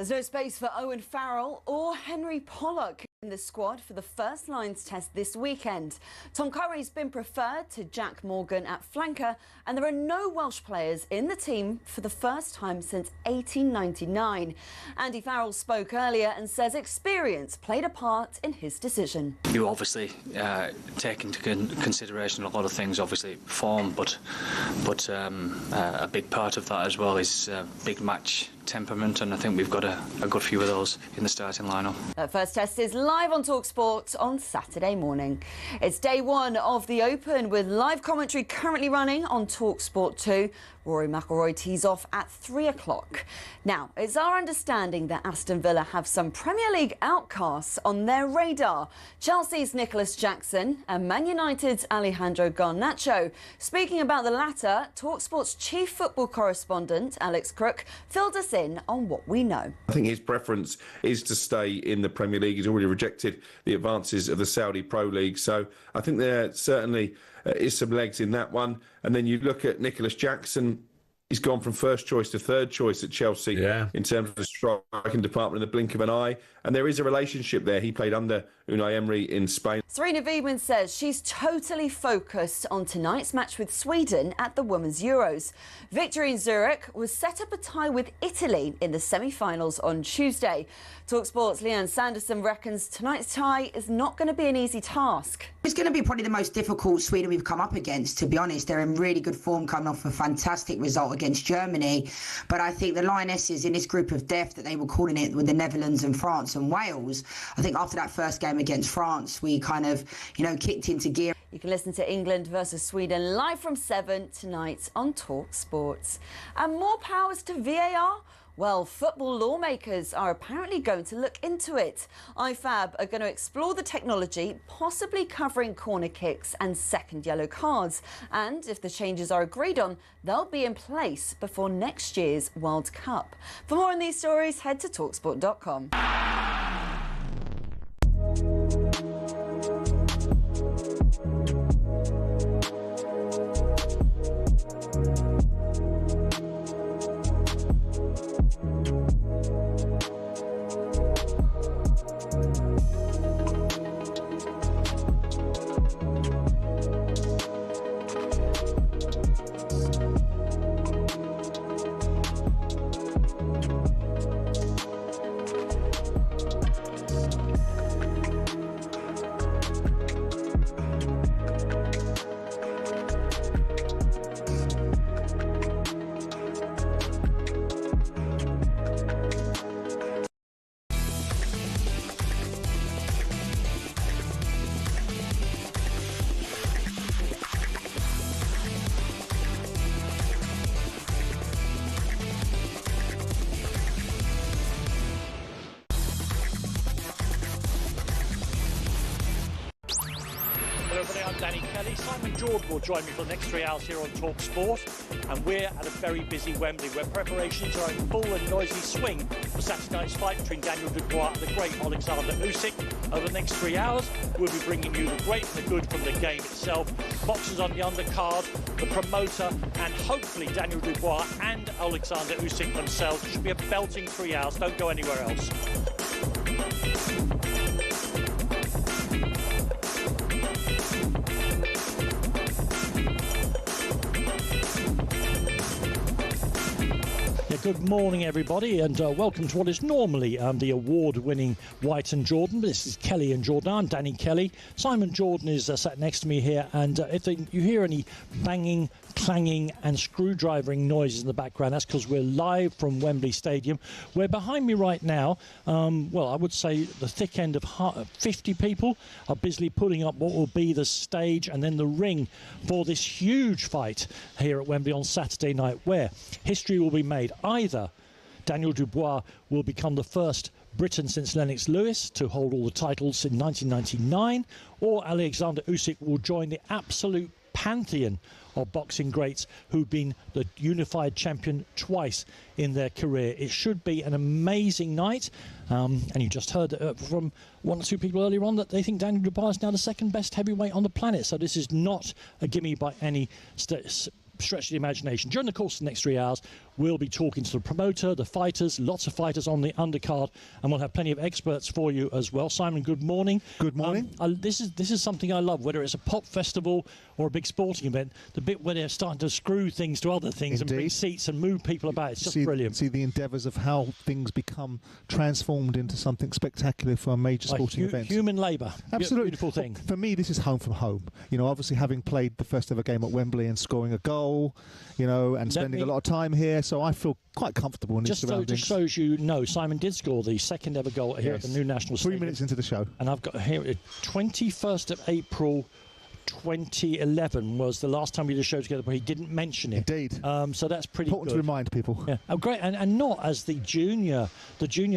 There's no space for Owen Farrell or Henry Pollock in the squad for the first lines test this weekend. Tom Curry's been preferred to Jack Morgan at flanker, and there are no Welsh players in the team for the first time since 1899. Andy Farrell spoke earlier and says experience played a part in his decision. You obviously take into consideration a lot of things, obviously form, but a big part of that as well is big match temperament, and I think we've got a good few of those in the starting lineup. That first test is live on talkSPORT on Saturday morning. It's day one of the Open with live commentary currently running on talkSPORT 2. Rory McIlroy tees off at 3 o'clock. Now, it's our understanding that Aston Villa have some Premier League outcasts on their radar. Chelsea's Nicholas Jackson and Man United's Alejandro Garnacho. Speaking about the latter, talkSPORT's chief football correspondent, Alex Crook, filled us in on what we know. I think his preference is to stay in the Premier League. He's already rejected the advances of the Saudi Pro League. So I think there certainly is some legs in that one. And then you look at Nicholas Jackson. He's gone from first choice to third choice at Chelsea in terms of the striking department in the blink of an eye. And there is a relationship there. He played under Unai Emery in Spain. Serena Wiedmann says she's totally focused on tonight's match with Sweden at the Women's Euros. Victory in Zurich was set up a tie with Italy in the semi-finals on Tuesday. talkSPORT's Leanne Sanderson reckons tonight's tie is not going to be an easy task. It's going to be probably the most difficult Sweden we've come up against, to be honest. They're in really good form, coming off a fantastic result against Germany. But I think the Lionesses in this group of death that they were calling it, with the Netherlands and France and Wales, I think after that first game against France, we kind of, kicked into gear. You can listen to England versus Sweden live from 7 tonight on talkSPORT. And more powers to VAR? Well, football lawmakers are apparently going to look into it. IFAB are going to explore the technology, possibly covering corner kicks and second yellow cards. And if the changes are agreed on, they'll be in place before next year's World Cup. For more on these stories, head to talksport.com. I'm Danny Kelly. Simon Jordan will join me for the next 3 hours here on talkSPORT, and we're at a very busy Wembley where preparations are in full and noisy swing for Saturday night's fight between Daniel Dubois and the great Alexander Usyk. Over the next 3 hours, we'll be bringing you the great and the good from the game itself, boxers on the undercard, the promoter, and hopefully Daniel Dubois and Alexander Usyk themselves. It should be a belting 3 hours. Don't go anywhere else. Good morning, everybody, and welcome to what is normally the award-winning White and Jordan. This is Kelly and Jordan. I'm Danny Kelly. Simon Jordan is sat next to me here, and if you hear any banging, clanging and screwdrivering noises in the background, that's because we're live from Wembley Stadium, where behind me right now, well, I would say the thick end of 50 people are busily putting up what will be the stage and then the ring for this huge fight here at Wembley on Saturday night, where history will be made. Either Daniel Dubois will become the first Briton since Lennox Lewis to hold all the titles in 1999, or Alexander Usyk will join the absolute pantheon of boxing greats who've been the unified champion twice in their career. It should be an amazing night. And you just heard from one or two people earlier on that they think Daniel Dubois is now the second best heavyweight on the planet. So this is not a gimme by any stretch the imagination. During the course of the next 3 hours, we'll be talking to the promoter, the fighters, lots of fighters on the undercard, and we'll have plenty of experts for you as well. Simon, good morning. Good morning. This is something I love, whether it's a pop festival or a big sporting event, the bit where they're starting to screw things to other things and bring seats and move people about. It's just brilliant. See the endeavours of how things become transformed into something spectacular for a major sporting event. Human labour. Absolutely. Beautiful thing. For me, this is home from home. You know, obviously having played the first ever game at Wembley and scoring a goal, you know, and spending a lot of time here, so I feel quite comfortable in these surroundings. Just so you know, Simon did score the second ever goal here at the new National Stadium. 3 minutes into the show. And I've got here 21st of April 2011 was the last time we did a show together, but he didn't mention it. Indeed. So that's pretty important good to remind people. Yeah. Oh, great. And not as the junior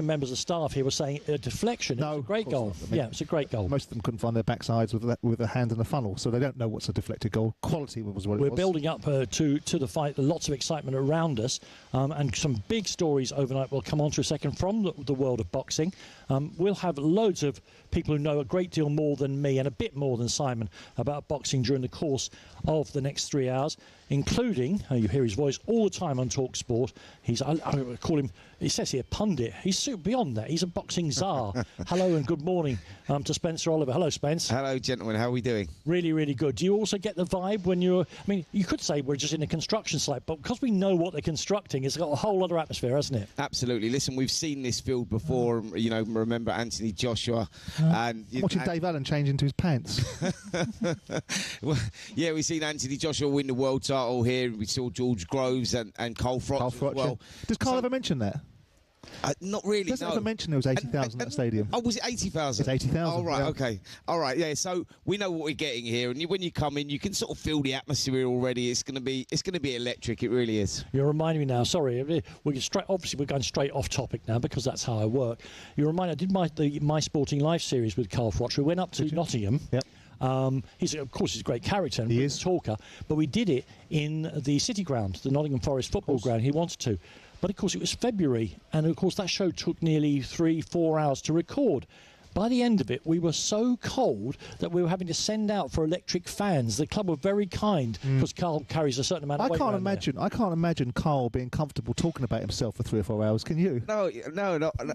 members of staff here were saying a deflection. No, it was a great goal. I mean, yeah, it's a great goal. Most of them couldn't find their backsides with a hand in a funnel, so they don't know what's a deflected goal. Quality was what it was. We're building up to the fight. Lots of excitement around us, and some big stories overnight. We'll come on to a second from the world of boxing. We'll have loads of people who know a great deal more than me and a bit more than Simon about boxing during the course of the next 3 hours, including, you hear his voice all the time on talkSPORT. I call him, it says here, pundit. He's beyond that. He's a boxing czar. Hello and good morning to Spencer Oliver. Hello, Spence. Hello, gentlemen. How are we doing? Really, really good. Do you also get the vibe when you're... I mean, you could say we're just in a construction site, but because we know what they're constructing, it's got a whole other atmosphere, hasn't it? Absolutely. Listen, we've seen this field before. You know, remember Anthony Joshua. And watching Dave Allen change into his pants. Well, yeah, we've seen Anthony Joshua win the world title here. We saw George Groves and Cole Frotch as well. Does Carl ever mention that? Not really, He doesn't ever mention there was 80,000 at the stadium. Oh, was it 80,000? It's 80,000. Oh, right, yeah. okay. All right, yeah, so we know what we're getting here, and when you come in, you can sort of feel the atmosphere already. It's going to be electric, it really is. You're reminding me now, sorry, obviously we're going straight off topic now because that's how I work. You remind me, I did my Sporting Life series with Carl Frotch. We went up to Nottingham. Yep. He's a great character and he is a talker, but we did it in the City Ground, the Nottingham Forest football ground. He wanted to. But, of course, it was February, and, of course, that show took nearly 3-4 hours to record. By the end of it, we were so cold that we were having to send out for electric fans. The club were very kind because Carl carries a certain amount of weight. I can't imagine Carl being comfortable talking about himself for 3 or 4 hours. Can you? No.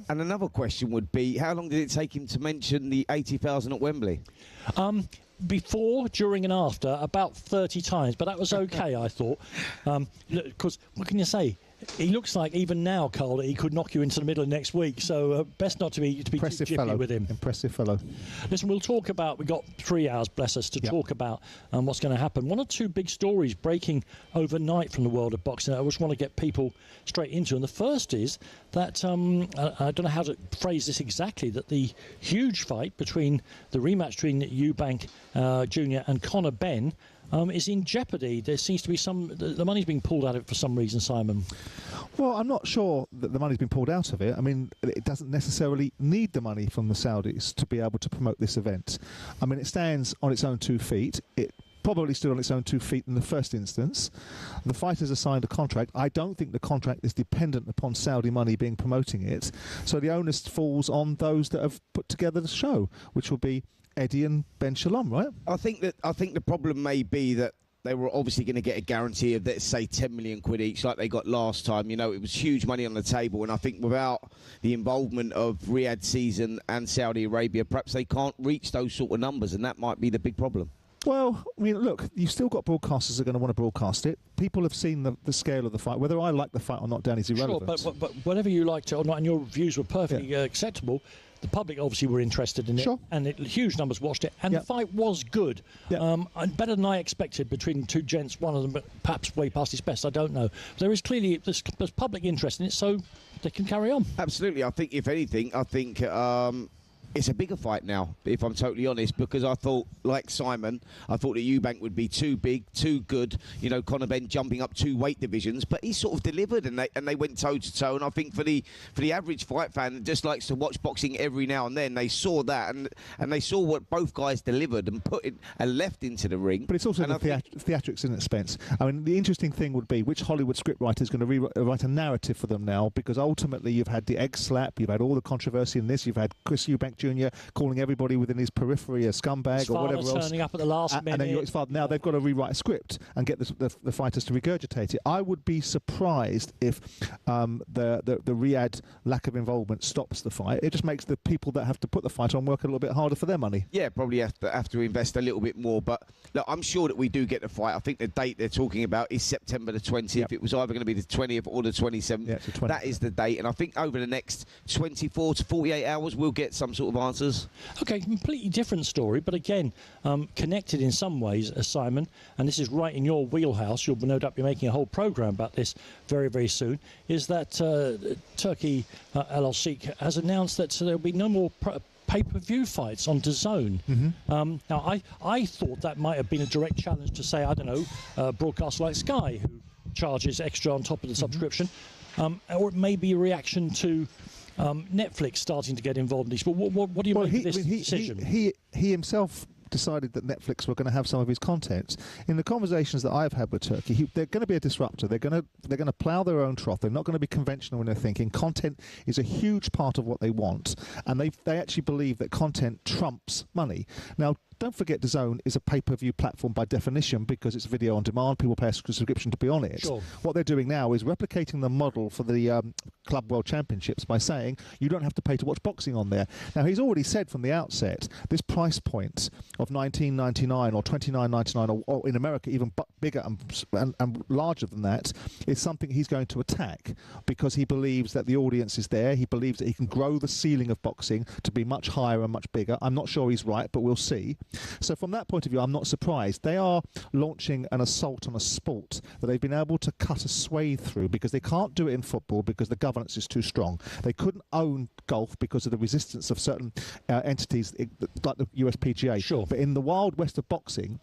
And another question would be, how long did it take him to mention the 80,000 at Wembley? Before, during and after, about 30 times. But that was okay, I thought. Because, what can you say? He looks like, even now, Carl, that he could knock you into the middle of next week. So best not to be too jippy with him. Impressive fellow. Listen, we'll talk about... We've got 3 hours, bless us, to talk about what's going to happen. 1 or 2 big stories breaking overnight from the world of boxing I just want to get people straight into. And the first is that, I don't know how to phrase this exactly, that the huge fight between the rematch between Eubank Jr. and Conor Benn is in jeopardy. There seems to be the money's being pulled out of it for some reason, Simon. Well, I'm not sure that the money's been pulled out of it. I mean, it doesn't necessarily need the money from the Saudis to be able to promote this event. I mean, it stands on its own 2 feet. It probably stood on its own 2 feet in the first instance. The fighters have signed a contract. I don't think the contract is dependent upon Saudi money being promoting it. So the onus falls on those that have put together the show, which will be Eddie and Ben Shalom, right? I think the problem may be that they were obviously going to get a guarantee of, let's say, 10 million quid each, like they got last time. You know, it was huge money on the table, and I think without the involvement of Riyadh Season and Saudi Arabia, perhaps they can't reach those sort of numbers, and that might be the big problem. Well, I mean, look, you've still got broadcasters that are going to want to broadcast it. People have seen the scale of the fight. Whether I like the fight or not, Dan, is irrelevant. Sure, but whatever you liked it or not, and your views were perfectly acceptable, the public obviously were interested in it, and huge numbers watched it, and the fight was good. Better than I expected between 2 gents, one of them perhaps way past his best, I don't know. There is clearly there's public interest in it, so they can carry on. Absolutely. I think, if anything, it's a bigger fight now, if I'm totally honest, because I thought, like Simon, I thought that Eubank would be too big, too good. You know, Conor Benn jumping up 2 weight divisions, but he sort of delivered, and they went toe to toe. And I think for the average fight fan that just likes to watch boxing every now and then, they saw that and they saw what both guys delivered and put it and left into the ring. But it's also the theatrics, isn't it, Spence? I mean, the interesting thing would be which Hollywood scriptwriter is going to write a narrative for them now, because ultimately you've had the egg slap, you've had all the controversy in this, you've had Chris Eubank Jr. calling everybody within his periphery a scumbag or whatever else. Turning up at the last minute. And then his father. Now they've got to rewrite a script and get the fighters to regurgitate it. I would be surprised if the Riyadh lack of involvement stops the fight. It just makes the people that have to put the fight on work a little bit harder for their money. Yeah, probably have to invest a little bit more. But look, I'm sure that we do get the fight. I think the date they're talking about is September the 20th. Yep. It was either going to be the 20th or the 27th. Yeah, it's the 20th. That is the date. And I think over the next 24 to 48 hours, we'll get some sort of answers. Okay, completely different story, but again, connected in some ways, Simon, and this is right in your wheelhouse. You'll no doubt be making a whole programme about this very, very soon, is that Turkey Al Sheikh has announced that there'll be no more pay-per-view fights on DAZN. Mm-hmm. Now, I thought that might have been a direct challenge to say, I don't know, broadcast like Sky, who charges extra on top of the subscription, or it may be a reaction to Netflix starting to get involved in this. But what do you make of this decision? He himself decided that Netflix were going to have some of his content. In the conversations that I've had with Turkey, they're going to be a disruptor. They're going to plough their own trough. They're not going to be conventional in their thinking. Content is a huge part of what they want, and they actually believe that content trumps money. Now, don't forget, DAZN is a pay-per-view platform by definition because it's video on demand. People pay a subscription to be on it. Sure. What they're doing now is replicating the model for the Club World Championships by saying you don't have to pay to watch boxing on there. Now, he's already said from the outset this price point of $19.99 or $29.99 or in America even bigger and larger than that is something he's going to attack because he believes that the audience is there. He believes that he can grow the ceiling of boxing to be much higher and much bigger. I'm not sure he's right, but we'll see. So from that point of view, I'm not surprised. They are launching an assault on a sport that they've been able to cut a swathe through because they can't do it in football because the governance is too strong. They couldn't own golf because of the resistance of certain entities like the USPGA. Sure. But in the wild west of boxing,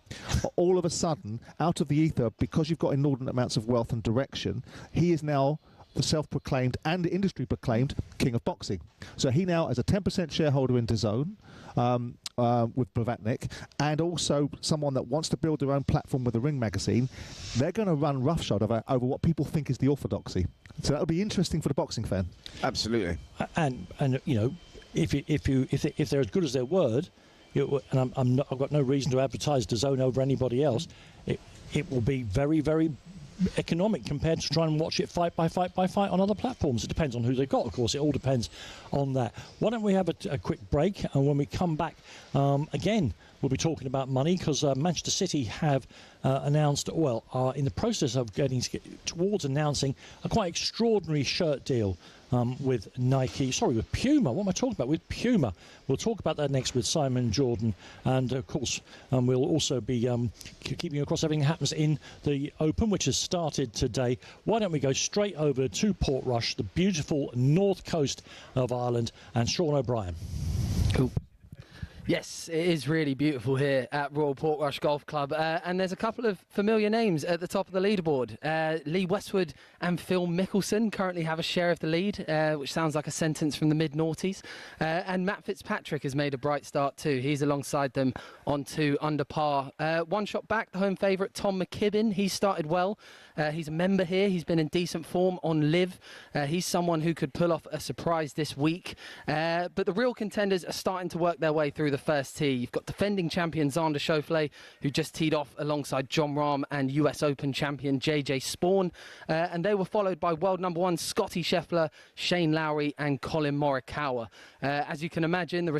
all of a sudden, out of the ether, because you've got inordinate amounts of wealth and direction, he is now the self-proclaimed and industry-proclaimed king of boxing. So he now has a 10% shareholder in DAZN with Blavatnik, and also someone that wants to build their own platform with the Ring magazine. They're going to run roughshod over what people think is the orthodoxy. So that'll be interesting for the boxing fan. Absolutely. And you know, if they're as good as their word, and I've got no reason to advertise DAZN over anybody else. It will be very, very economic compared to trying and watch it fight by fight by fight on other platforms. It depends on who they've got, of course. It all depends on that. Why don't we have a quick break, and when we come back again, we'll be talking about money because Manchester City have announced, are in the process of getting towards announcing a quite extraordinary shirt deal with with Puma. What am I talking about? With Puma. We'll talk about that next with Simon Jordan. And, of course, we'll also be keeping you across everything that happens in the Open, which has started today. Why don't we go straight over to Portrush, the beautiful north coast of Ireland, and Sean O'Brien. Cool. Yes, it is really beautiful here at Royal Portrush Golf Club, and there's a couple of familiar names at the top of the leaderboard. Lee Westwood and Phil Mickelson currently have a share of the lead, which sounds like a sentence from the mid-noughties, and Matt Fitzpatrick has made a bright start too. He's alongside them on 2 under par. One shot back, the home favourite Tom McKibben. He started well. He's a member here. He's been in decent form on live. He's someone who could pull off a surprise this week. But the real contenders are starting to work their way through the first tee. You've got defending champion Xander Schauffele, who just teed off alongside John Rahm, and US Open champion JJ Spawn. And they were followed by world number 1 Scotty Scheffler, Shane Lowry and Colin Morikawa. As you can imagine, the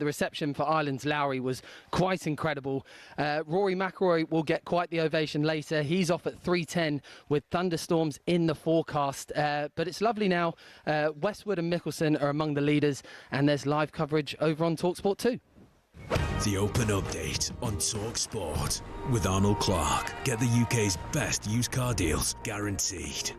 reception for Ireland's Lowry was quite incredible. Rory McIlroy will get quite the ovation later. He's off at 3:10 with thunderstorms in the forecast. But it's lovely now. Westwood and Mickelson are among the leaders, and there's live coverage over on talkSPORT 2. The Open Update on talkSPORT with Arnold Clark. Get the UK's best used car deals guaranteed.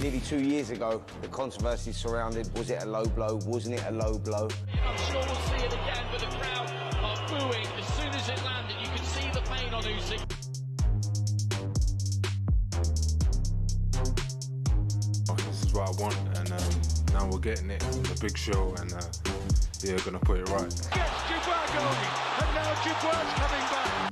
nearly 2 years ago, the controversy surrounded, was it a low blow, wasn't it a low blow? I'm sure we'll see it again, but the crowd are booing as soon as it landed. You can see the pain on Usyk. This is what I want, and now we're getting it. It's a big show, and yeah, gonna put it right. Gets Dubois going, and now Dubois coming back.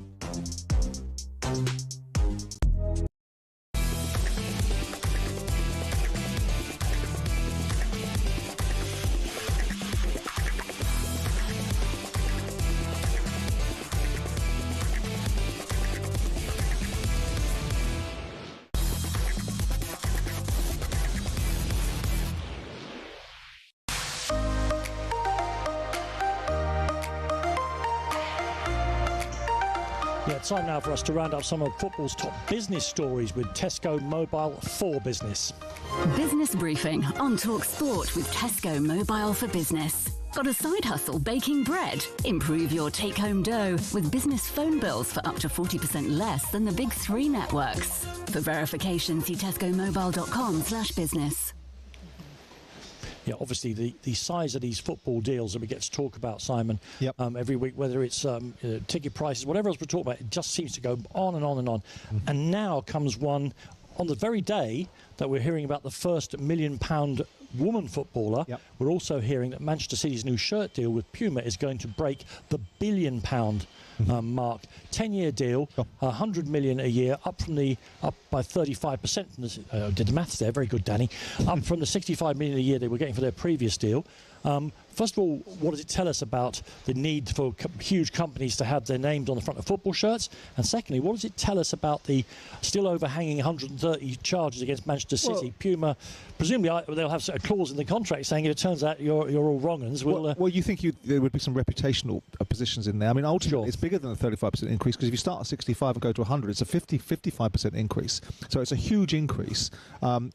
Yeah, time now for us to round up some of football's top business stories with Tesco Mobile for Business. Business briefing on talkSPORT with Tesco Mobile for Business. Got a side hustle baking bread? Improve your take-home dough with business phone bills for up to 40% less than the big three networks. For verification, see tescomobile.com/business. Yeah, obviously the size of these football deals that we get to talk about, Simon, every week, whether it's ticket prices, whatever else we talk about, it just seems to go on and on and on. Mm-hmm. And now comes one on the very day that we're hearing about the first £1 million woman footballer. Yep. We're also hearing that Manchester City's new shirt deal with Puma is going to break the £1 billion mark. 10-year deal, 100 million a year, up by 35%. From the, did the maths there, very good, Danny. Up from the 65 million a year they were getting for their previous deal. First of all, what does it tell us about the need for huge companies to have their names on the front of football shirts? And secondly, what does it tell us about the still overhanging 130 charges against Manchester City? Well, Puma, presumably they'll have a clause in the contract saying if it turns out you're all wrong-uns. Well, you think there would be some reputational positions in there. I mean, ultimately, it's bigger than a 35% increase, because if you start at 65 and go to 100, it's a 55% increase. So it's a huge increase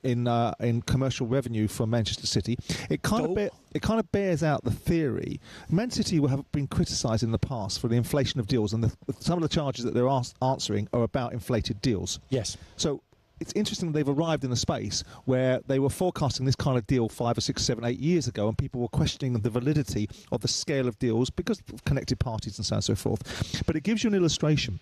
in commercial revenue for Manchester City. It kind of bears out the theory. Man City have been criticised in the past for the inflation of deals, and some of the charges that they're answering are about inflated deals. Yes. So it's interesting they've arrived in a space where they were forecasting this kind of deal 5 or 6, 7, 8 years ago, and people were questioning the validity of the scale of deals because of connected parties and so on and so forth. But it gives you an illustration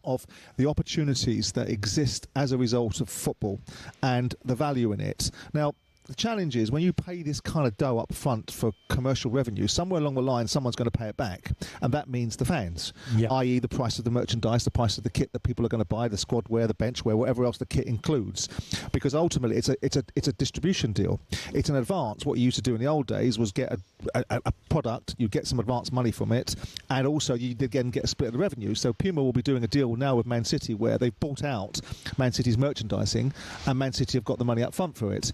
of the opportunities that exist as a result of football and the value in it. Now, the challenge is when you pay this kind of dough up front for commercial revenue, somewhere along the line someone's going to pay it back, and that means the fans, i.e. the price of the merchandise, the price of the kit that people are going to buy, the squad wear, the bench wear, whatever else the kit includes, because ultimately it's a distribution deal. It's an advance. What you used to do in the old days was get a product, you get some advance money from it, and also you again get a split of the revenue. So Puma will be doing a deal now with Man City where they've bought out Man City's merchandising, and Man City have got the money up front for it.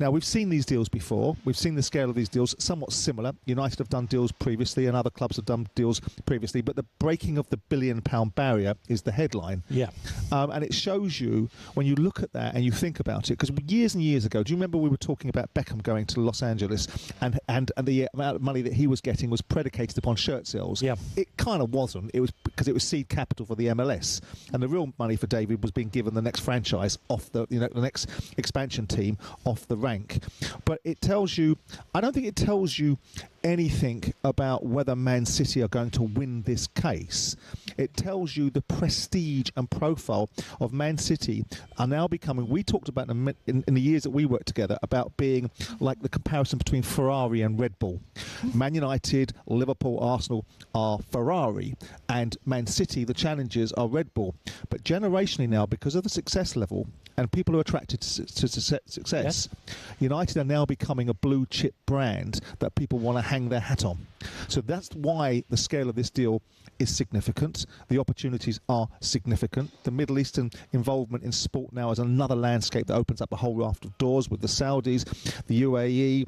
Now, we've seen these deals before. We've seen the scale of these deals, somewhat similar. United have done deals previously, and other clubs have done deals previously. But the breaking of the £1 billion barrier is the headline. Yeah. And it shows you, when you look at that and you think about it, because years and years ago, do you remember we were talking about Beckham going to Los Angeles, and the amount of money that he was getting was predicated upon shirt sales? Yeah. It kind of wasn't. It was because it was seed capital for the MLS, and the real money for David was being given the next franchise off the next expansion team off the rank. But it tells you, I don't think it tells you anything about whether Man City are going to win this case. It tells you the prestige and profile of Man City are now becoming, we talked about in the years that we worked together, about being like the comparison between Ferrari and Red Bull. Man United, Liverpool, Arsenal are Ferrari, and Man City, the challengers, are Red Bull. But generationally now, because of the success level and people who are attracted to success, United are now becoming a blue chip brand that people want to hang their hat on. So that's why the scale of this deal is significant. The opportunities are significant. The Middle Eastern involvement in sport now is another landscape that opens up a whole raft of doors with the Saudis, the UAE,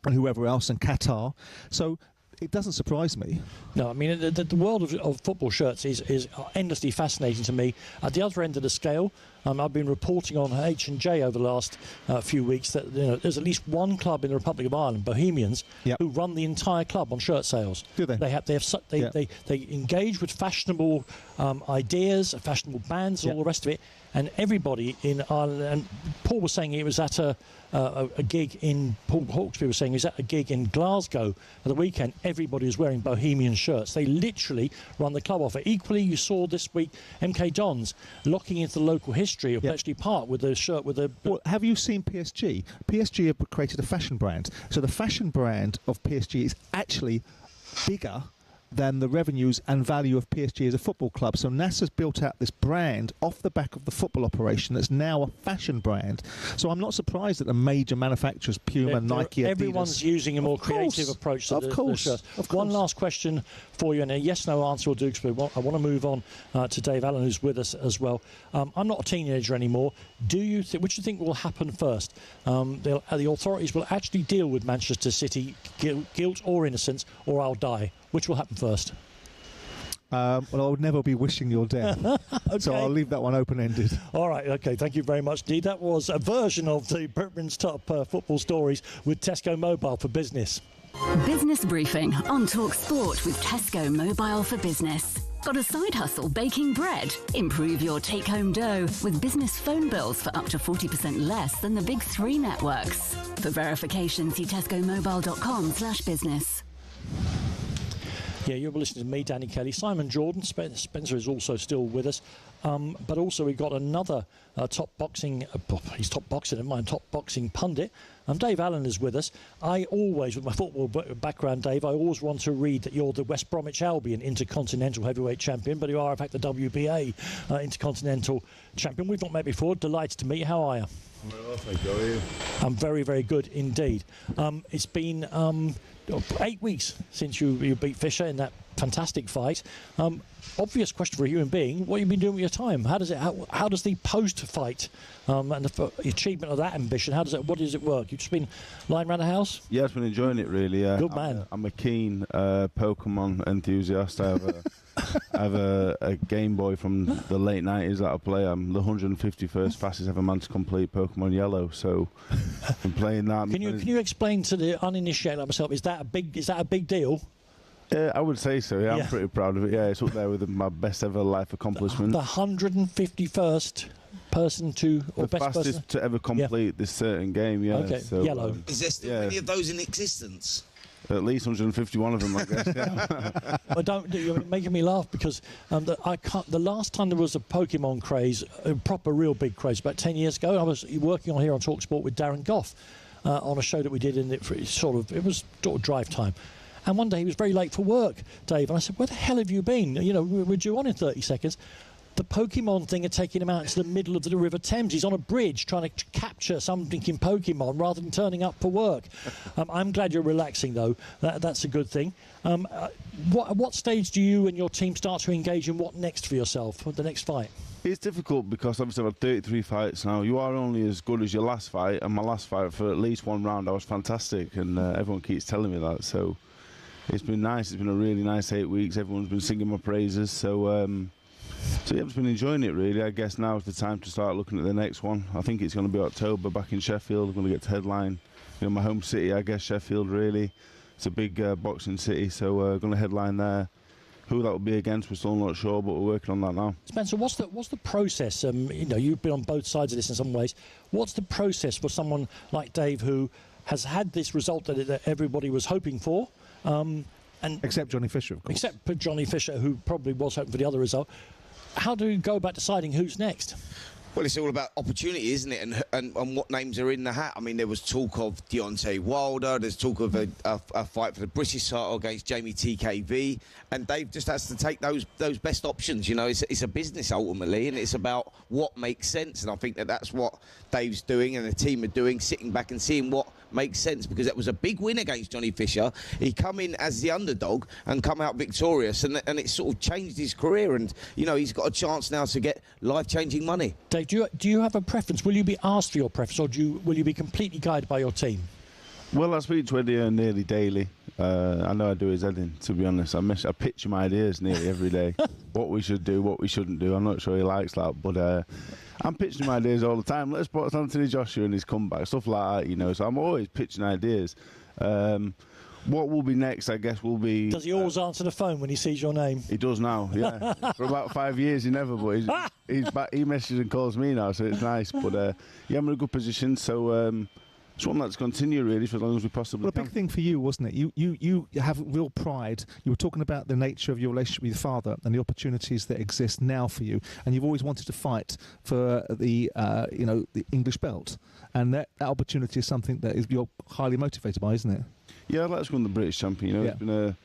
and whoever else, and Qatar. So it doesn't surprise me. No, I mean, the world of football shirts is endlessly fascinating to me. At the other end of the scale, I've been reporting on H&J over the last few weeks that there's at least one club in the Republic of Ireland, Bohemians, who run the entire club on shirt sales. Do they? They engage with fashionable ideas, fashionable bands, and all the rest of it. And everybody in Ireland, and Paul was saying he was at a gig in, Paul Hawksby was saying he was at a gig in Glasgow at the weekend. Everybody was wearing Bohemian shirts. They literally run the club off it. Equally, you saw this week MK Dons locking into the local history of Bletchley Park with a shirt with a... Well, have you seen PSG? PSG have created a fashion brand. So the fashion brand of PSG is actually bigger than the revenues and value of PSG as a football club. So NASA's built out this brand off the back of the football operation that's now a fashion brand. So I'm not surprised that the major manufacturers, Puma, Nike, Adidas... Everyone's using a more creative approach to the shirts. One last question for you, and a yes-no answer will do, because I want to move on to Dave Allen, who's with us as well. I'm not a teenager anymore. Which do you think will happen first? The authorities will actually deal with Manchester City, guilt or innocence, or I'll die. Which will happen first? Well, I would never be wishing your death. Okay. So I'll leave that one open-ended. All right, OK, thank you very much, Dee. That was a version of the Britain's top football stories with Tesco Mobile for Business. Business briefing on talkSPORT with Tesco Mobile for Business. Got a side hustle baking bread? Improve your take-home dough with business phone bills for up to 40% less than the big three networks. For verification, see tescomobile.com/business. Yeah, you're listening to me, Danny Kelly. Simon Jordan, Spencer is also still with us. But also we've got another top boxing pundit. Dave Allen is with us. I always, with my football background, Dave, I always want to read that you're the West Bromwich Albion Intercontinental Heavyweight Champion, but you are, in fact, the WBA Intercontinental Champion. We've not met before. Delighted to meet you. How are you? Well, thank you. How are you? I'm very, very good indeed. It's been 8 weeks since you beat Fisher in that fantastic fight. Obvious question for a human being: what have you been doing with your time? How does the post-fight and the achievement of that ambition? What does it work? You've just been lying around the house? Yeah, I've been enjoying it really. Good man. I'm a keen Pokemon enthusiast. I have a Game Boy from the late 90s that I play. I'm the 151st fastest ever man to complete Pokemon Yellow. So I'm playing that. Can you explain to the uninitiated like myself? Is that a big deal? I would say so. Yeah, I'm pretty proud of it. Yeah, it's up there with my best ever life accomplishment. The 151st person to, or the best fastest person to ever complete this certain game. Yeah. Okay. So, Yellow. Is there still any of those in existence? At least 151 of them, I guess. Yeah. Well, you're making me laugh because the last time there was a Pokemon craze, a proper, real big craze, about 10 years ago, I was working on here on talkSPORT with Darren Goff on a show that we did it was sort of drive time. And one day he was very late for work, Dave, and I said, where the hell have you been? We're due on in 30 seconds. The Pokemon thing had taken him out into the middle of the River Thames. He's on a bridge trying to capture something in Pokemon rather than turning up for work. I'm glad you're relaxing, though. That's a good thing. At what stage do you and your team start to engage in what next for yourself, the next fight? It's difficult because obviously I've had 33 fights now. You are only as good as your last fight, and my last fight for at least one round I was fantastic, and everyone keeps telling me that. So it's been nice. It's been a really nice 8 weeks. Everyone's been singing my praises. So yeah, I've been enjoying it really. I guess now is the time to start looking at the next one. I think it's going to be October back in Sheffield. I'm going to get to headline, my home city, I guess, Sheffield really. It's a big boxing city, so we're going to headline there. Who that will be against, we're still not sure, but we're working on that now. Spencer, what's the process? You've been on both sides of this in some ways. What's the process for someone like Dave who has had this result that everybody was hoping for? And except Johnny Fisher, of course. Except for Johnny Fisher, who probably was hoping for the other result. How do you go about deciding who's next? Well, it's all about opportunity, isn't it? And what names are in the hat. I mean, there was talk of Deontay Wilder. There's talk of a fight for the British title against Jamie TKV. And Dave just has to take those best options. It's a business ultimately, and it's about what makes sense. And I think that's what Dave's doing and the team are doing, sitting back and seeing what makes sense, because that was a big win against Johnny Fisher. He come in as the underdog and come out victorious, and it sort of changed his career. And he's got a chance now to get life-changing money. Dave, do you have a preference? Will you be asked for your preference, or will you be completely guided by your team? Well, I speak to Eddie nearly daily, I know I do his head in, to be honest. I pitch him ideas nearly every day. What we should do, what we shouldn't do. I'm not sure he likes that, but I'm pitching him ideas all the time. Let's put Anthony Joshua in his comeback, stuff like that, you know. So I'm always pitching ideas. What will be next, I guess, will be... Does he always answer the phone when he sees your name? He does now, yeah. For about 5 years, he never, but he's back. He messages and calls me now, so it's nice. But yeah, I'm in a good position, so... Just want that to continue, really, for as long as we possibly can. A big thing for you, wasn't it? You have real pride. You were talking about the nature of your relationship with your father and the opportunities that exist now for you, and you've always wanted to fight for the the English belt, and that opportunity is something that you're highly motivated by, isn't it? Yeah, I'd like to win the British champion. You know, It's been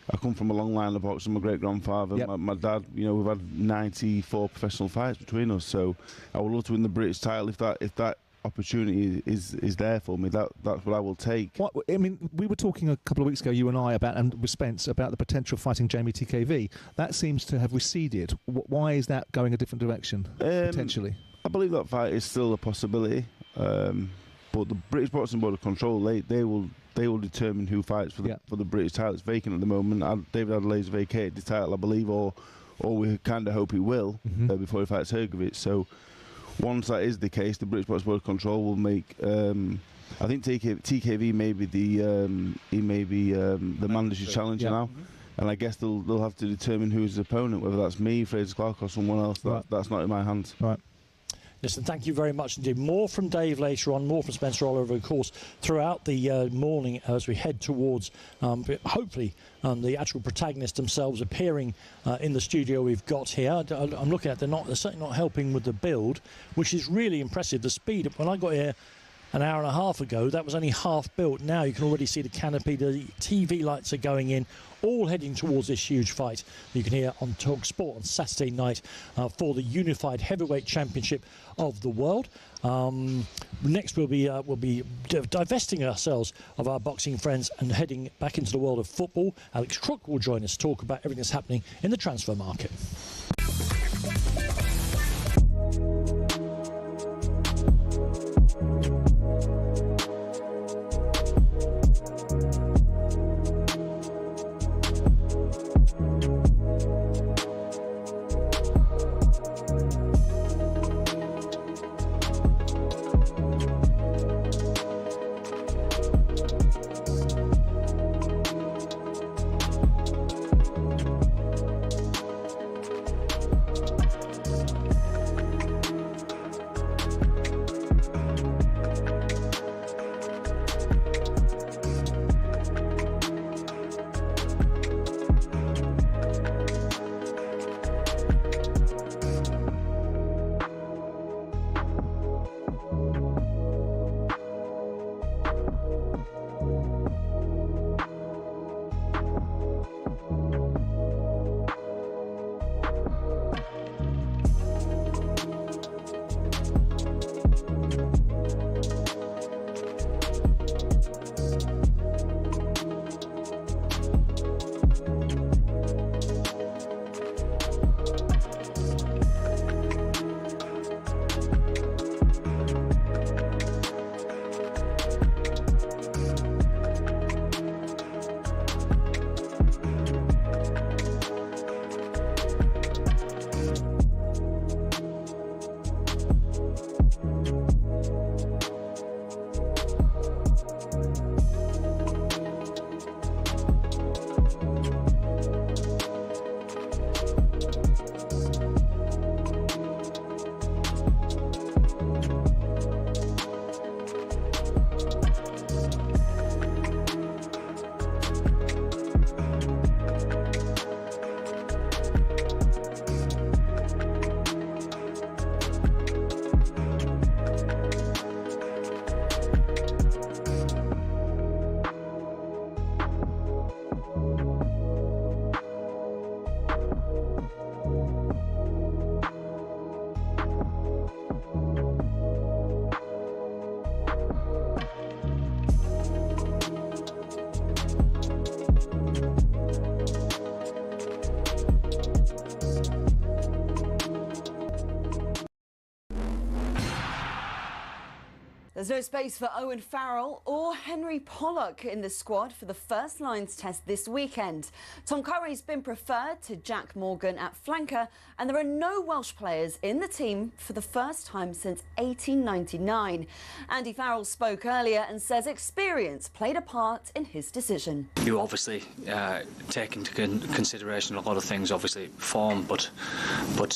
I come from a long line of boxing. My great grandfather, my dad. You know, we've had 94 professional fights between us. So I would love to win the British title if that opportunity is there for me. That's what I will take. I mean, we were talking a couple of weeks ago, you and I, with Spence, about the potential of fighting Jamie TKV. That seems to have receded. Why is that going a different direction, potentially? I believe that fight is still a possibility, but the British Boxing Board of Control, they will determine who fights for the British title. It's vacant at the moment. David Adelaide's vacated the title, I believe, or we kind of hope he will before he fights Hergovich. So once that is the case, the British Boxing Board of Control will make. I think TKV may be the mandatory challenger now, and I guess they'll have to determine who's his opponent, whether that's me, Fraser Clark, or someone else. That's not in my hands. Right. Listen, thank you very much indeed. More from Dave later on, more from Spencer Oliver, of course, throughout the morning as we head towards, hopefully, the actual protagonists themselves appearing in the studio we've got here. I'm looking at they're certainly not helping with the build, which is really impressive. The speed, when I got here an hour and a half ago, that was only half built. Now you can already see the canopy, the TV lights are going in, all heading towards this huge fight you can hear on talkSPORT on Saturday night for the Unified Heavyweight Championship of the world. Next we'll be divesting ourselves of our boxing friends and heading back into the world of football. Alex Crook will join us to talk about everything that's happening in the transfer market. There's no space for Owen Farrell or Henry Pollock in the squad for the first lines test this weekend. Tom Curry's been preferred to Jack Morgan at flanker, and there are no Welsh players in the team for the first time since 1899. Andy Farrell spoke earlier and says experience played a part in his decision. You obviously take into consideration a lot of things, obviously form, but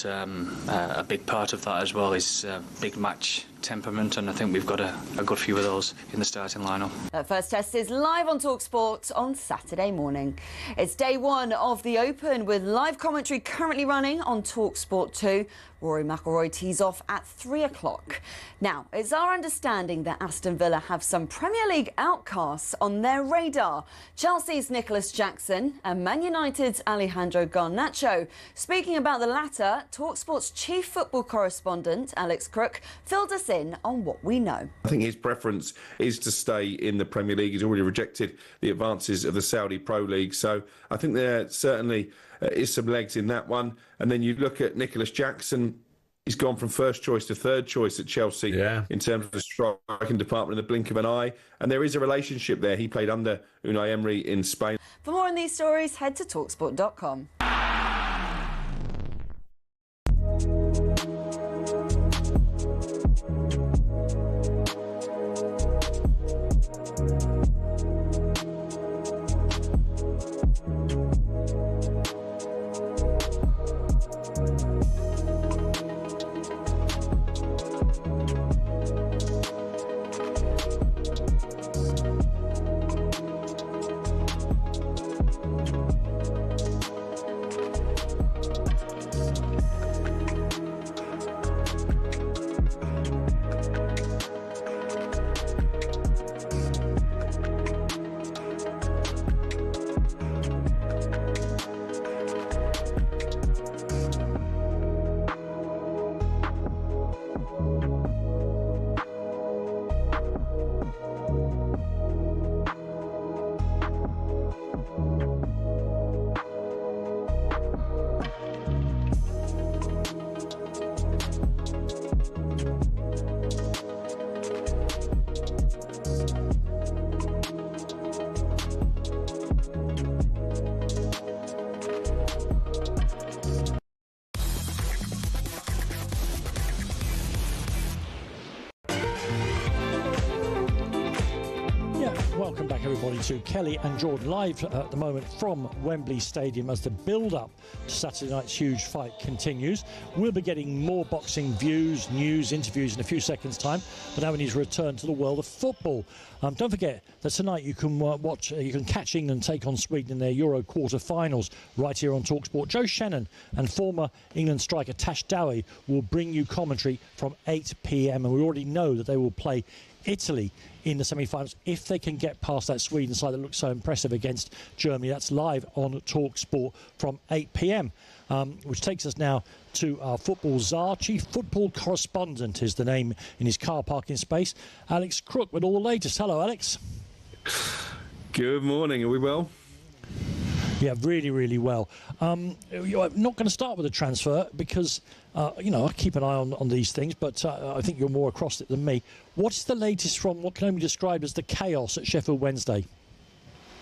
a big part of that as well is big match temperament, and I think we've got a good few of those in the starting lineup. That first test is live on talkSPORT on Saturday morning. It's day one of the Open with live commentary currently running on talkSPORT 2. Rory McIlroy tees off at 3 o'clock. Now, it's our understanding that Aston Villa have some Premier League outcasts on their radar. Chelsea's Nicholas Jackson and Man United's Alejandro Garnacho. Speaking about the latter, talkSPORT's chief football correspondent, Alex Crook, filled us in on what we know. I think his preference is to stay in the Premier League. He's already rejected the advances of the Saudi Pro League. So I think there certainly is some legs in that one. And then you look at Nicholas Jackson. He's gone from first choice to third choice at Chelsea in terms of the striking department in the blink of an eye. And there is a relationship there. He played under Unai Emery in Spain. For more on these stories, head to talksport.com. Welcome back, everybody, to Kelly and Jordan live at the moment from Wembley Stadium as the build-up to Saturday night's huge fight continues. We'll be getting more boxing views, news, interviews in a few seconds' time, but now we need to return to the world of football. Don't forget that tonight you can you can catch England take on Sweden in their Euro quarter-finals right here on talkSPORT. Joe Shannon and former England striker Tash Dowie will bring you commentary from 8 p.m, and we already know that they will play Italy in the semi-finals if they can get past that Sweden side that looks so impressive against Germany. That's live on talkSPORT from 8 p.m, which takes us now to our football czar. Chief football correspondent is the name in his car parking space, Alex Crook, with all the latest. Hello, Alex. Good morning. Are we well? Yeah, really, really well. I'm not going to start with a transfer because, I keep an eye on these things, but I think you're more across it than me. What's the latest from what can only be described as the chaos at Sheffield Wednesday?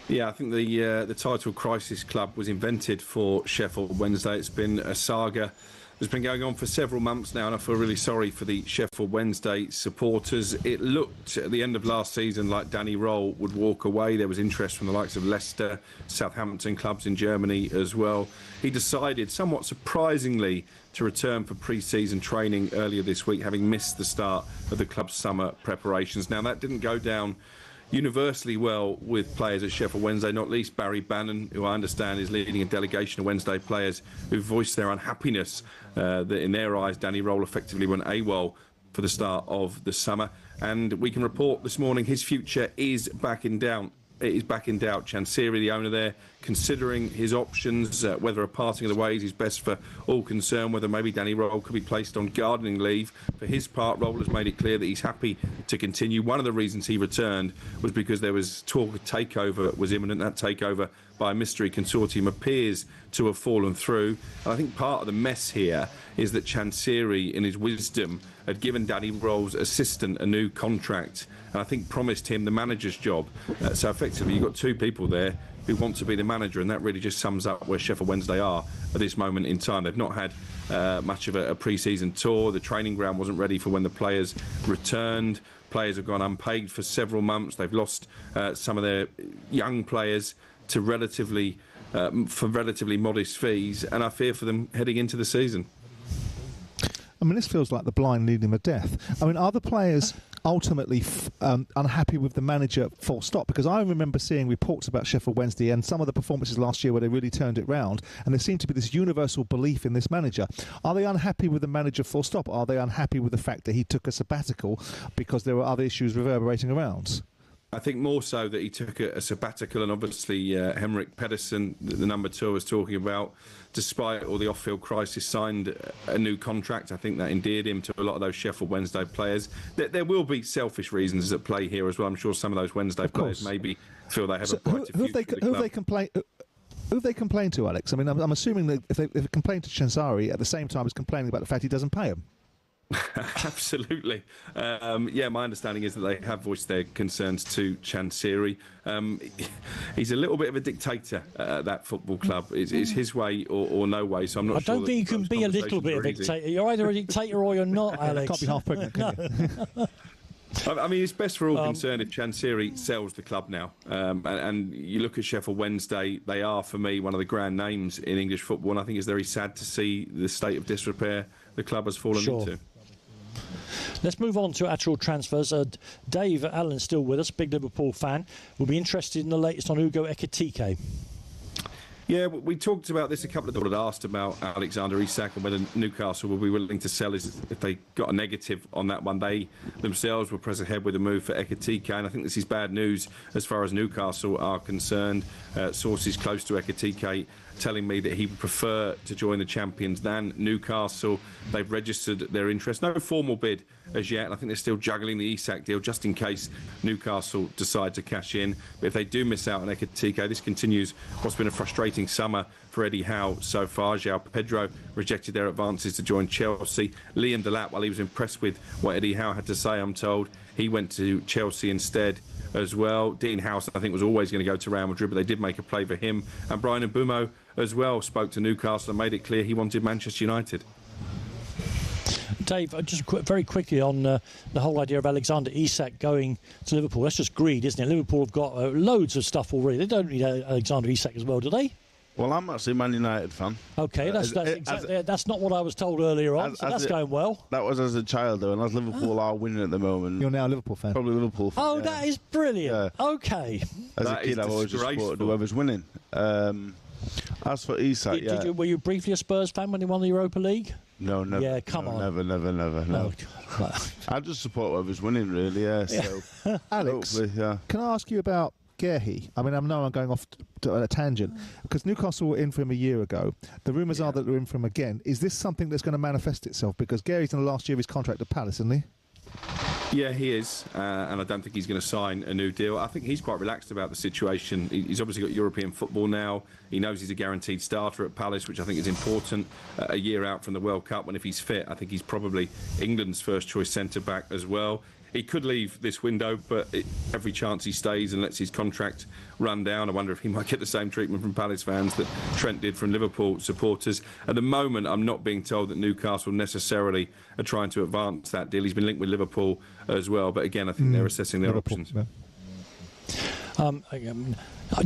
Yeah, I think the title Crisis Club was invented for Sheffield Wednesday. It's been a saga that's been going on for several months now, and I feel really sorry for the Sheffield Wednesday supporters. It looked at the end of last season like Danny Roll would walk away. There was interest from the likes of Leicester, Southampton clubs in Germany as well. He decided, somewhat surprisingly, to return for pre-season training earlier this week, having missed the start of the club's summer preparations. Now, that didn't go down universally well with players at Sheffield Wednesday, not least Barry Bannon, who I understand is leading a delegation of Wednesday players who voiced their unhappiness that in their eyes Danny Roll effectively went AWOL for the start of the summer. And we can report this morning his future is back in doubt. It is back in doubt. Chansiri, the owner there, considering his options, whether a parting of the ways is best for all concerned, whether maybe Danny Roll could be placed on gardening leave. For his part, Roll has made it clear that he's happy to continue. One of the reasons he returned was because there was talk of takeover was imminent. That takeover by a mystery consortium appears to have fallen through. And I think part of the mess here is that Chansiri, in his wisdom, had given Danny Roll's assistant a new contract and I think promised him the manager's job. So effectively, you've got two people there who want to be the manager, and that really just sums up where Sheffield Wednesday are at this moment in time. They've not had much of a pre-season tour. The training ground wasn't ready for when the players returned. Players have gone unpaid for several months. They've lost some of their young players to relatively modest fees, and I fear for them heading into the season. I mean, this feels like the blind leading the deaf. I mean, are the players ultimately unhappy with the manager full stop? Because I remember seeing reports about Sheffield Wednesday and some of the performances last year where they really turned it round, and there seemed to be this universal belief in this manager. Are they unhappy with the manager full stop? Are they unhappy with the fact that he took a sabbatical because there were other issues reverberating around? I think more so that he took a sabbatical, and obviously Henrik Pedersen, the number 2 I was talking about, despite all the off-field crisis, signed a new contract. I think that endeared him to a lot of those Sheffield Wednesday players. There will be selfish reasons at play here as well. I'm sure some of those Wednesday players maybe feel they have a brighter future. Who have they complained to, Alex? I mean, I'm assuming that if they complain to Chansiri at the same time as complaining about the fact he doesn't pay them. Absolutely. Yeah, my understanding is that they have voiced their concerns to Chansiri. He's a little bit of a dictator at that football club. It's his way or no way, so I'm not sure. I don't think you can be a little bit of a dictator. You're either a dictator or you're not, Alex. Can't be half pregnant, can you? I mean, it's best for all concerned if Chansiri sells the club now. And you look at Sheffield Wednesday, they are, for me, one of the grand names in English football, and I think it's very sad to see the state of disrepair the club has fallen into. Let's move on to actual transfers. Dave Allen's still with us, big Liverpool fan. We'll be interested in the latest on Ugo Ekitike. Yeah, we talked about this a couple of people had asked about Alexander Isak and whether Newcastle would be willing to sell if they got a negative on that one. They themselves will press ahead with a move for Ekitike, and I think this is bad news as far as Newcastle are concerned. Sources close to Ekitike telling me that he would prefer to join the champions than Newcastle. They've registered their interest. No formal bid as yet, and I think they're still juggling the Isak deal just in case Newcastle decide to cash in. But if they do miss out on Ekitike, this continues what's been a frustrating summer for Eddie Howe so far. João Pedro rejected their advances to join Chelsea. Liam Delap, while he was impressed with what Eddie Howe had to say, I'm told, he went to Chelsea instead as well. Dean House, I think, was always going to go to Real Madrid, but they did make a play for him. And Brian Mbumo as well spoke to Newcastle and made it clear he wanted Manchester United. Dave, just very quickly on the whole idea of Alexander Isak going to Liverpool. That's just greed, isn't it? Liverpool have got loads of stuff already. They don't need Alexander Isak as well, do they? Well, I'm actually a Man United fan. OK, that's not what I was told earlier on, so that's going well. That was as a child, though, and as Liverpool are winning at the moment. You're now a Liverpool fan? Probably a Liverpool fan. Oh, yeah. That is brilliant. Yeah. OK. As a kid, I've always just supported whoever's winning. As for Isak, were you briefly a Spurs fan when they won the Europa League? No, never. Yeah, come on. Never, no. I just support whoever's winning, really, yeah. So, Alex, can I ask you about Gehi? I mean, I know I'm going off to a tangent, because Newcastle were in for him a year ago. The rumours are that they're in for him again. Is this something that's going to manifest itself? Because Gehi's in the last year of his contract at Palace, isn't he? Yeah, he is, and I don't think he's going to sign a new deal. I think he's quite relaxed about the situation. He's obviously got European football now. He knows he's a guaranteed starter at Palace, which I think is important a year out from the World Cup, when if he's fit, I think he's probably England's first-choice centre-back as well. He could leave this window, but every chance he stays and lets his contract run down, I wonder if he might get the same treatment from Palace fans that Trent did from Liverpool supporters. At the moment, I'm not being told that Newcastle necessarily are trying to advance that deal. He's been linked with Liverpool as well, but again, I think they're assessing their options.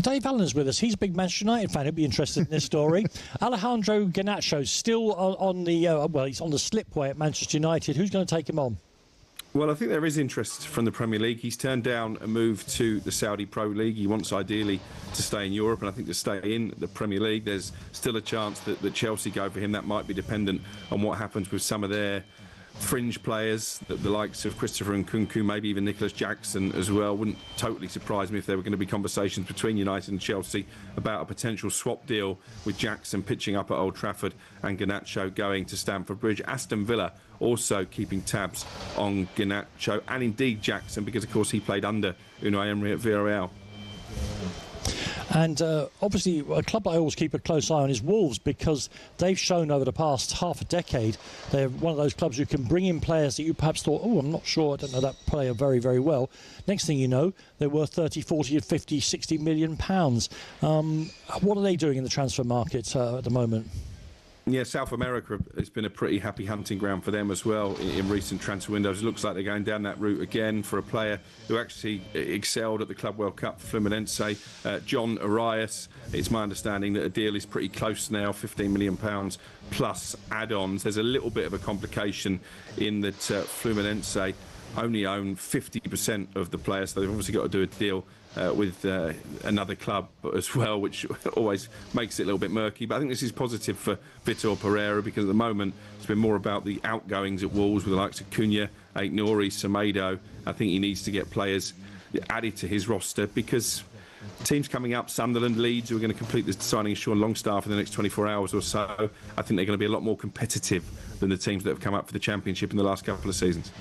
Dave Allen's with us. He's a big Manchester United fan. He'll be interested in this story. Alejandro Garnacho's still on the he's on the slipway at Manchester United. Who's going to take him on? Well, I think there is interest from the Premier League. He's turned down a move to the Saudi Pro League. He wants ideally to stay in Europe, and I think to stay in the Premier League, there's still a chance that Chelsea go for him. That might be dependent on what happens with some of their fringe players, the likes of Christopher Nkunku, maybe even Nicholas Jackson as well. Wouldn't totally surprise me if there were going to be conversations between United and Chelsea about a potential swap deal, with Jackson pitching up at Old Trafford and Garnacho going to Stamford Bridge. Aston Villa also keeping tabs on Garnacho and indeed Jackson, because of course he played under Unai Emery at Villarreal. And obviously, a club I always keep a close eye on is Wolves, because they've shown over the past half a decade they're one of those clubs who can bring in players that you perhaps thought, oh, I'm not sure, I don't know that player very, very well. Next thing you know, they're worth 30, 40, 50, 60 million pounds. What are they doing in the transfer market at the moment? Yeah, South America has been a pretty happy hunting ground for them as well in recent transfer windows. It looks like they're going down that route again for a player who actually excelled at the Club World Cup for Fluminense, John Arias. It's my understanding that a deal is pretty close now, £15 million plus add-ons. There's a little bit of a complication in that Fluminense only own 50% of the players, so they've obviously got to do a deal with another club as well, which always makes it a little bit murky. But I think this is positive for Vitor Pereira, because at the moment it's been more about the outgoings at Wolves with the likes of Cunha, Aït-Nouri, Semedo. I think he needs to get players added to his roster, because teams coming up, Sunderland, Leeds, who are going to complete the signing of Sean Longstaff in the next 24 hours or so, I think they're going to be a lot more competitive than the teams that have come up for the Championship in the last couple of seasons.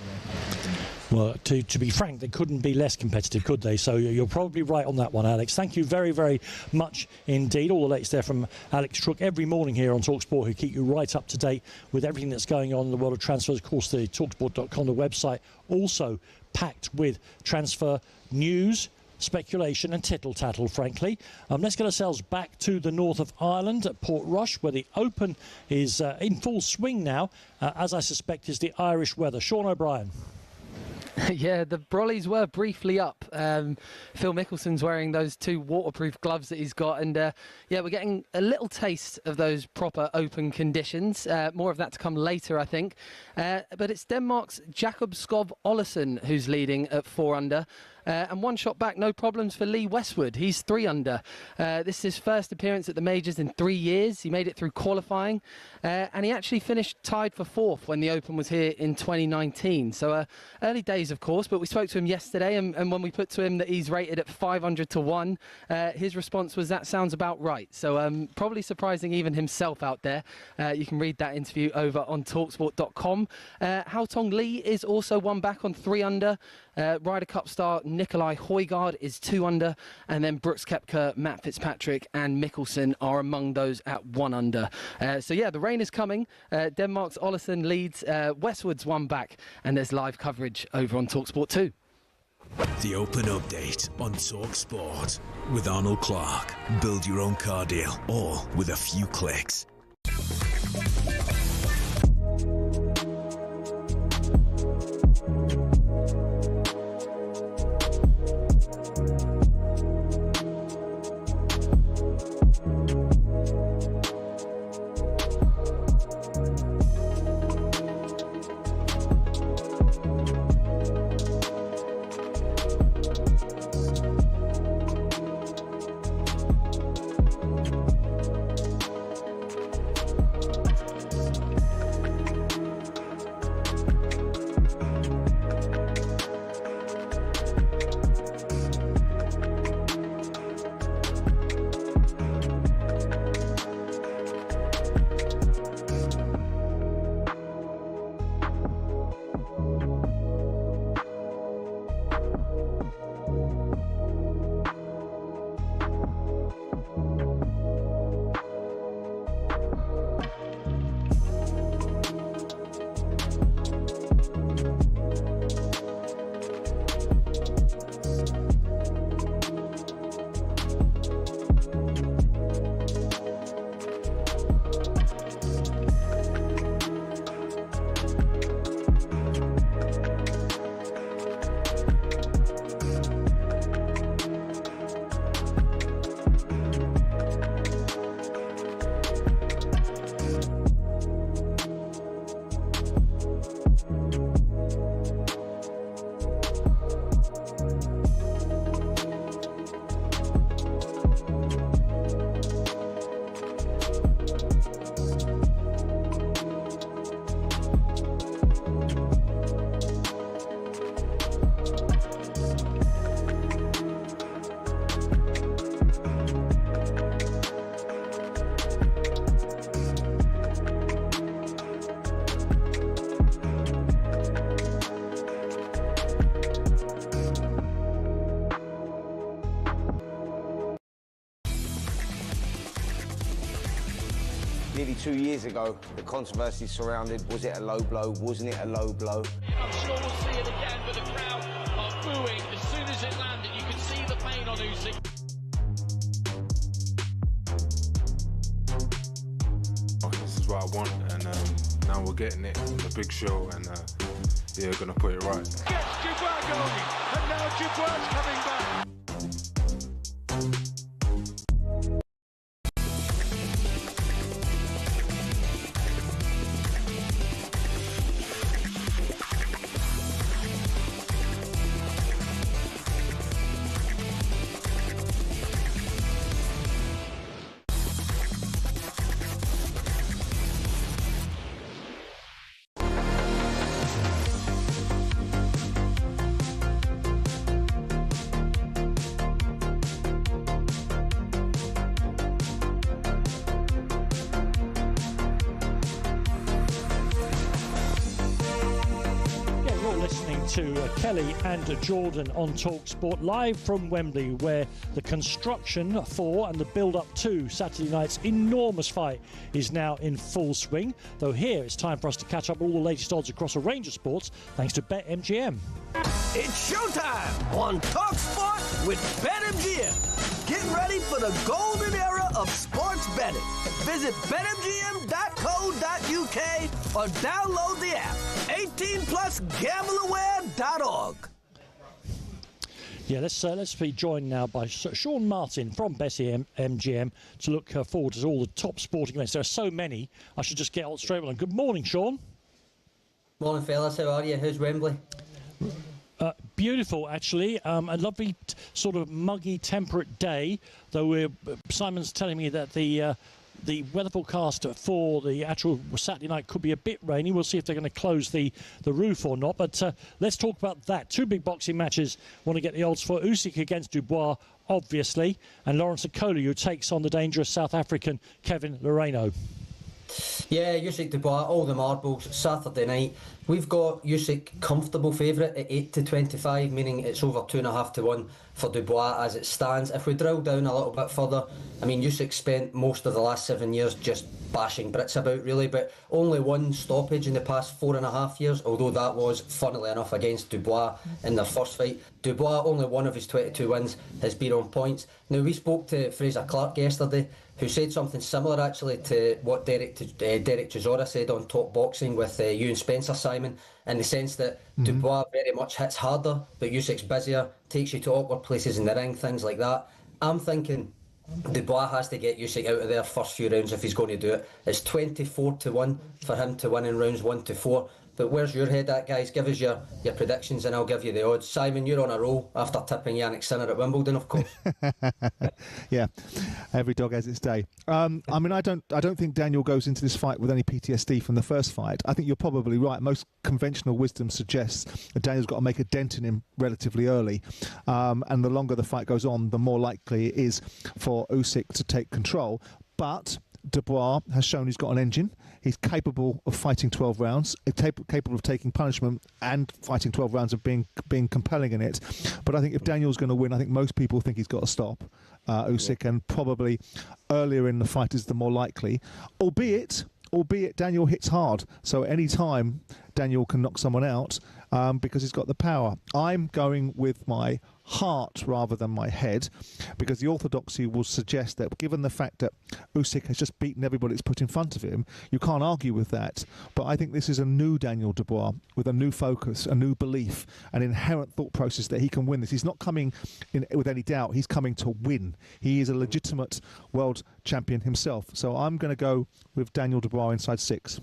Well, to be frank, they couldn't be less competitive, could they? So you're probably right on that one, Alex. Thank you very, very much indeed. All the latest there from Alex Trook every morning here on talkSPORT, who keep you right up to date with everything that's going on in the world of transfers. Of course, the talksport.com, the website, also packed with transfer news, speculation and tittle-tattle, frankly. Let's get ourselves back to the north of Ireland at Portrush, where the Open is in full swing now, as I suspect is the Irish weather. Sean O'Brien. Yeah, the brollies were briefly up. Phil Mickelson's wearing those 2 waterproof gloves that he's got, and yeah, we're getting a little taste of those proper Open conditions. More of that to come later, I think. But it's Denmark's Jakob Skov Olesen who's leading at 4 under. And 1 shot back, no problems for Lee Westwood. He's 3 under. This is his first appearance at the majors in 3 years. He made it through qualifying, and he actually finished tied for 4th when the Open was here in 2019. So early days, of course, but we spoke to him yesterday, and when we put to him that he's rated at 500 to 1, his response was, that sounds about right. So probably surprising even himself out there. You can read that interview over on talksport.com. Hao Tong Lee is also 1 back on 3 under. Ryder Cup star Nikolai Højgaard is 2 under, and then Brooks Koepka, Matt Fitzpatrick and Mickelson are among those at 1 under. So yeah, the rain is coming. Denmark's Olesen leads, Westwood's 1 back, and there's live coverage over on talkSPORT 2. The Open Update on talkSPORT with Arnold Clark. Build your own car deal, all with a few clicks. nearly 2 years ago, the controversy surrounded, was it a low blow, wasn't it a low blow? I'm sure we'll see it again, but the crowd are booing as soon as it landed. You can see the pain on Usyk. This is what I want, and now we're getting it in the big show, and yeah, we're gonna put it right. Gets Dubois going, and now Dubois coming back. To Kelly and Jordan on talkSPORT, live from Wembley, where the construction for and the build-up to Saturday night's enormous fight is now in full swing. Though here it's time for us to catch up all the latest odds across a range of sports, thanks to BetMGM. It's showtime on talkSPORT with BetMGM. Get ready for the golden era of sports betting. Visit betmgm.co.uk or download the app. 18+ gambleaware.org. Yeah, let's be joined now by Sean Martin from BetMGM to look forward to all the top sporting events. There are so many, I should just get on straight with them. Good morning, Sean. Morning, fellas. How are you? How's Wembley? Beautiful, actually. A lovely sort of muggy, temperate day, though Simon's telling me that the weather forecast for the actual Saturday night could be a bit rainy. We'll see if they're going to close the roof or not. But let's talk about that. Two big boxing matches. Want to get the odds for Usyk against Dubois, obviously, and Lawrence Okoli, who takes on the dangerous South African Kevin Lereno. Yeah, Usyk Dubois, all the marbles, Saturday night. We've got Usyk comfortable favourite at 8-25, meaning it's over 2.5-1 for Dubois as it stands. If we drill down a little bit further, I mean, Usyk spent most of the last 7 years just bashing Brits about, really, but only one stoppage in the past 4.5 years, although that was, funnily enough, against Dubois in their first fight. Dubois, only one of his 22 wins has been on points. Now, we spoke to Fraser Clark yesterday, who said something similar actually to what Derek Chisora said on Top Boxing with you and Spencer, Simon, in the sense that Dubois very much hits harder, but Usyk's busier, takes you to awkward places in the ring, things like that. I'm thinking Dubois has to get Usyk out of there first few rounds if he's going to do it. It's 24-1 for him to win in rounds 1 to 4. But where's your head at, guys? Give us your predictions and I'll give you the odds. Simon, you're on a roll after tipping Yannick Sinner at Wimbledon, of course. Yeah, every dog has its day. I mean, I don't think Daniel goes into this fight with any PTSD from the first fight. I think you're probably right. Most conventional wisdom suggests that Daniel's got to make a dent in him relatively early. And the longer the fight goes on, the more likely it is for Usyk to take control. But Dubois has shown he's got an engine. He's capable of fighting 12 rounds, capable of taking punishment and fighting 12 rounds of being compelling in it. But I think if Daniel's going to win, I think most people think he's got to stop Usyk, and probably earlier in the fight is the more likely. Albeit Daniel hits hard, so at any time Daniel can knock someone out because he's got the power. I'm going with my heart rather than my head, because the orthodoxy will suggest that given the fact that Usyk has just beaten everybody that's put in front of him, you can't argue with that. But I think this is a new Daniel Dubois with a new focus, a new belief, an inherent thought process that he can win this. He's not coming in with any doubt. He's coming to win. He is a legitimate world champion himself. So I'm going to go with Daniel Dubois inside 6.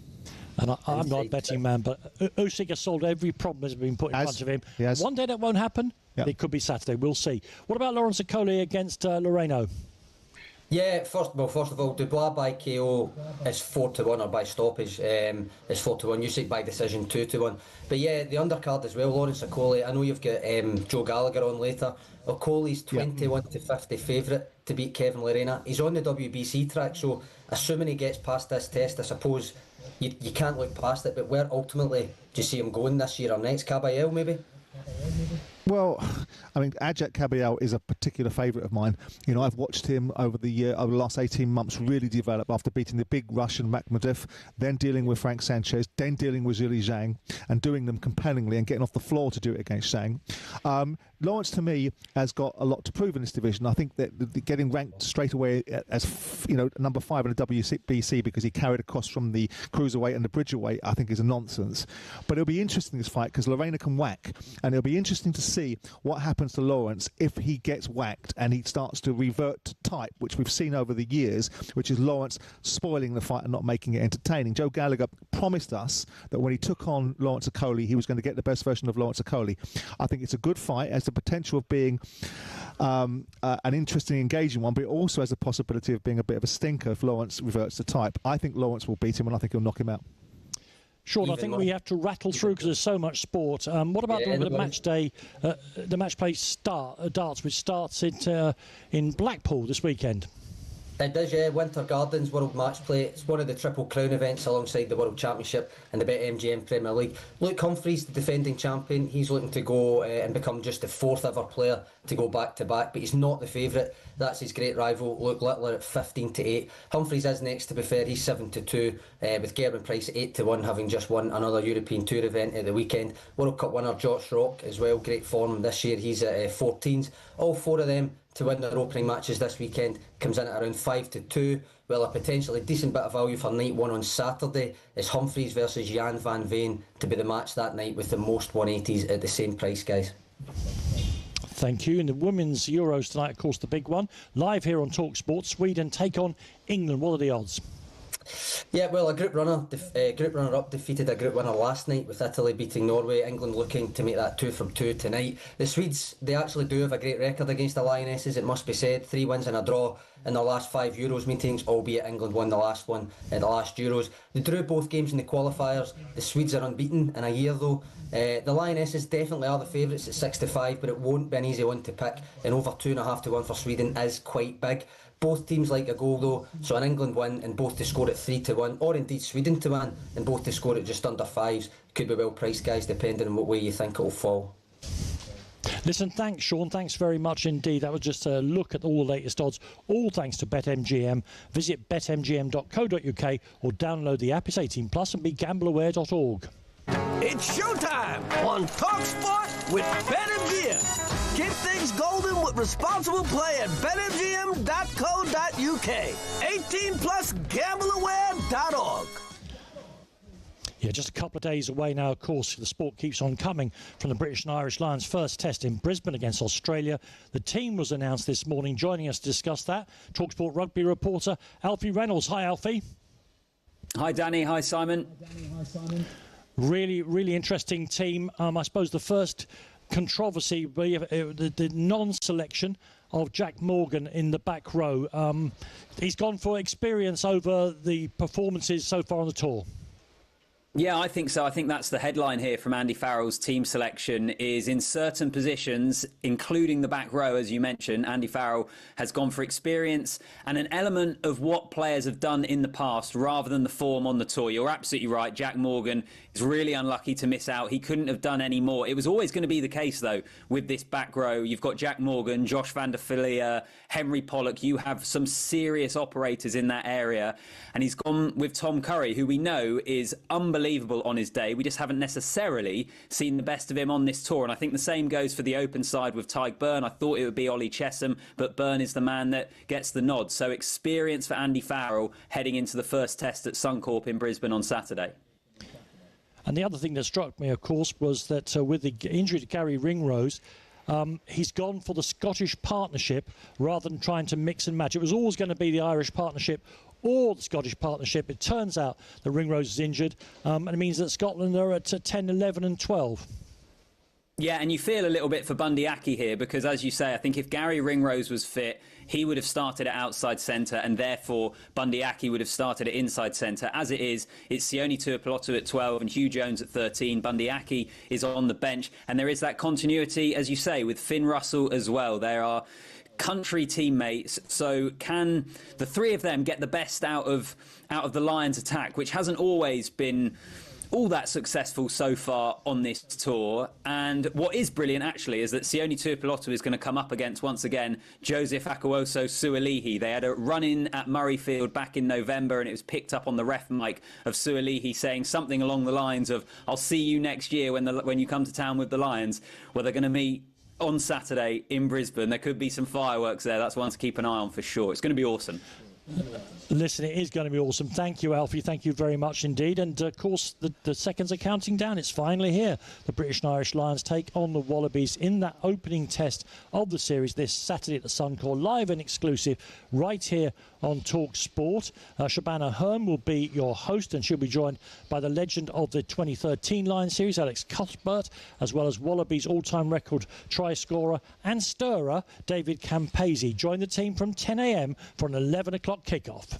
And I'm not a betting man, but Usyk has solved every problem that's been put in front of him. One day that won't happen. Yep. It could be Saturday. We'll see. What about Lawrence Okoli against Lereno? Yeah, first of all, Dubois by KO is 4-1, or by stoppage is 4-1. Usyk by decision 2-1. But yeah, the undercard as well, Lawrence Okoli. I know you've got Joe Gallagher on later. Okoli's 21-50 favourite to beat Kevin Lerena. He's on the WBC track, so assuming he gets past this test, I suppose you can't look past it. But where ultimately do you see him going this year or next? Caballero maybe? Well, I mean, Ajak Kabial is a particular favourite of mine. You know, I've watched him over the last 18 months really develop after beating the big Russian Makhmudov, then dealing with Frank Sanchez, then dealing with Zhili Zhang, and doing them compellingly and getting off the floor to do it against Zhang. Lawrence, to me, has got a lot to prove in this division. I think that getting ranked straight away as, you know, number 5 in the WBC because he carried across from the cruiserweight and the bridgerweight, I think is a nonsense. But it'll be interesting, this fight, because Lorena can whack, and it'll be interesting to see what happens to Lawrence if he gets whacked and he starts to revert to type, which we've seen over the years, which is Lawrence spoiling the fight and not making it entertaining. Joe Gallagher promised us that when he took on Lawrence Okoli, he was going to get the best version of Lawrence Okoli. I think it's a good fight, has the potential of being an interesting, engaging one, but it also has the possibility of being a bit of a stinker if Lawrence reverts to type. I think Lawrence will beat him, and I think he'll knock him out. Sean, I think we have to rattle through because there's so much sport. What about the match day, the match play darts, which starts in Blackpool this weekend? It does, yeah. Winter Gardens World Match Play. It's one of the Triple Crown events alongside the World Championship and the BetMGM Premier League. Luke Humphries, the defending champion, he's looking to go and become just the 4th ever player to go back-to-back, but he's not the favourite. That's his great rival, Luke Littler, at 15-8. Humphries is next, to be fair. He's 7-2, with Gerben Price at 8-1, having just won another European Tour event at the weekend. World Cup winner Josh Rock as well, great form this year. He's at 14s. All 4 of them to win their opening matches this weekend comes in at around 5-2, while a potentially decent bit of value for night 1 on Saturday is Humphries versus Jan van Veen to be the match that night with the most 180s at the same price, guys. Thank you. And the Women's Euros tonight, of course, the big one. Live here on talkSPORT. Sweden take on England. What are the odds? Yeah, well, a group runner-up defeated a group winner last night with Italy beating Norway. England looking to make that 2 from 2 tonight. The Swedes, they actually do have a great record against the Lionesses, it must be said. 3 wins and a draw in their last 5 Euros meetings, albeit England won the last one in the last Euros. They drew both games in the qualifiers. The Swedes are unbeaten in a year, though. The Lionesses definitely are the favourites at 6-5, but it won't be an easy one to pick, and over 2.5 to 1 for Sweden is quite big. Both teams like a goal, though, so an England win and both to score at 3-1, or indeed Sweden to win and both to score at just under 5s, could be well priced, guys, depending on what way you think it'll fall. Listen, thanks, Sean. Thanks very much indeed. That was just a look at all the latest odds, all thanks to BetMGM. Visit betmgm.co.uk or download the app. It's 18 plus and be gambleaware.org. It's showtime on talkSPORT with BetMGM. Keep things golden with responsible play at betmgm.co.uk. 18 plus gambleaware.org. Yeah, just a couple of days away now, of course. The sport keeps on coming from the British and Irish Lions' first test in Brisbane against Australia. The team was announced this morning. Joining us to discuss that, talkSPORT rugby reporter Alfie Reynolds. Hi, Alfie. Hi, Danny. Hi, Simon. Really, really interesting team. I suppose the first controversy, the non-selection of Jack Morgan in the back row. He's gone for experience over the performances so far on the tour. Yeah, I think so. I think that's the headline here from Andy Farrell's team selection is in certain positions, including the back row, as you mentioned, Andy Farrell has gone for experience and an element of what players have done in the past rather than the form on the tour. You're absolutely right. Jack Morgan is really unlucky to miss out. He couldn't have done any more. It was always going to be the case, though, with this back row. You've got Jack Morgan, Josh van der Villiers, Henry Pollock. You have some serious operators in that area. And he's gone with Tom Curry, who we know is unbelievable on his day. We just haven't necessarily seen the best of him on this tour. And I think the same goes for the open side with Tyke Byrne. I thought it would be Ollie Chesham, but Byrne is the man that gets the nod. So experience for Andy Farrell heading into the first test at Suncorp in Brisbane on Saturday. And the other thing that struck me, of course, was that with the injury to Gary Ringrose, he's gone for the Scottish partnership rather than trying to mix and match. It was always going to be the Irish partnership or the Scottish partnership. It turns out that Ringrose is injured, and it means that Scotland are at 10, 11 and 12. Yeah, and you feel a little bit for Bundy Aki here because, as you say, I think if Gary Ringrose was fit, he would have started at outside centre and therefore Bundy Aki would have started at inside centre. As it is, it's Sione Tuipulotu at 12 and Hugh Jones at 13. Bundy Aki is on the bench and there is that continuity, as you say, with Finn Russell as well. There are country teammates, so can the three of them get the best out of the Lions attack, which hasn't always been all that successful so far on this tour. And what is brilliant, actually, is that Sione Tuipulotu is going to come up against, once again, Joseph Akuoso Suolihi. They had a run-in at Murrayfield back in November, and it was picked up on the ref mic of Suolihi saying something along the lines of, "I'll see you next year when you come to town with the Lions." Well, they're going to meet on Saturday in Brisbane. There could be some fireworks there. That's one to keep an eye on for sure. It's going to be awesome. Listen, it is going to be awesome. Thank you, Alfie. Thank you very much indeed. And, of course, the seconds are counting down. It's finally here. The British and Irish Lions take on the Wallabies in that opening test of the series this Saturday at the Suncorp, live and exclusive right here on talkSPORT. Shabana Hearn will be your host, and she'll be joined by the legend of the 2013 Lions series, Alex Cuthbert, as well as Wallabies all-time record try scorer and stirrer, David Campese. Join the team from 10 a.m. for an 11 o'clock kickoff.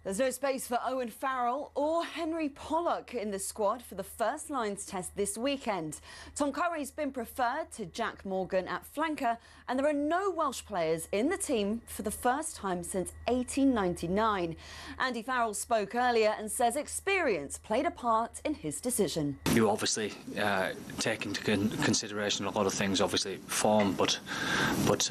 There's no space for Owen Farrell or Henry Pollock in the squad for the first Lions test this weekend. Tom Curry's been preferred to Jack Morgan at flanker, and there are no Welsh players in the team for the first time since 1899. Andy Farrell spoke earlier and says experience played a part in his decision. You obviously take into consideration a lot of things, obviously form, but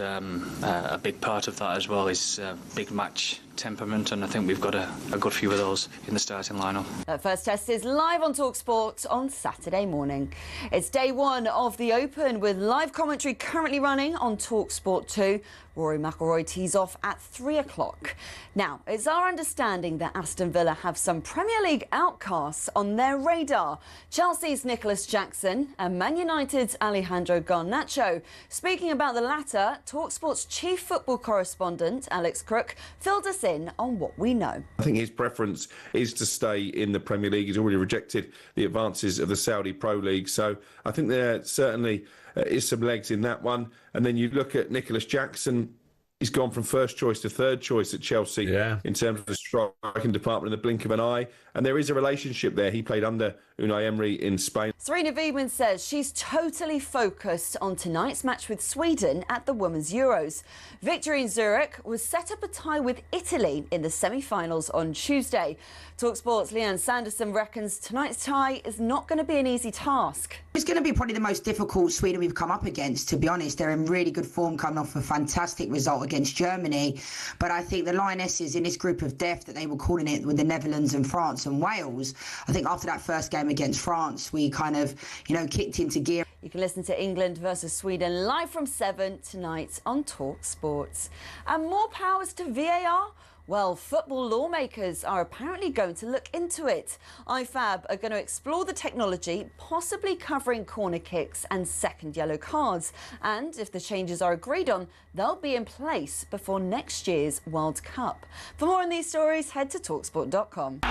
a big part of that as well is big match temperament, and I think we've got a good few of those in the starting lineup. That first test is live on talkSPORT on Saturday morning. It's day one of the Open with live commentary currently running on talkSPORT 2. Rory McIlroy tees off at 3 o'clock. Now, it's our understanding that Aston Villa have some Premier League outcasts on their radar. Chelsea's Nicholas Jackson and Man United's Alejandro Garnacho. Speaking about the latter, talkSPORT's chief football correspondent, Alex Crook, filled us in on what we know. I think his preference is to stay in the Premier League. He's already rejected the advances of the Saudi Pro League. So I think there certainly is some legs in that one. And then you look at Nicholas Jackson. He's gone from first choice to third choice at Chelsea in terms of the striking department in the blink of an eye. And there is a relationship there. He played under Unai Emery in Spain. Serena Wiedmann says she's totally focused on tonight's match with Sweden at the Women's Euros. Victory in Zurich was set up a tie with Italy in the semi-finals on Tuesday. talkSPORT's Leanne Sanderson reckons tonight's tie is not going to be an easy task. It's going to be probably the most difficult Sweden we've come up against, to be honest. They're in really good form, coming off a fantastic result against Germany. But I think the Lionesses in this group of death that they were calling it, with the Netherlands and France and Wales, I think after that first game against France, we kind of, kicked into gear. You can listen to England versus Sweden live from 7 tonight on talkSPORT. And more powers to VAR? Well, football lawmakers are apparently going to look into it. IFAB are going to explore the technology, possibly covering corner kicks and second yellow cards. And if the changes are agreed on, they'll be in place before next year's World Cup. For more on these stories, head to talksport.com.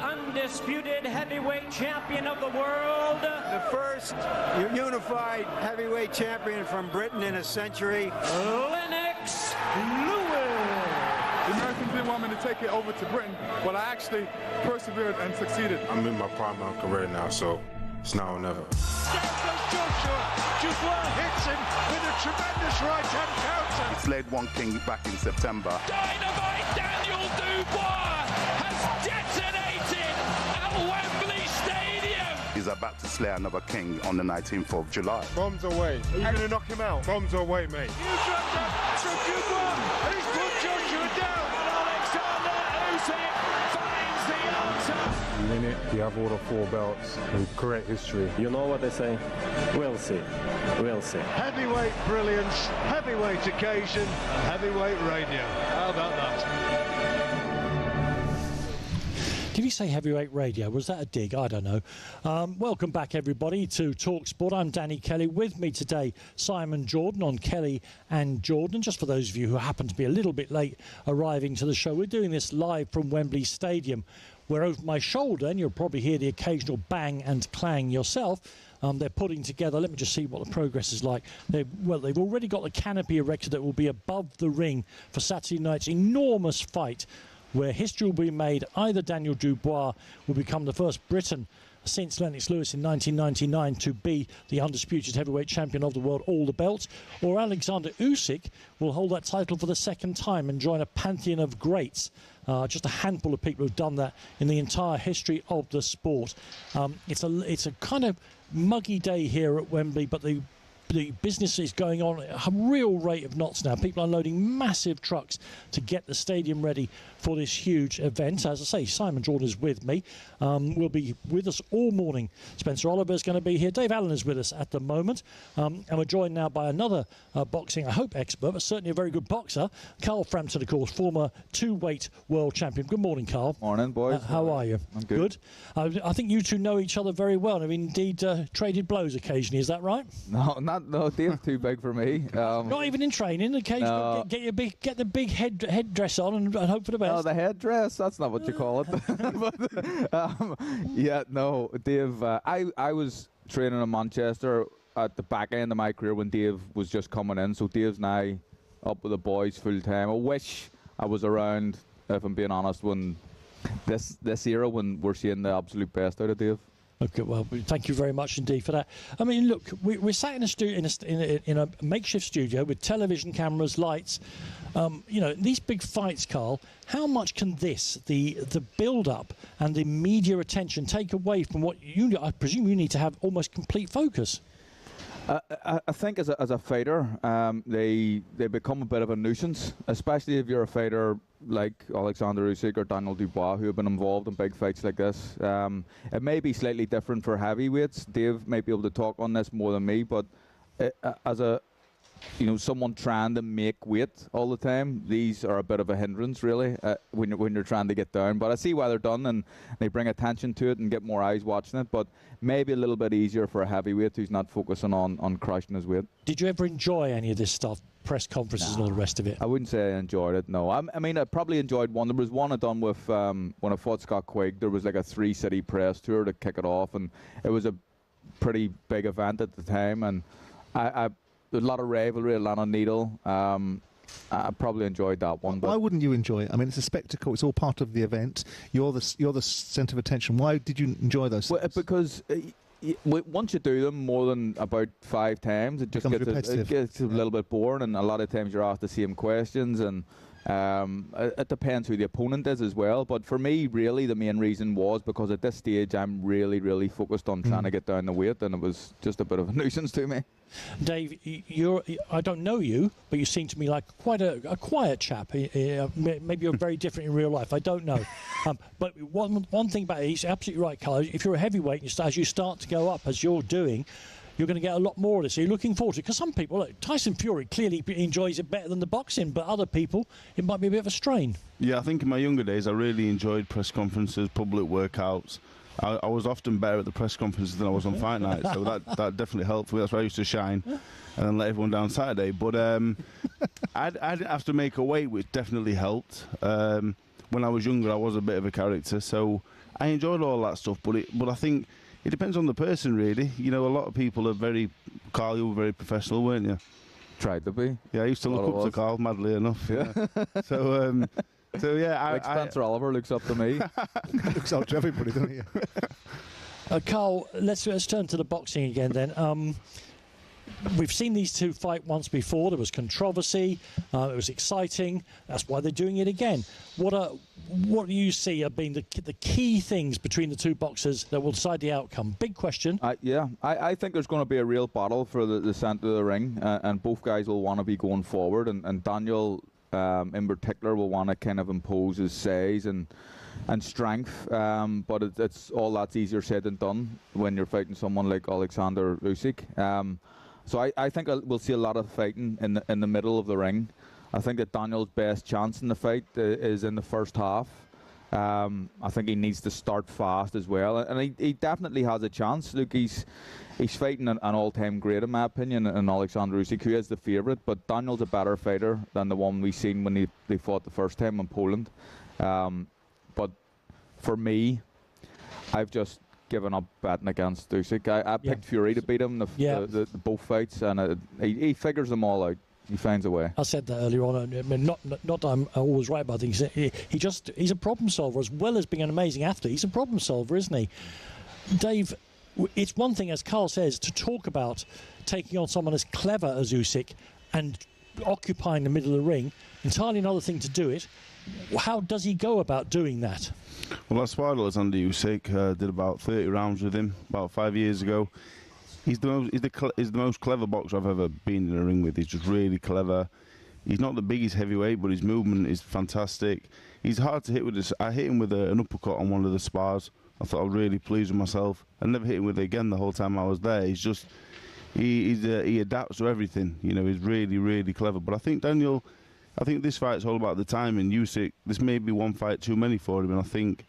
Undisputed heavyweight champion of the world. The first unified heavyweight champion from Britain in a century. Lennox Lewis. The Americans didn't want me to take it over to Britain, but I actually persevered and succeeded. I'm in my prime of my career now, so it's now or never. Down goes Joshua. Dubois hits him with a tremendous right-hand counter. He slayed one king back in September. Dynamite Daniel Dubois has detonated at Wembley Stadium. He's about to slay another king on the 19th of July. Bombs away. Are you going to knock him out? Bombs away, mate. You dropped up from Dubois, who's put Joshua down. And Alexander Usyk finds the answer. Minute, you have all the 4 belts and create history. You know what they say? We'll see. We'll see. Heavyweight brilliance, heavyweight occasion, and heavyweight radio. How about that? Did he say heavyweight radio? Was that a dig? I don't know. Welcome back, everybody, to talkSPORT. I'm Danny Kelly. With me today, Simon Jordan on Kelly and Jordan. Just for those of you who happen to be a little bit late arriving to the show, we're doing this live from Wembley Stadium, where over my shoulder, and you'll probably hear the occasional bang and clang yourself, they're putting together, let me just see what the progress is like. They've already got the canopy erected that will be above the ring for Saturday night's enormous fight, where history will be made. Either Daniel Dubois will become the first Briton since Lennox Lewis in 1999 to be the undisputed heavyweight champion of the world, all the belts, or Alexander Usyk will hold that title for the second time and join a pantheon of greats. Just a handful of people who've done that in the entire history of the sport. It's a kind of muggy day here at Wembley, but the business is going on at a real rate of knots now. People are unloading massive trucks to get the stadium ready for this huge event. As I say, Simon Jordan is with me. Will be with us all morning. Spencer Oliver is going to be here. Dave Allen is with us at the moment. And we're joined now by another boxing, I hope, expert, but certainly a very good boxer, Carl Frampton, of course, former 2-weight world champion. Good morning, Carl. Morning, boys. How are you? I'm good. I think you two know each other very well and have indeed traded blows occasionally. Is that right? No, Dave's too big for me. Not even in training. Occasionally, No. get the big headdress on and hope for the best. Oh, the headdress? That's not what you call it. But, Dave, I was training in Manchester at the back end of my career when Dave was just coming in. So Dave's now up with the boys full time. I wish I was around, if I'm being honest, when this era when we're seeing the absolute best out of Dave. Okay, well, thank you very much indeed for that. I mean, look, we're sat in a makeshift studio with television cameras, lights. These big fights, Carl. How much can the build-up and the media attention take away from what I presume you need to have almost complete focus? I think as a fighter, they become a bit of a nuisance, especially if you're a fighter like Alexander Usyk or Daniel Dubois, who have been involved in big fights like this. It may be slightly different for heavyweights. Dave might be able to talk on this more than me, but as a someone trying to make weight all the time, these are a bit of a hindrance, really, when you're trying to get down. But I see why they're done, and they bring attention to it and get more eyes watching it. But maybe a little bit easier for a heavyweight who's not focusing on crushing his weight. Did you ever enjoy any of this stuff, press conferences and all the rest of it? I wouldn't say I enjoyed it, no. I mean, I probably enjoyed one. There was one I done with, when I fought Scott Quigg, there was like a 3-city press tour to kick it off, and it was a pretty big event at the time, and there's a lot of rivalry, a lot of needle. I probably enjoyed that one. Why wouldn't you enjoy it? I mean, it's a spectacle. It's all part of the event. You're the centre of attention. Why did you enjoy those things? Because once you do them more than about 5 times, it just gets a little bit boring, and a lot of times you're asked the same questions, and it depends who the opponent is as well. But for me, really, the main reason was because at this stage I'm really, really focused on trying to get down the weight, and it was just a bit of a nuisance to me. Dave, I don't know you, but you seem to me like quite a quiet chap. Maybe you're very different in real life. I don't know. But one thing about it, he's absolutely right, Carl. If you're a heavyweight, as you start to go up, as you're doing, you're going to get a lot more of this. So you're looking forward to it. Because some people, look, Tyson Fury clearly enjoys it better than the boxing, but other people, it might be a bit of a strain. Yeah, I think in my younger days, I really enjoyed press conferences, public workouts. I was often better at the press conferences than I was on fight night, so that definitely helped me. That's where I used to shine, and then let everyone down Saturday. But I didn't have to make a weight, which definitely helped. When I was younger, I was a bit of a character, so I enjoyed all that stuff. But I think it depends on the person, really. A lot of people are very... Carl, you were very professional, weren't you? Tried to be. Yeah, I used to look up to Carl, madly enough. Yeah. So yeah, Spencer Oliver looks up to me. Looks up to everybody, doesn't he? Carl, let's turn to the boxing again then. We've seen these two fight once before. There was controversy. It was exciting. That's why they're doing it again. What do you see have been the key things between the two boxers that will decide the outcome? Big question. I think there's going to be a real battle for the centre of the ring, and both guys will want to be going forward, and Daniel in particular will want to kind of impose his size and strength, but it's all that's easier said than done when you're fighting someone like Alexander Usyk. So I think we'll see a lot of fighting in the middle of the ring. I think that Daniel's best chance in the fight is in the first half. I think he needs to start fast as well, and he definitely has a chance. Look, he's fighting an all-time great, in my opinion, in Alexander Usyk, who is the favourite, but Daniel's a better fighter than the one we seen when they fought the first time in Poland. But for me, I've just given up betting against Usyk. I picked Fury to beat him the both fights, and he figures them all out. He finds a way. I said that earlier on. I mean, not that I'm always right about things. He's a problem solver as well as being an amazing athlete. He's a problem solver, isn't he? Dave, it's one thing, as Carl says, to talk about taking on someone as clever as Usyk and occupying the middle of the ring. Entirely another thing to do it. How does he go about doing that? Well, I sparred Alexander Usyk. Did about 30 rounds with him about 5 years ago. He's the most clever boxer I've ever been in a ring with. He's just really clever. He's not the biggest heavyweight, but his movement is fantastic. He's hard to hit with this. I hit him with an uppercut on one of the spars. I thought I was really pleased with myself. I never hit him with it again the whole time I was there. He's just he adapts to everything. He's really, really clever. But I think this fight's all about the timing. Usyk, this may be one fight too many for him, and I think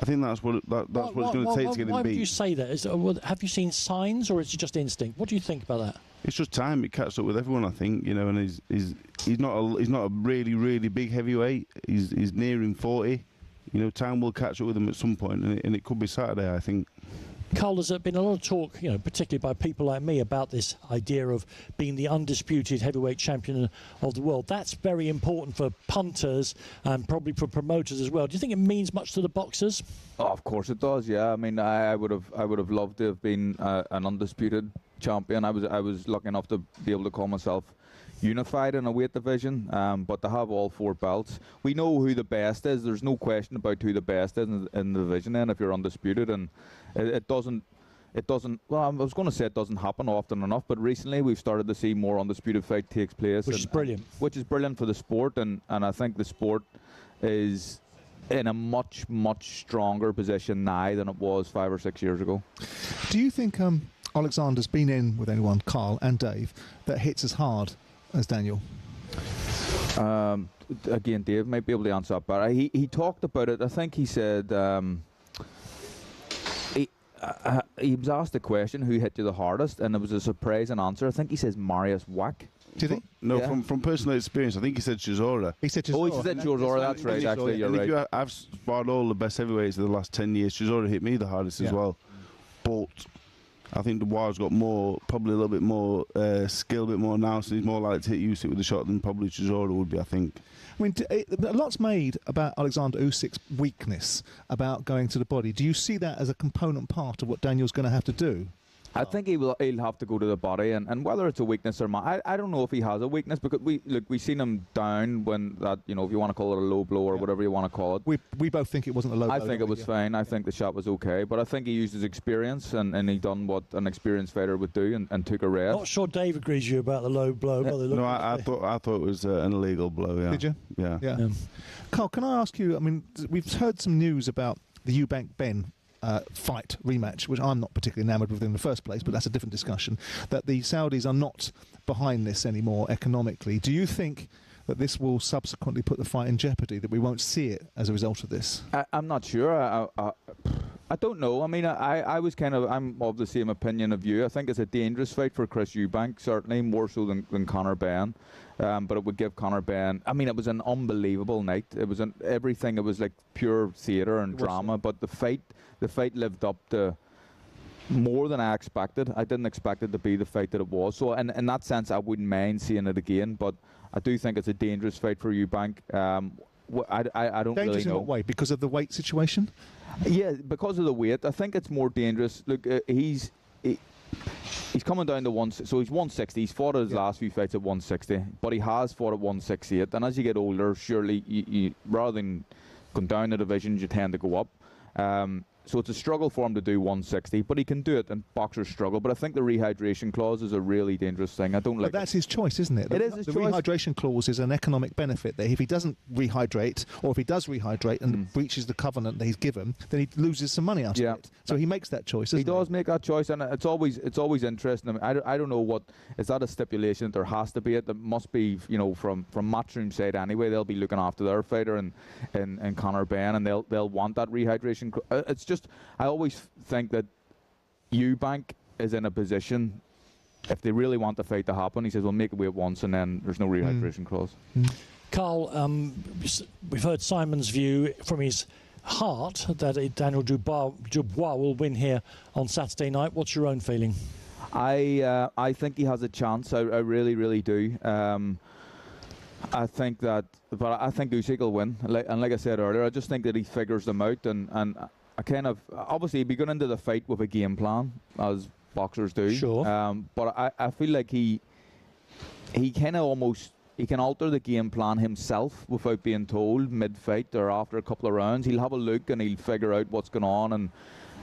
that's what it's going to take to get him beat. Why would you say that? Have you seen signs, or is it just instinct? What do you think about that? It's just time. It catches up with everyone, I think. And he's not a really, really big heavyweight. He's nearing 40. Time will catch up with him at some point, and it could be Saturday, I think. Carl, there's been a lot of talk, particularly by people like me, about this idea of being the undisputed heavyweight champion of the world. That's very important for punters and probably for promoters as well. Do you think it means much to the boxers? Oh, of course it does. Yeah, I mean, I would have loved to have been an undisputed champion. I was lucky enough to be able to call myself unified in a weight division, but to have all 4 belts, we know who the best is. There's no question about who the best is in the division. Then, if you're undisputed, and it doesn't. Well, I was going to say it doesn't happen often enough, but recently we've started to see more undisputed fight takes place, which is brilliant. Which is brilliant for the sport, and I think the sport is in a much stronger position now than it was 5 or 6 years ago. Do you think Alexander's been in with anyone, Carl and Dave, that hits as hard as Daniel? Again, Dave might be able to answer that better. He talked about it. I think he said he was asked the question, who hit you the hardest, and it was a surprising answer. I think he says Marius Wack. Did he? No, from personal experience, I think he said Chisora. He said Chisora. Oh, he said Chisora, that's right, actually, you're right. I've sparred all the best heavyweights of the last 10 years. Chisora hit me the hardest as well. But I think Dubois got probably a little bit more skill, a bit more now, so he's more likely to hit Usyk with a shot than probably Chisora would be, I think. I mean, a lot's made about Alexander Usyk's weakness, about going to the body. Do you see that as a component part of what Daniel's going to have to do? I think he'll have to go to the body, and whether it's a weakness or not, I don't know if he has a weakness, because we seen him down when that, if you want to call it a low blow or whatever you want to call it. We both think it wasn't a low blow. I think it was fine. I think the shot was okay, but I think he used his experience and he done what an experienced fighter would do and took a red. Not sure Dave agrees with you about the low blow. No, I thought it was an illegal blow. Yeah. Did you? Yeah. Carl, can I ask you? I mean, we've heard some news about the Eubank Ben fight rematch, which I'm not particularly enamoured with in the first place, but that's a different discussion, that the Saudis are not behind this anymore economically. Do you think that this will subsequently put the fight in jeopardy, that we won't see it as a result of this? I'm not sure. I don't know. I mean, I'm of the same opinion of you. I think it's a dangerous fight for Chris Eubank, certainly more so than Conor Benn. But it would give Conor Benn. I mean, it was an unbelievable night. It was everything. It was like pure theatre and drama. But the fight lived up to more than I expected. I didn't expect it to be the fight that it was. So, in that sense, I wouldn't mind seeing it again. But I do think it's a dangerous fight for Eubank. I don't dangerous really know. In what way? Because of the weight situation? Yeah, because of the weight. I think it's more dangerous. Look, he's coming down to so he's 160. He's fought his last few fights at 160, but he has fought at 168. And as you get older, surely you rather than going down the divisions, you tend to go up. So it's a struggle for him to do 160, but he can do it, and boxers struggle. But I think the rehydration clause is a really dangerous thing. I don't like. But that's his choice, isn't it? It is his choice. The rehydration clause is an economic benefit. That if he doesn't rehydrate, or if he does rehydrate and breaches the covenant that he's given, then he loses some money out of it. So he makes that choice. He does make that choice, and it's always interesting. I mean, I don't know what is that a stipulation that there has to be it. That must be from Matchroom side anyway. They'll be looking after their fighter and Conor Benn, and they'll want that rehydration. It's just. I always think that Eubank is in a position, if they really want the fight to happen, he says, we'll make it wait once and then there's no rehydration clause. Carl, we've heard Simon's view from his heart that Daniel Dubois will win here on Saturday night. What's your own feeling? I think he has a chance. I really, really do. I think Usyk will win. Like I said earlier, I just think that he figures them out, and I kind of obviously he'd be going into the fight with a game plan, as boxers do. Sure. But I feel like he kind of almost he can alter the game plan himself without being told mid-fight or after a couple of rounds. He'll have a look and he'll figure out what's going on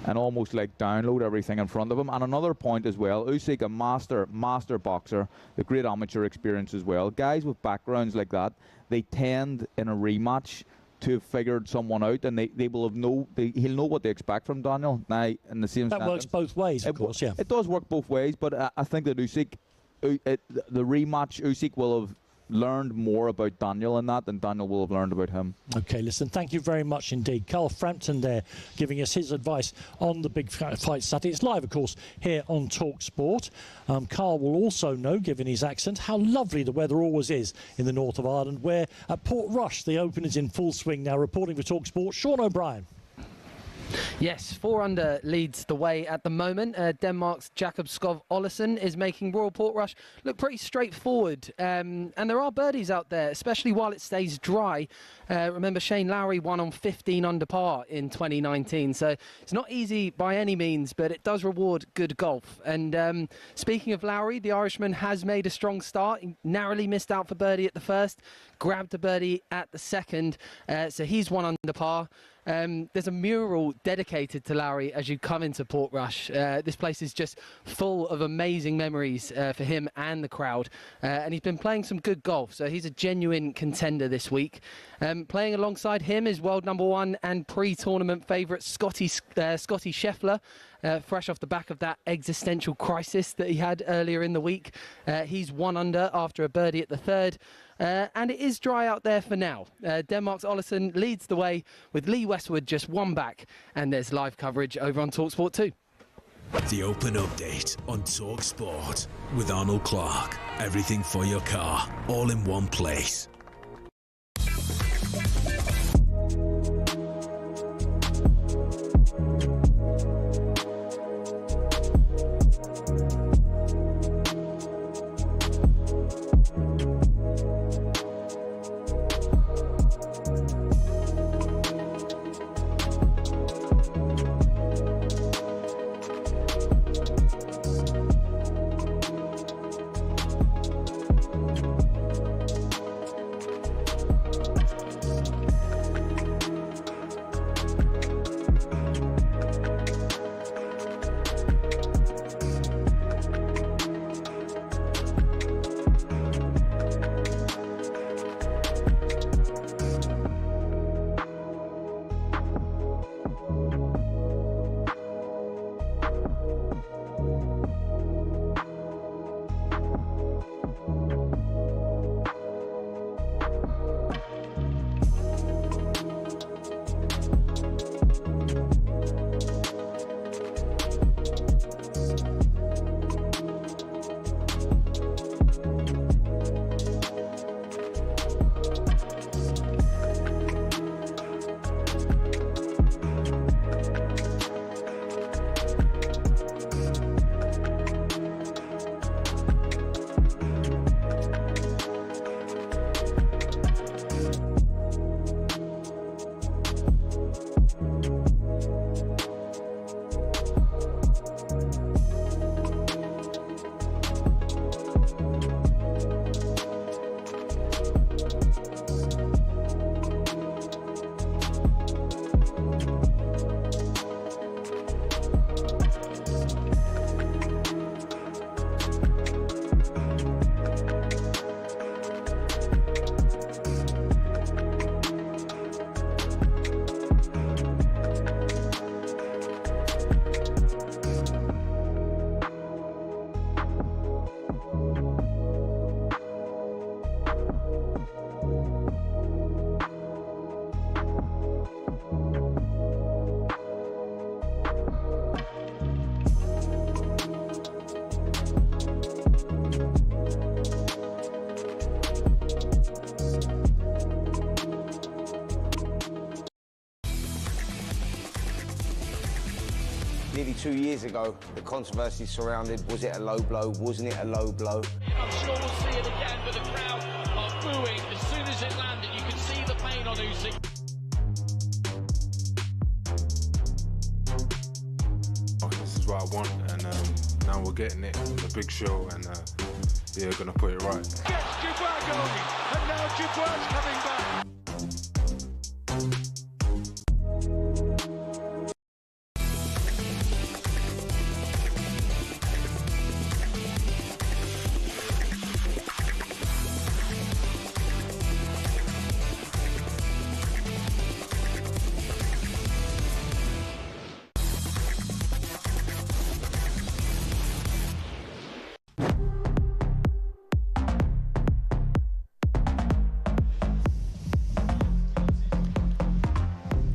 and almost like download everything in front of him. And another point as well, Usyk, a master boxer, the great amateur experience as well. Guys with backgrounds like that, they tend in a rematch to have figured someone out, and they will have he'll know what they expect from Daniel. Now, in the same that works both ways, of course. Yeah, it does work both ways, but I think that Usyk, the rematch, Usyk will have learned more about Daniel in that than Daniel will have learned about him. Okay, listen, thank you very much indeed. Carl Frampton there giving us his advice on the big fight Saturday. It's live, of course, here on talkSPORT. Carl will also know, given his accent, how lovely the weather always is in the north of Ireland, where at Port Rush the Open is in full swing now. Reporting for talkSPORT, Sean O'Brien. Yes, 4 under leads the way at the moment. Denmark's Jakob Skov Olesen is making Royal Portrush look pretty straightforward. And there are birdies out there, especially while it stays dry. Remember, Shane Lowry won on 15 under par in 2019. So it's not easy by any means, but it does reward good golf. And speaking of Lowry, the Irishman has made a strong start. He narrowly missed out for birdie at the first, grabbed a birdie at the second. So he's 1 under par. There's a mural dedicated to Lowry as you come into Portrush. This place is just full of amazing memories for him and the crowd. And he's been playing some good golf, so he's a genuine contender this week. Playing alongside him is world #1 and pre-tournament favourite Scotty Scheffler. Fresh off the back of that existential crisis that he had earlier in the week. He's 1 under after a birdie at the third. And it is dry out there for now. Denmark's Olesen leads the way with Lee Westwood just 1 back. And there's live coverage over on talkSPORT 2. The Open Update on talkSPORT with Arnold Clark. Everything for your car, all in one place. Nearly 2 years ago, the controversy surrounded, was it a low blow, wasn't it a low blow? I'm sure we'll see it again, but the crowd are booing as soon as it landed. You can see the pain on Usyk. This is what I want, and now we're getting it on the big show, and yeah, gonna put it right. Gets Dubois going, and now Dubois coming back.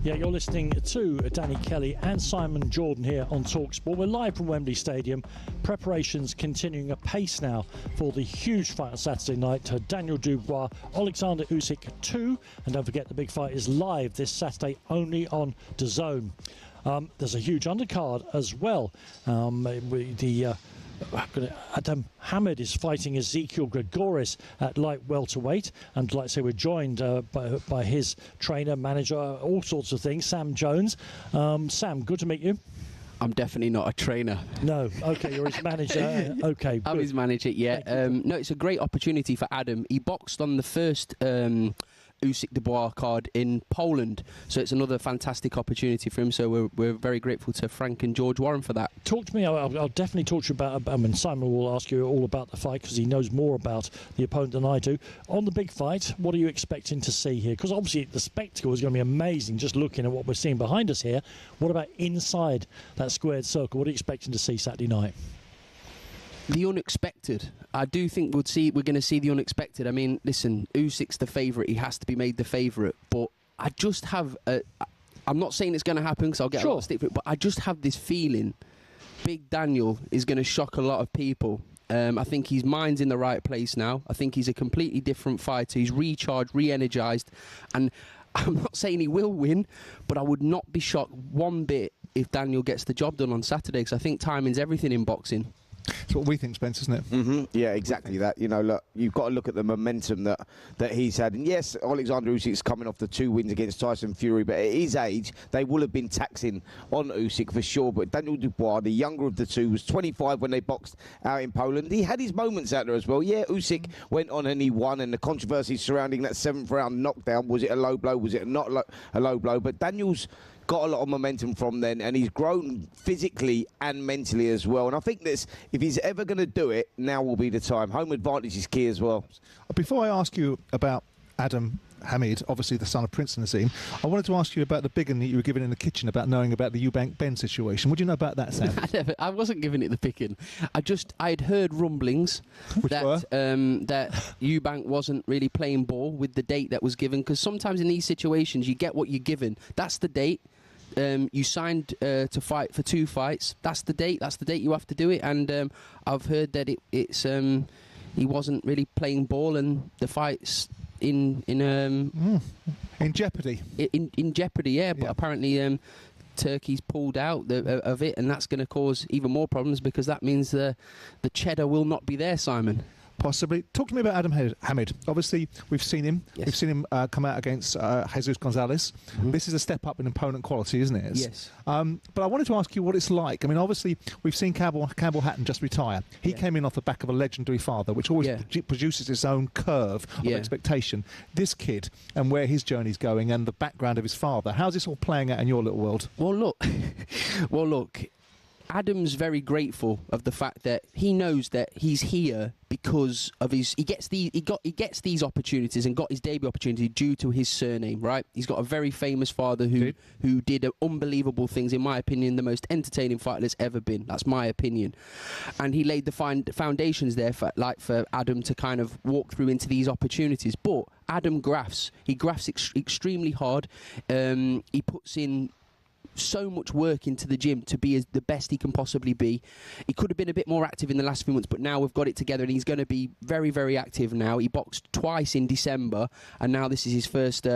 Yeah, you're listening to Danny Kelly and Simon Jordan here on talkSPORT. We're live from Wembley Stadium. Preparations continuing apace now for the huge fight on Saturday night. Daniel Dubois, Alexander Usyk 2. And don't forget, the big fight is live this Saturday only on DAZN. There's a huge undercard as well. Adam Hamid is fighting Ezekiel Gregoris at light welterweight, and like I say, we're joined by his trainer, manager, all sorts of things, Sam Jones. Sam, good to meet you. I'm definitely not a trainer. No, okay, you're his manager. Okay, I'm his manager, yeah. No, it's a great opportunity for Adam. He boxed on the first Usyk Dubois card in Poland. So it's another fantastic opportunity for him. So we're very grateful to Frank and George Warren for that. Talk to me. I'll definitely talk to you about. I mean, Simon will ask you all about the fight because he knows more about the opponent than I do. On the big fight, what are you expecting to see here? Because obviously the spectacle is going to be amazing. Just looking at what we're seeing behind us here. What about inside that squared circle? What are you expecting to see Saturday night? The unexpected. I do think we're going to see the unexpected. I mean, listen, Usyk's the favourite. He has to be made the favourite. But I just have I'm not saying it's going to happen because I'll get a lot of stick for it, but I just have this feeling Big Daniel is going to shock a lot of people. I think his mind's in the right place now. I think he's a completely different fighter. He's recharged, re-energised. And I'm not saying he will win, but I would not be shocked one bit if Daniel gets the job done on Saturday, because I think timing's everything in boxing. It's what we think, Spence, isn't it? Mm-hmm. Yeah, exactly that. You know, look, you've got to look at the momentum that he's had. And yes, Alexander Usyk's coming off the 2 wins against Tyson Fury, but at his age, they will have been taxing on Usyk for sure. But Daniel Dubois, the younger of the two, was 25 when they boxed out in Poland. He had his moments out there as well. Yeah, Usyk went on and he won, and the controversy surrounding that 7th round knockdown, was it a low blow? Was it not a low blow? But Daniel's got a lot of momentum from then, and he's grown physically and mentally as well. And I think this, if he's ever going to do it, now will be the time. Home advantage is key as well. Before I ask you about Adam Hamid, obviously the son of Prince Naseem, I wanted to ask you about the biggin that you were given in the kitchen about knowing about the Eubank Ben situation. What do you know about that, Sam? I wasn't giving it the picking. I had heard rumblings that Eubank wasn't really playing ball with the date that was given, because sometimes in these situations you get what you're given. That's the date. You signed to fight for 2 fights. That's the date. That's the date you have to do it. And I've heard that it's he wasn't really playing ball, and the fight's in jeopardy. In jeopardy, yeah. But apparently Turkey's pulled out of it, and that's going to cause even more problems, because that means the cheddar will not be there, Simon. Possibly. Talk to me about Adam Hamid. Obviously, we've seen him. Yes. We've seen him come out against Jesus Gonzalez. Mm-hmm. This is a step up in opponent quality, isn't it? Yes. But I wanted to ask you what it's like. I mean, obviously, we've seen Campbell Hatton just retire. He came in off the back of a legendary father, which always produces its own curve of expectation. This kid and where his journey's going and the background of his father, how's this all playing out in your little world? Well, look, Adam's very grateful of the fact that he knows that he's here because of he gets these opportunities and got his debut opportunity due to his surname, right? He's got a very famous father who did unbelievable things, in my opinion, the most entertaining fighter there's ever been. That's my opinion. And he laid the foundations there for Adam to kind of walk through into these opportunities. But Adam grafts. He grafts extremely hard. He puts in so much work into the gym to be the best he can possibly be. He could have been a bit more active in the last few months, but now we've got it together, and he's going to be very, very active now. He boxed twice in December, and now this is his first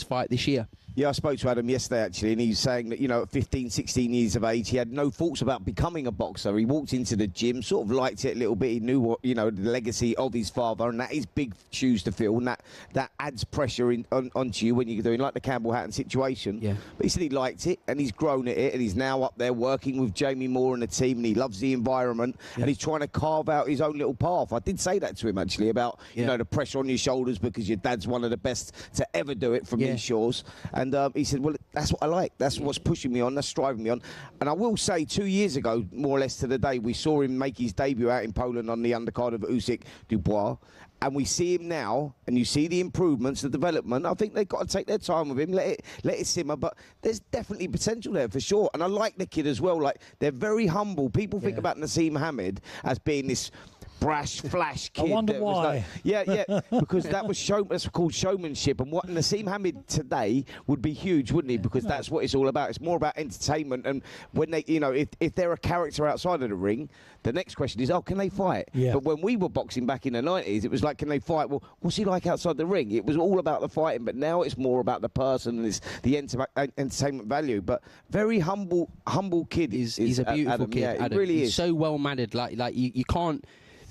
fight this year. Yeah, I spoke to Adam yesterday, actually, and he's saying that, at 15, 16 years of age, he had no thoughts about becoming a boxer. He walked into the gym, sort of liked it a little bit. He knew what, the legacy of his father, and that is big shoes to fill, and that adds pressure onto you when you're doing, like the Campbell Hatton situation. Yeah. But he said he liked it, and he's grown at it, and he's now up there working with Jamie Moore and the team, and he loves the environment, and he's trying to carve out his own little path. I did say that to him, actually, about, the pressure on your shoulders because your dad's one of the best to ever do it from these shores. And he said, well, that's what I like. That's what's pushing me on. That's driving me on. And I will say 2 years ago, more or less to the day, we saw him make his debut out in Poland on the undercard of Usyk Dubois. And we see him now, and you see the improvements, the development. I think they've got to take their time with him, let it simmer. But there's definitely potential there for sure. And I like the kid as well. Like, they're very humble. People think about Naseem Hamed as being this brash, flash kid. I wonder why. Because that's called showmanship. And what Naseem Hamed today would be huge, wouldn't he? Because that's what it's all about. It's more about entertainment. And when they, if they're a character outside of the ring, the next question is, can they fight? Yeah. But when we were boxing back in the 90s, it was like, can they fight? Well, what's he like outside the ring? It was all about the fighting, but now it's more about the person and it's the entertainment value. But very humble kid. He's a beautiful Adam. kid. Yeah, Adam. He really He's is. so well mannered. Like you can't.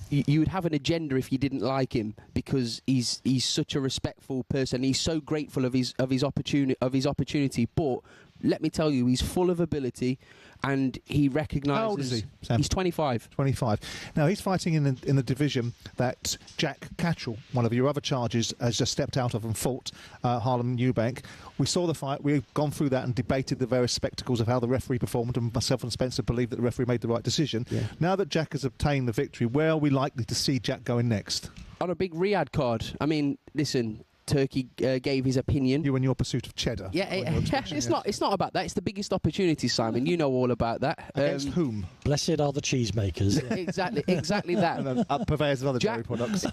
You would have an agenda if you didn't like him, because he's such a respectful person. He's so grateful of his opportunity, but let me tell you, he's full of ability, and he recognises. How old is he, Sam? He's 25. 25. Now, he's fighting in the division that Jack Cattrall, one of your other charges, has just stepped out of and fought Harlem Eubank. We saw the fight. We've gone through that and debated the various spectacles of how the referee performed, and myself and Spencer believe that the referee made the right decision. Yeah. Now that Jack has obtained the victory, where are we likely to see Jack going next? On a big Riyadh card. I mean, listen, Turkey gave his opinion. You and your pursuit of cheddar. Yeah, it's not about that. It's the biggest opportunity, Simon. You know all about that. Against whom? Blessed are the cheesemakers. Exactly that. And then purveyors of other dairy products.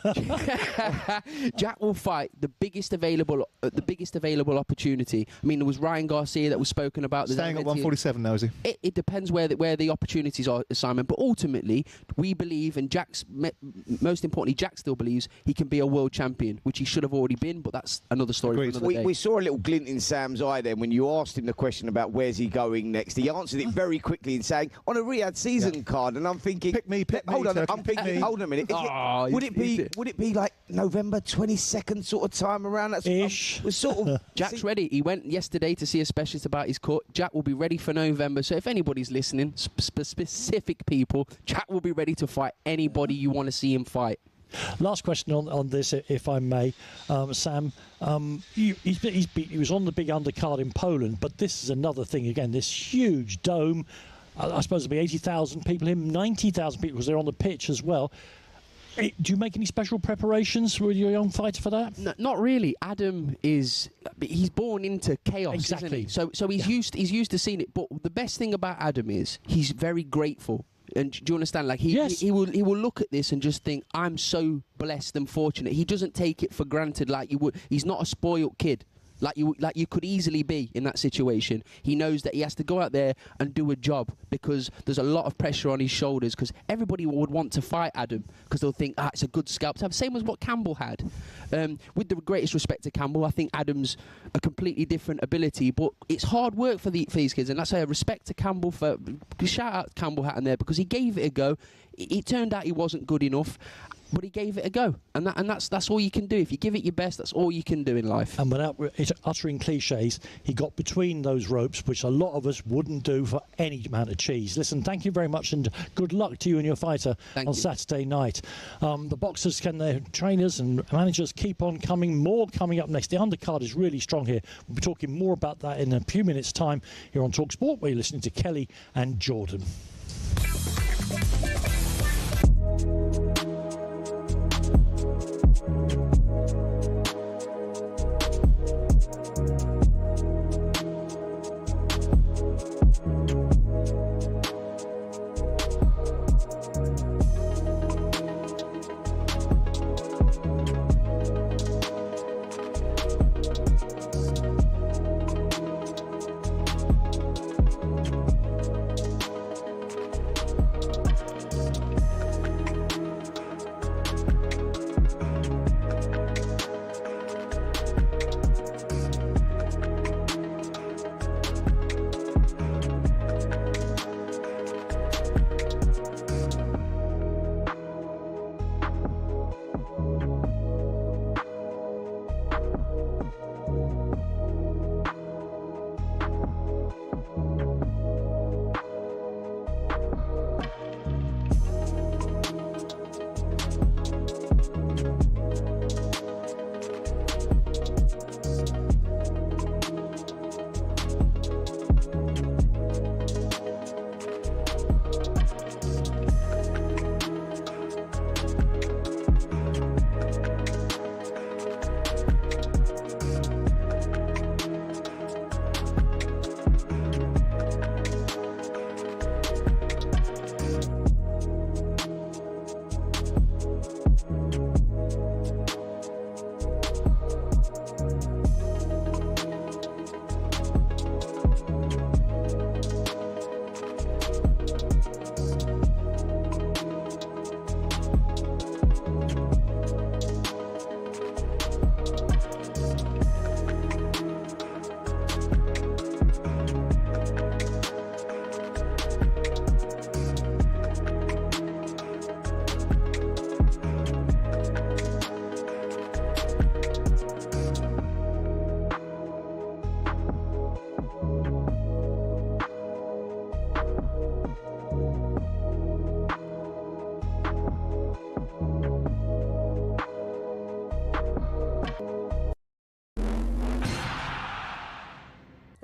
Jack will fight the biggest available opportunity. I mean, there was Ryan Garcia that was spoken about. Staying at 147 now, is he? It depends where the opportunities are, Simon. But ultimately, we believe, and most importantly, Jack still believes he can be a world champion, which he should have already been. But that's another story for another day. We saw a little glint in Sam's eye then when you asked him the question about where's he going next. He answered it very quickly in saying, on a Riyadh season card. And I'm thinking, pick me, hold on, Turkey, I'm thinking, hold on a minute. Would it be like November 22nd sort of time around? That's ish. Was sort of Jack's ready. He went yesterday to see a specialist about his cut. Jack will be ready for November. So if anybody's listening, specific people, Jack will be ready to fight anybody you want to see him fight. Last question on this, if I may, Sam. He was on the big undercard in Poland, but this is another thing again. This huge dome. I suppose there'll be 80,000 people in, 90,000 people because they're on the pitch as well. Do you make any special preparations with your young fighter for that? No, not really. Adam he's born into chaos, exactly. Isn't he? So he's used to seeing it. But the best thing about Adam is he's very grateful. And do you understand? Like he will look at this and just think, I'm so blessed and fortunate. He doesn't take it for granted like you would. He's not a spoiled kid. Like you could easily be in that situation. He knows that he has to go out there and do a job because there's a lot of pressure on his shoulders because everybody would want to fight Adam because they'll think, it's a good scalp to have. Same as what Campbell had. With the greatest respect to Campbell, I think Adam's a completely different ability, but it's hard work for these kids, and that's why I respect to Campbell for shout out Campbell Hatton there because he gave it a go. It turned out he wasn't good enough. But he gave it a go, and that's all you can do. If you give it your best, that's all you can do in life. And without uttering cliches, he got between those ropes, which a lot of us wouldn't do for any amount of cheese. Listen, thank you very much, and good luck to you and your fighter on Saturday night. The boxers, can their trainers and managers keep on coming? More coming up next. The undercard is really strong here. We'll be talking more about that in a few minutes' time here on talkSPORT, where you're listening to Kelly and Jordan.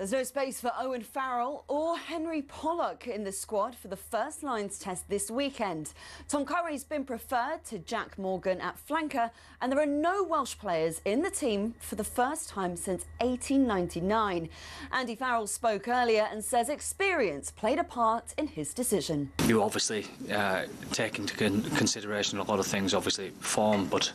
There's no space for Owen Farrell or Henry Pollock in the squad for the first Lions test this weekend. Tom Curry's been preferred to Jack Morgan at flanker, and there are no Welsh players in the team for the first time since 1899. Andy Farrell spoke earlier and says experience played a part in his decision. You obviously take into consideration a lot of things, obviously form, but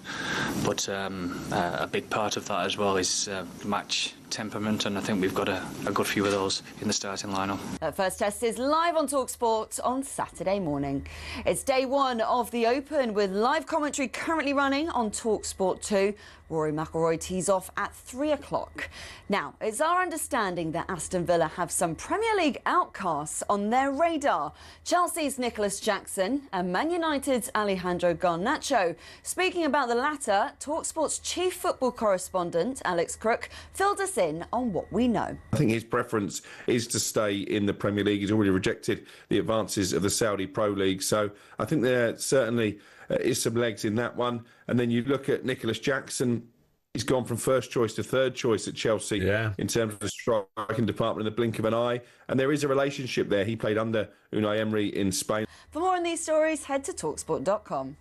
a big part of that as well is match temperament, and I think we've got a good few of those in the starting lineup. That first test is live on talkSPORT on Saturday morning. It's day one of the Open with live commentary currently running on talkSPORT 2. Rory McIlroy tees off at 3 o'clock. Now, it's our understanding that Aston Villa have some Premier League outcasts on their radar. Chelsea's Nicholas Jackson and Man United's Alejandro Garnacho. Speaking about the latter, talkSPORT's chief football correspondent, Alex Crook, filled us in on what we know. I think his preference is to stay in the Premier League. He's already rejected the advances of the Saudi Pro League. So I think there certainly is some legs in that one. And then you look at Nicholas Jackson. He's gone from first choice to third choice at Chelsea in terms of the striking department in the blink of an eye. And there is a relationship there. He played under Unai Emery in Spain. For more on these stories, head to talksport.com.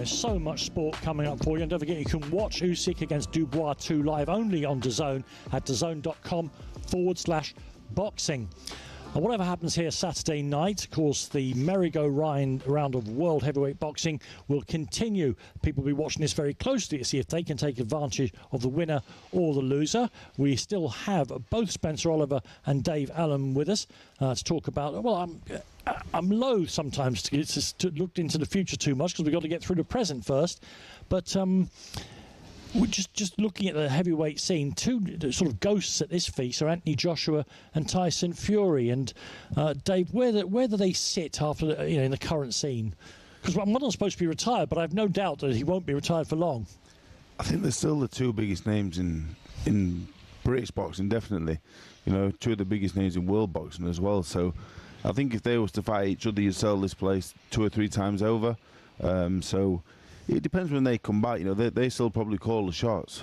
So much sport coming up for you, and don't forget you can watch Usyk against Dubois 2 live only on DAZN at dazn.com/boxing. And whatever happens here Saturday night, of course, the merry-go-round of world heavyweight boxing will continue. People will be watching this very closely to see if they can take advantage of the winner or the loser. We still have both Spencer Oliver and Dave Allen with us to talk about, well, I'm loath sometimes to look into the future too much because we've got to get through the present first. But we're just looking at the heavyweight scene. Two sort of ghosts at this feast are Anthony Joshua and Tyson Fury. And Dave, where do they sit after in the current scene? Because I'm not supposed to be retired, but I have no doubt that he won't be retired for long. I think they're still the two biggest names in British boxing, definitely. You know, two of the biggest names in world boxing as well. So I think if they was to fight each other, you'd sell this place 2 or 3 times over. So it depends when they come back. You know, they still probably call the shots.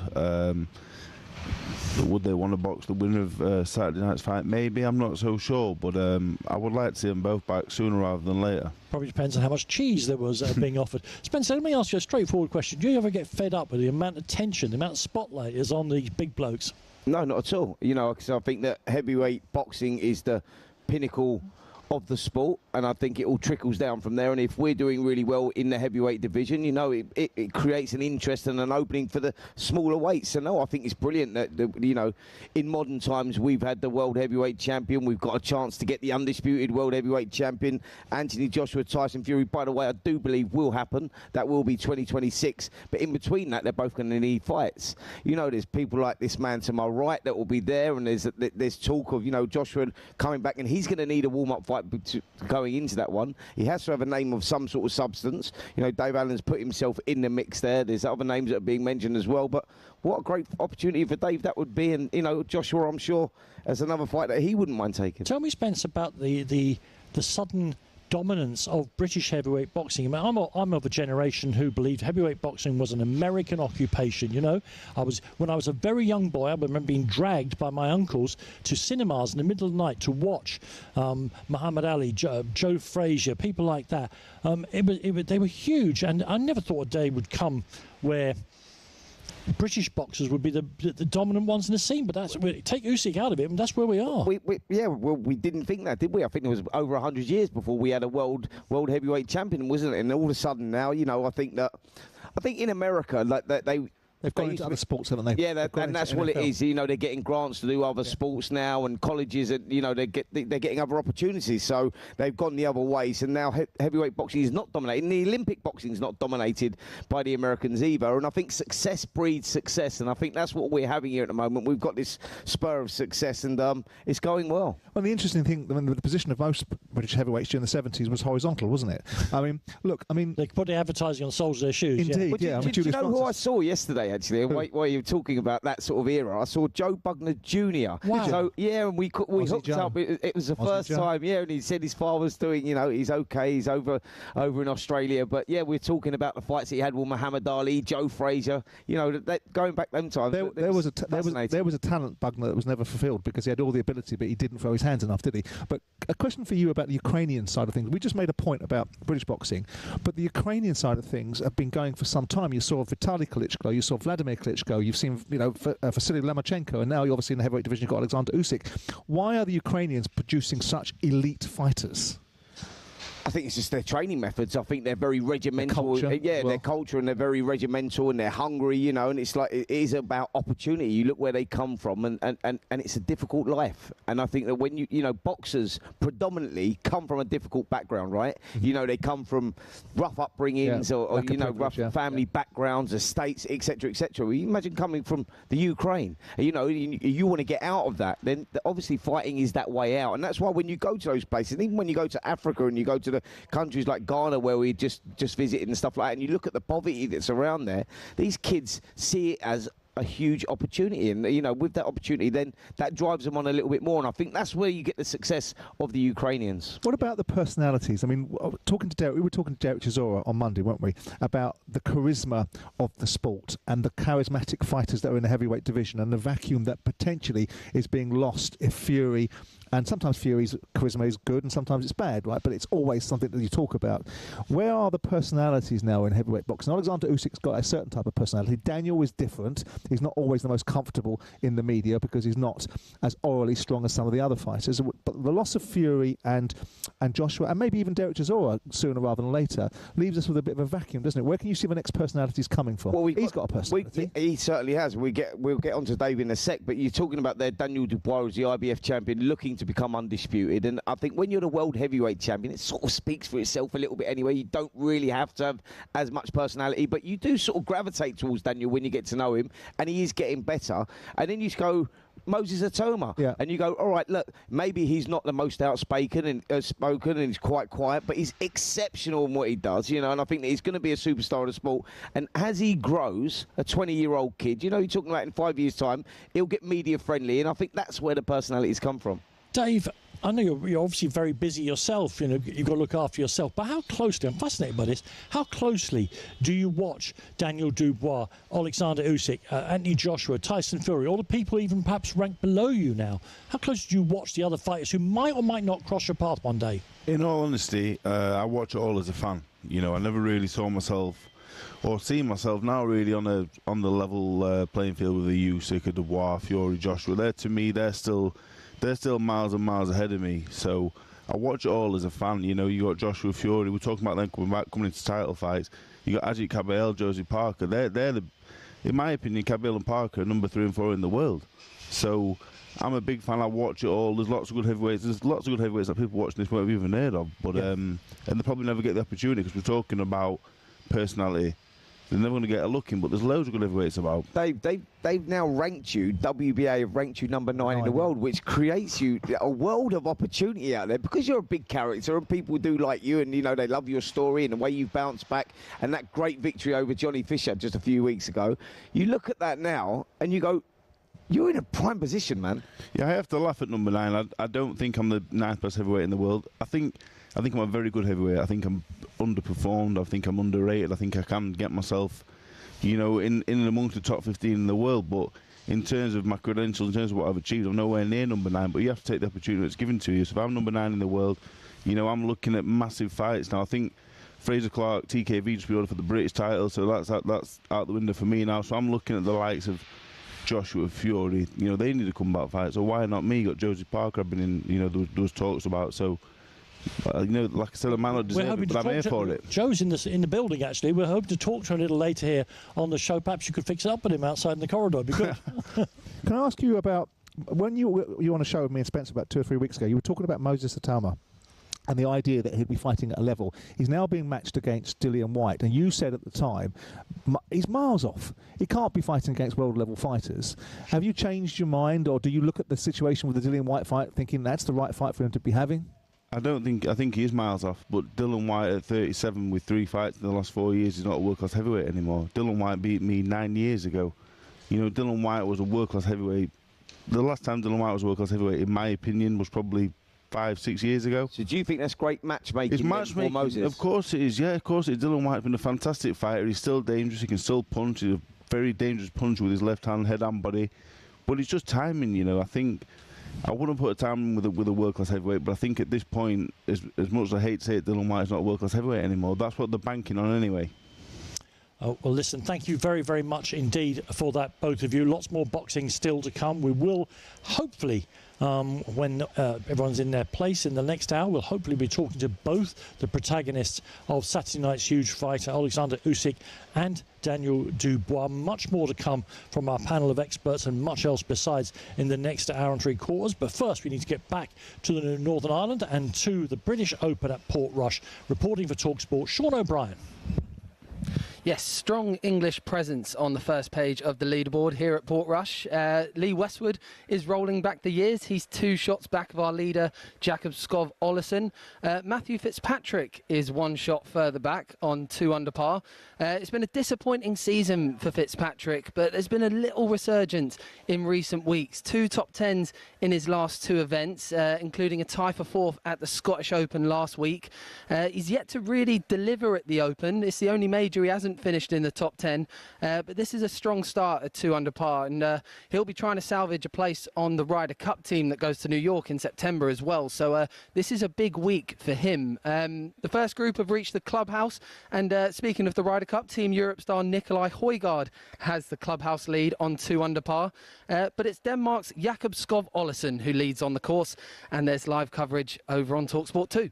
Would they want to box the winner of Saturday night's fight? Maybe, I'm not so sure. But I would like to see them both back sooner rather than later. Probably depends on how much cheese there was being offered. Spencer, let me ask you a straightforward question. Do you ever get fed up with the amount of tension, the amount of spotlight is on these big blokes? No, not at all. You know, because I think that heavyweight boxing is the pinnacle of the sport, and I think it all trickles down from there. And if we're doing really well in the heavyweight division, you know, it creates an interest and an opening for the smaller weights. So no, I think it's brilliant that you know, in modern times we've had the world heavyweight champion. We've got a chance to get the undisputed world heavyweight champion, Anthony Joshua, Tyson Fury. By the way, I do believe will happen. That will be 2026. But in between that, they're both going to need fights. You know, there's people like this man to my right that will be there, and there's talk of, you know, Joshua coming back, and he's going to need a warm-up fight going into that one. He has to have a name of some sort of substance. You know, Dave Allen's put himself in the mix there. There's other names that are being mentioned as well, but what a great opportunity for Dave that would be. And, you know, Joshua, I'm sure, as another fight that he wouldn't mind taking. Tell me, Spence, about the sudden dominance of British heavyweight boxing. I mean, I'm of a generation who believed heavyweight boxing was an American occupation. You know, when I was a very young boy, I remember being dragged by my uncles to cinemas in the middle of the night to watch Muhammad Ali, Joe Frazier, people like that. They were huge, and I never thought a day would come where British boxers would be the dominant ones in the scene, but take Usyk out of it, and that's where we are. We didn't think that, did we? I think it was over 100 years before we had a world heavyweight champion, wasn't it? And all of a sudden now, you know, I think in America, like they've gone into other sports, haven't they? Yeah, and that's what it is. You know, they're getting grants to do other sports now, and colleges, and you know, they're getting other opportunities. So they've gone the other way. So now heavyweight boxing is not dominated. And the Olympic boxing is not dominated by the Americans either. And I think success breeds success, and I think that's what we're having here at the moment. We've got this spur of success, and it's going well. Well, the interesting thing, the position of most British heavyweights during the 70s was horizontal, wasn't it? I mean, look, they could put the advertising on the soles of their shoes. Indeed, yeah. Do you know who I saw yesterday? Actually, while you're talking about that sort of era, I saw Joe Bugner Jr. Wow. So yeah, and we hooked up. It was the first time, yeah, and he said his father's doing, you know, he's okay, he's over in Australia. But yeah, we're talking about the fights he had with Muhammad Ali, Joe Frazier. You know, going back them times. There was a talent, Bugner, that was never fulfilled because he had all the ability, but he didn't throw his hands enough, did he? But a question for you about the Ukrainian side of things. We just made a point about British boxing, but the Ukrainian side of things have been going for some time. You saw Vitaly Klitschko, you saw Vladimir Klitschko, you've seen, you know, Vasily Lomachenko, and now you obviously in the heavyweight division you've got Alexander Usyk. Why are the Ukrainians producing such elite fighters? I think it's just their training methods. I think they're very regimental. Their culture, and they're very regimental, and they're hungry, you know, and it's like, it is about opportunity. You look where they come from, and it's a difficult life. And I think that when you know, boxers predominantly come from a difficult background, right? Mm-hmm. You know, they come from rough upbringings or you know, rough family backgrounds, estates, etc., etc. Well, you imagine coming from the Ukraine, you know, you want to get out of that, then obviously fighting is that way out. And that's why when you go to those places, even when you go to Africa and you go to the countries like Ghana where we just visited and stuff like that, and you look at the poverty that's around there, these kids see it as a huge opportunity, and you know, with that opportunity, then that drives them on a little bit more, and I think that's where you get the success of the Ukrainians. What about the personalities? I mean, we were talking to Derek Chisora on Monday, weren't we, about the charisma of the sport and the charismatic fighters that are in the heavyweight division, and the vacuum that potentially is being lost if Fury. And sometimes Fury's charisma is good and sometimes it's bad, right? But it's always something that you talk about. Where are the personalities now in heavyweight boxing? Alexander Usyk's got a certain type of personality. Daniel is different. He's not always the most comfortable in the media because he's not as orally strong as some of the other fighters. But the loss of Fury and Joshua, and maybe even Derek Chisora sooner rather than later, leaves us with a bit of a vacuum, doesn't it? Where can you see the next personalities coming from? Well, he's got a personality. He certainly has. We'll get on to Dave in a sec, but you're talking about there, Daniel Dubois was the IBF champion looking to become undisputed, and I think when you're the world heavyweight champion, it sort of speaks for itself a little bit anyway. You don't really have to have as much personality, but you do sort of gravitate towards Daniel when you get to know him, and he is getting better. And then you just go, Moses Atoma, and you go, all right, look, maybe he's not the most outspoken and he's quite quiet, but he's exceptional in what he does, you know, and I think that he's going to be a superstar of the sport. And as he grows, a 20-year-old kid, you know, you're talking about in 5 years' time, he'll get media friendly, and I think that's where the personalities come from. Dave, I know you're obviously very busy yourself, you know, you've got to look after yourself, but how closely, I'm fascinated by this, how closely do you watch Daniel Dubois, Alexander Usyk, Anthony Joshua, Tyson Fury, all the people even perhaps ranked below you now? How close do you watch the other fighters who might or might not cross your path one day? In all honesty, I watch it all as a fan. You know, I never really saw myself or see myself now really on the level playing field with the Usyk, Dubois, Fury, Joshua. To me, they're still miles and miles ahead of me. So I watch it all as a fan. You know, you got Joshua Fury. We're talking about them coming into title fights. You got Ajit Cabell, Josie Parker. They're the, in my opinion, Cabell and Parker are number 3 and 4 in the world. So I'm a big fan. I watch it all. There's lots of good heavyweights. There's lots of good heavyweights that people watching this won't have even heard of. But and they probably never get the opportunity because we're talking about personality. They're never going to get a look in, but there's loads of good heavyweights about. They've now ranked you, WBA have ranked you number 9 in the world, which creates you a world of opportunity out there because you're a big character and people do like you, and you know, they love your story and the way you've bounced back, and that great victory over Johnny Fisher just a few weeks ago. You look at that now and you go, you're in a prime position, man. Yeah, I have to laugh at number 9. I don't think I'm the 9th best heavyweight in the world. I think I think I'm a very good heavyweight. I think I'm underperformed. I think I'm underrated. I think I can get myself, in and amongst the top 15 in the world. But in terms of my credentials, in terms of what I've achieved, I'm nowhere near number 9. But you have to take the opportunity that's given to you. So if I'm number 9 in the world, I'm looking at massive fights now. I think Fraser Clark, TKV just be ordered for the British title, so that's out the window for me now. So I'm looking at the likes of Joshua, Fury. They need a comeback fight. So why not me? You got Josie Parker. I've been in. There was talks about. So like I said, I might not deserve it, but I'm here for it. Joe's in the building actually. We're hoping to talk to him a little later here on the show. Perhaps you could fix it up with him outside in the corridor. It'd be good. Can I ask you about when you were on a show with me and Spencer about 2 or 3 weeks ago? You were talking about Moses Atama and the idea that he'd be fighting at a level. He's now being matched against Dillian Whyte, and you said at the time, he's miles off. He can't be fighting against world-level fighters. Have you changed your mind, or do you look at the situation with the Dillian Whyte fight thinking that's the right fight for him to be having? I think he is miles off, but Dillian Whyte at 37 with 3 fights in the last 4 years is not a world-class heavyweight anymore. Dillian Whyte beat me 9 years ago. Dillian Whyte was a world-class heavyweight. The last time Dillian Whyte was a world-class heavyweight, in my opinion, was probably 5-6 years ago. So do you think that's great matchmaking? It's matchmaking, for Moses? Of course it is. Yeah, of course it is. Dylan White's been a fantastic fighter. He's still dangerous. He can still punch. He's a very dangerous puncher with his left hand, head and body. But it's just timing, I think I wouldn't put a time with a world-class heavyweight, but I think at this point, as much as I hate to say it, Dylan White's not a world-class heavyweight anymore. That's what they're banking on anyway. Oh, well, listen, thank you very, very much indeed for that, both of you. Lots more boxing still to come. We will hopefully, when everyone's in their place in the next hour, we'll hopefully be talking to both the protagonists of Saturday night's huge fight, Alexander Usyk and Daniel Dubois. Much more to come from our panel of experts and much else besides in the next hour and 3/4. But first, we need to get back to the Northern Ireland and to the British Open at Portrush. Reporting for talkSPORT, Sean O'Brien. Yes, strong English presence on the first page of the leaderboard here at Portrush. Lee Westwood is rolling back the years. He's 2 shots back of our leader, Jakob Skov Olesen. Matthew Fitzpatrick is 1 shot further back on 2 under par. It's been a disappointing season for Fitzpatrick, but there's been a little resurgence in recent weeks. 2 top 10s in his last 2 events, including a tie for 4th at the Scottish Open last week. He's yet to really deliver at the Open. It's the only major he hasn't finished in the top 10, but this is a strong start at 2 under par, and he'll be trying to salvage a place on the Ryder Cup team that goes to New York in September as well. So this is a big week for him. The first group have reached the clubhouse, and speaking of the Ryder Cup, Team Europe star Nikolai Højgaard has the clubhouse lead on 2 under par, but it's Denmark's Jakob Skov Olesen who leads on the course, and there's live coverage over on talkSPORT 2.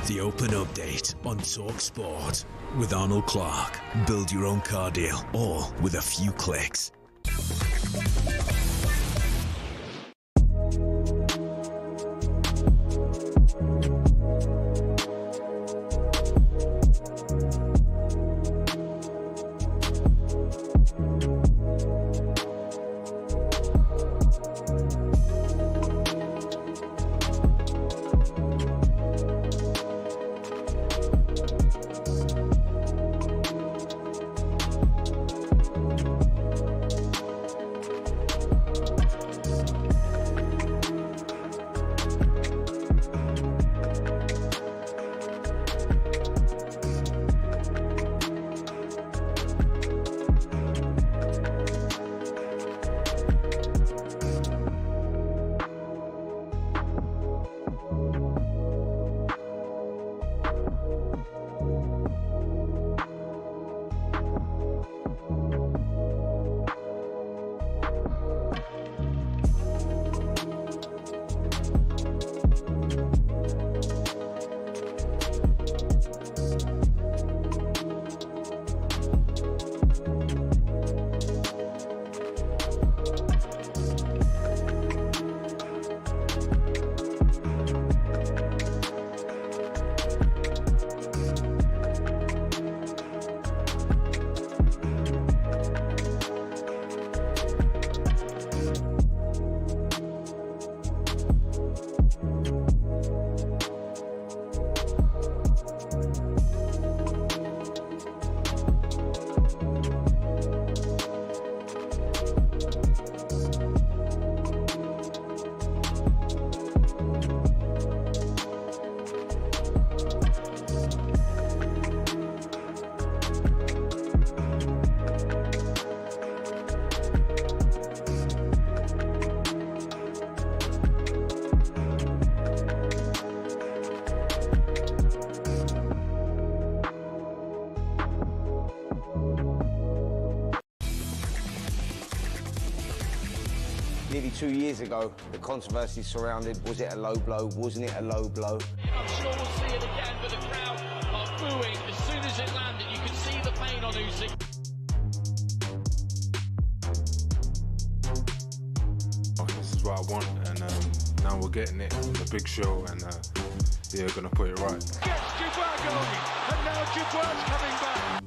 The Open Update on talkSPORT with Arnold Clark. Build your own car deal, all with a few clicks. nearly 2 years ago, the controversy surrounded, was it a low blow, wasn't it a low blow? I'm sure we'll see it again, but the crowd are booing as soon as it landed. You can see the pain on Usyk. This is what I want, and now we're getting it in the big show, and yeah, we're gonna put it right. Gets Dubois going, and now Dubois coming back.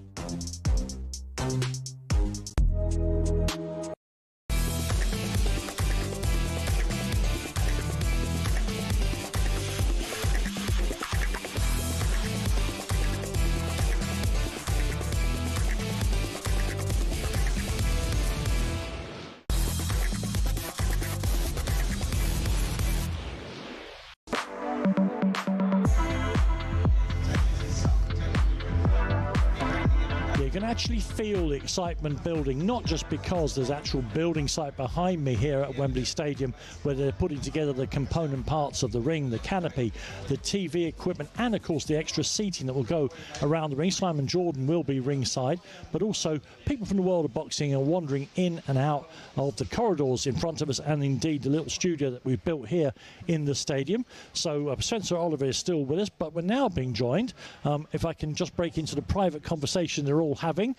You can actually feel the excitement building, not just because there's actual building site behind me here at Wembley Stadium, where they're putting together the component parts of the ring, the canopy, the TV equipment, and of course the extra seating that will go around the ring. Simon Jordan will be ringside, but also people from the world of boxing are wandering in and out of the corridors in front of us, and indeed the little studio that we've built here in the stadium. So Spencer Oliver is still with us, but we're now being joined, if I can just break into the private conversation they're all having,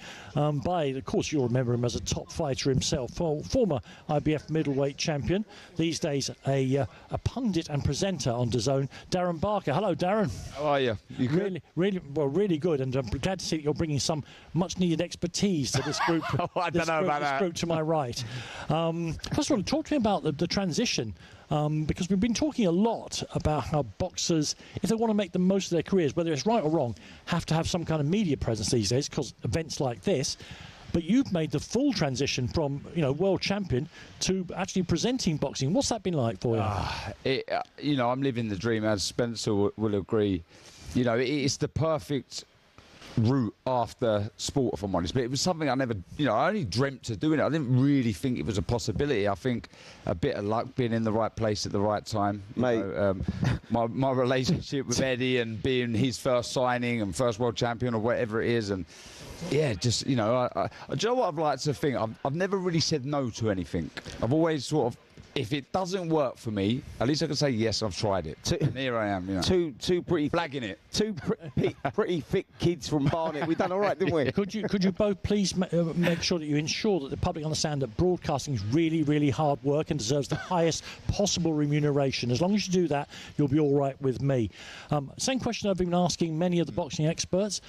by, of course, you'll remember him as a top fighter himself, former IBF middleweight champion, these days a pundit and presenter on DAZN, Darren Barker. Hello, Darren. How are you? You good? Really good, and I'm glad to see that you're bringing some much-needed expertise to this group. I don't know about that. This group to my right. First of all, talk to me about the transition. Because we've been talking a lot about how boxers, if they want to make the most of their careers, whether it's right or wrong, have to have some kind of media presence these days because events like this. But you've made the full transition from, world champion to actually presenting boxing. What's that been like for you? I'm living the dream, as Spencer will agree. It's the perfect route after sport, if I'm honest, but it was something I never, I only dreamt of doing it. I didn't really think it was a possibility. I think a bit of luck, being in the right place at the right time, mate. My relationship with Eddie and being his first signing and first world champion or whatever it is, and yeah, just do you know what I've liked to think? I've never really said no to anything. I've always sort of, if it doesn't work for me, at least I can say yes, I've tried it. And here I am. Two pretty flagging it. Two pretty thick kids from Barnet. We've done all right, didn't we? Could you both please make sure that you ensure that the public understand that broadcasting is really, really hard work and deserves the highest possible remuneration. As long as you do that, you'll be all right with me. Same question I've been asking many of the boxing experts.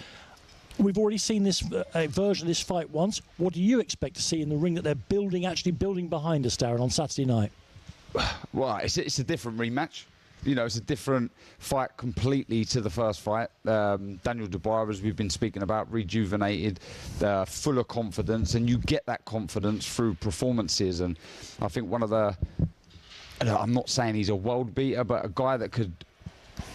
We've already seen this version of this fight once. What do you expect to see in the ring that they're actually building behind us, Darren, on Saturday night? Well, it's a different rematch. It's a different fight completely to the first fight. Daniel Dubois, as we've been speaking about, rejuvenated, full of confidence, and you get that confidence through performances. And I think one of the, I'm not saying he's a world beater, but a guy that could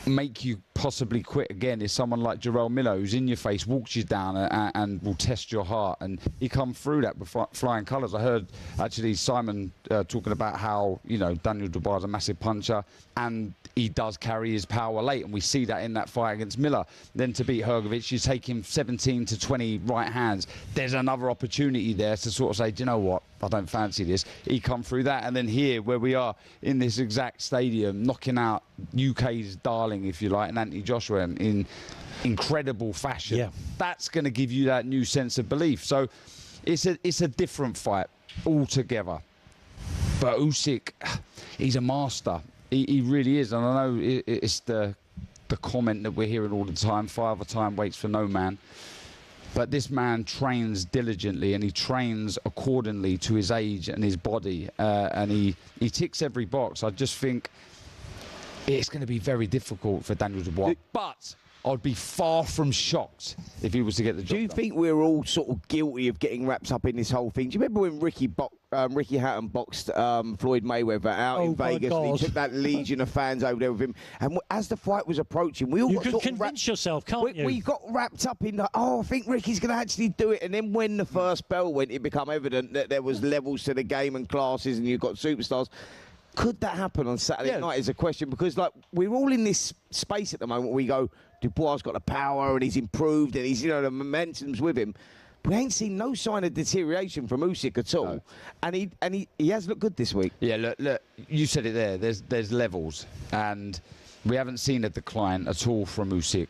make you possibly quit again is someone like Jarrell Miller, who's in your face, walks you down and will test your heart, and he come through that with flying colours. I heard actually Simon talking about how Daniel Dubois is a massive puncher and he does carry his power late, and we see that in that fight against Miller. Then to beat Hrgovic, you take him 17 to 20 right hands. There's another opportunity there to sort of say, do you know what, I don't fancy this. He come through that, and then here where we are in this exact stadium, knocking out UK's darling, if you like, and Anthony Joshua in incredible fashion. Yeah. That's going to give you that new sense of belief. So it's a different fight altogether. But Usyk, he's a master. He really is. And I know it's the comment that we're hearing all the time, Father Time waits for no man. But this man trains diligently, and he trains accordingly to his age and his body, and he ticks every box. I just think it's going to be very difficult for Daniel Dubois. But I'd be far from shocked if he was to get the job Do you done. think we're all sort of guilty of getting wrapped up in this whole thing? Do you remember when Ricky Hatton boxed Floyd Mayweather out in Vegas, and he took that legion of fans over there with him? And as the fight was approaching, we all you got can sort convince yourself, can't you? We got wrapped up in I think Ricky's going to actually do it. And then when the first bell went, it became evident that there was levels to the game and classes, and you've got superstars. Could that happen on Saturday night is a question, because we're all in this space at the moment where we go, Dubois got the power and he's improved and he's, the momentum's with him. We ain't seen no sign of deterioration from Usyk at all, and he has looked good this week. Yeah, look, you said it there. There's levels, and we haven't seen a decline at all from Usyk.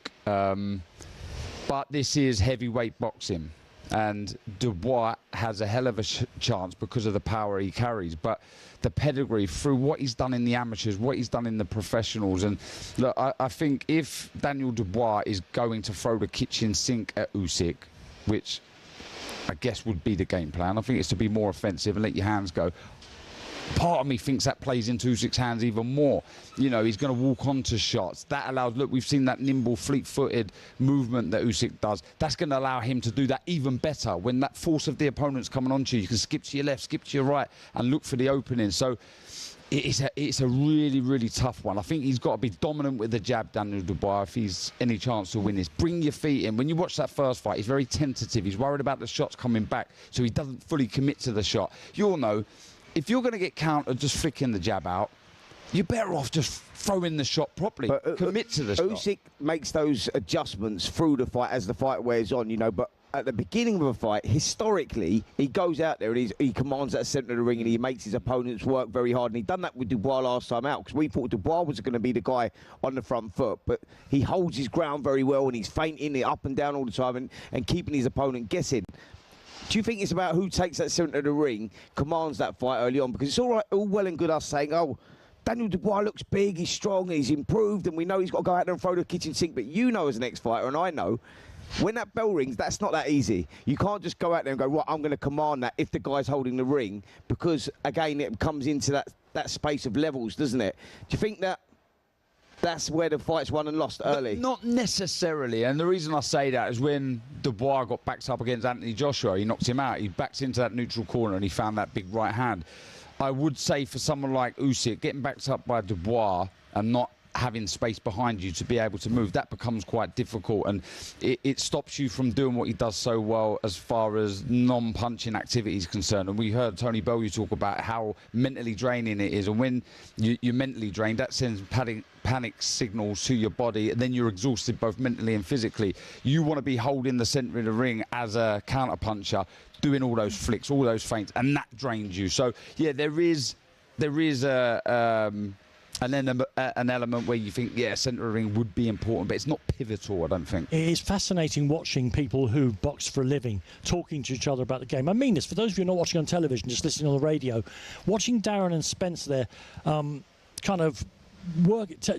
But this is heavyweight boxing, and Dubois has a hell of a chance because of the power he carries. But the pedigree through what he's done in the amateurs, what he's done in the professionals, and look, I think if Daniel Dubois is going to throw the kitchen sink at Usyk, which I guess would be the game plan. I think it's to be more offensive and let your hands go. Part of me thinks that plays into Usyk's hands even more. You know, he's going to walk onto shots. That allows, look, we've seen that nimble, fleet-footed movement that Usyk does. That's going to allow him to do that even better. When that force of the opponent's coming onto you, you can skip to your left, skip to your right, and look for the opening. So it's a really, really tough one. I think he's got to be dominant with the jab, Daniel Dubois, if he's any chance to win this. Bring your feet in. When you watch that first fight, he's very tentative. He's worried about the shots coming back, so he doesn't fully commit to the shot. You'll know, if you're going to get countered just flicking the jab out, you're better off just throwing the shot properly. Commit to the shot. Usyk makes those adjustments through the fight as the fight wears on, you know, but at the beginning of a fight, historically, he goes out there and he commands that centre of the ring and he makes his opponents work very hard. And he done that with Dubois last time out because we thought Dubois was going to be the guy on the front foot. But he holds his ground very well and he's feinting it up and down all the time and keeping his opponent guessing. Do you think it's about who takes that centre of the ring, commands that fight early on? Because it's all well and good us saying, oh, Daniel Dubois looks big, he's strong, he's improved, and we know he's got to go out there and throw the kitchen sink. But you know as an ex-fighter, and I know, when that bell rings, that's not that easy. You can't just go out there and go, right, I'm going to command that if the guy's holding the ring, because, again, it comes into that space of levels, doesn't it? Do you think that's where the fight's won and lost early? But not necessarily, and the reason I say that is when Dubois got backed up against Anthony Joshua, he knocked him out. He backed into that neutral corner and he found that big right hand. I would say for someone like Usyk, getting backed up by Dubois and not having space behind you to be able to move, that becomes quite difficult, and it stops you from doing what he does so well as far as non-punching activity is concerned. And we heard Tony Bellew talk about how mentally draining it is, and when you're mentally drained, that sends panic signals to your body, and then you're exhausted both mentally and physically. You want to be holding the centre of the ring as a counter-puncher, doing all those flicks, all those feints, and that drains you. So, yeah, there is an element where you think, yeah, centre of the ring would be important, but it's not pivotal, I don't think. It is fascinating watching people who box for a living talking to each other about the game. I mean this, for those of you not watching on television, just listening on the radio, watching Darren and Spence there kind of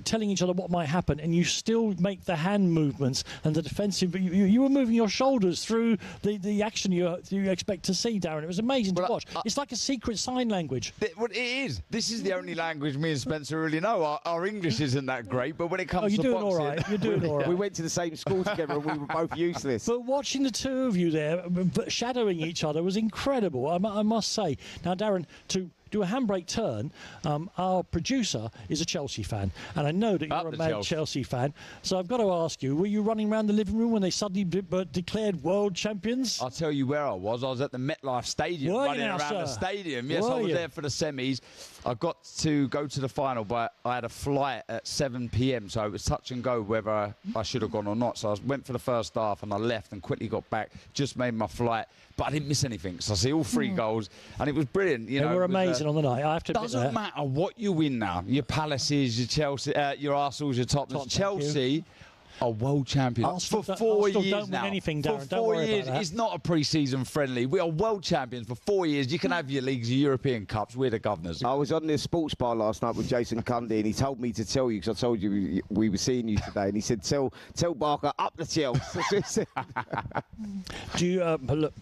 telling each other what might happen, and you still make the hand movements and the defensive. You were moving your shoulders through the action you expect to see, Darren. It was amazing to watch. It's like a secret sign language. Well, it is. This is the only language me and Spencer really know. Our English isn't that great, but when it comes to boxing... all right. You're doing all right. We went to the same school together and we were both useless. But watching the two of you there shadowing each other was incredible, I must say. Now, Darren, to do a handbrake turn, our producer is a Chelsea fan, and I know that you're a mad Chelsea fan, so I've got to ask you, were you running around the living room when they suddenly declared world champions? I'll tell you where I was at the MetLife Stadium, running around the stadium. Yes, I was there for the semis. I got to go to the final, but I had a flight at 7 p.m, so it was touch and go whether I should have gone or not. So I went for the first half and I left and quickly got back, just made my flight, but I didn't miss anything. So I see all 3 goals, and it was brilliant. They were amazing on the night, I have to admit. Doesn't matter what you win now. Your Palaces, your Chelsea, your Arsenals, your Tottenham. Chelsea are world champions for 4 years don't now. Win anything, Darren. For 4 don't worry years, about that. it's not a pre-season friendly. We are world champions for 4 years. You can have your leagues, your European Cups. We're the governors. I was on the sports bar last night with Jason Cundy, and he told me to tell you, because I told you we were seeing you today, and he said, tell Barker up the Chelsea. Do you look?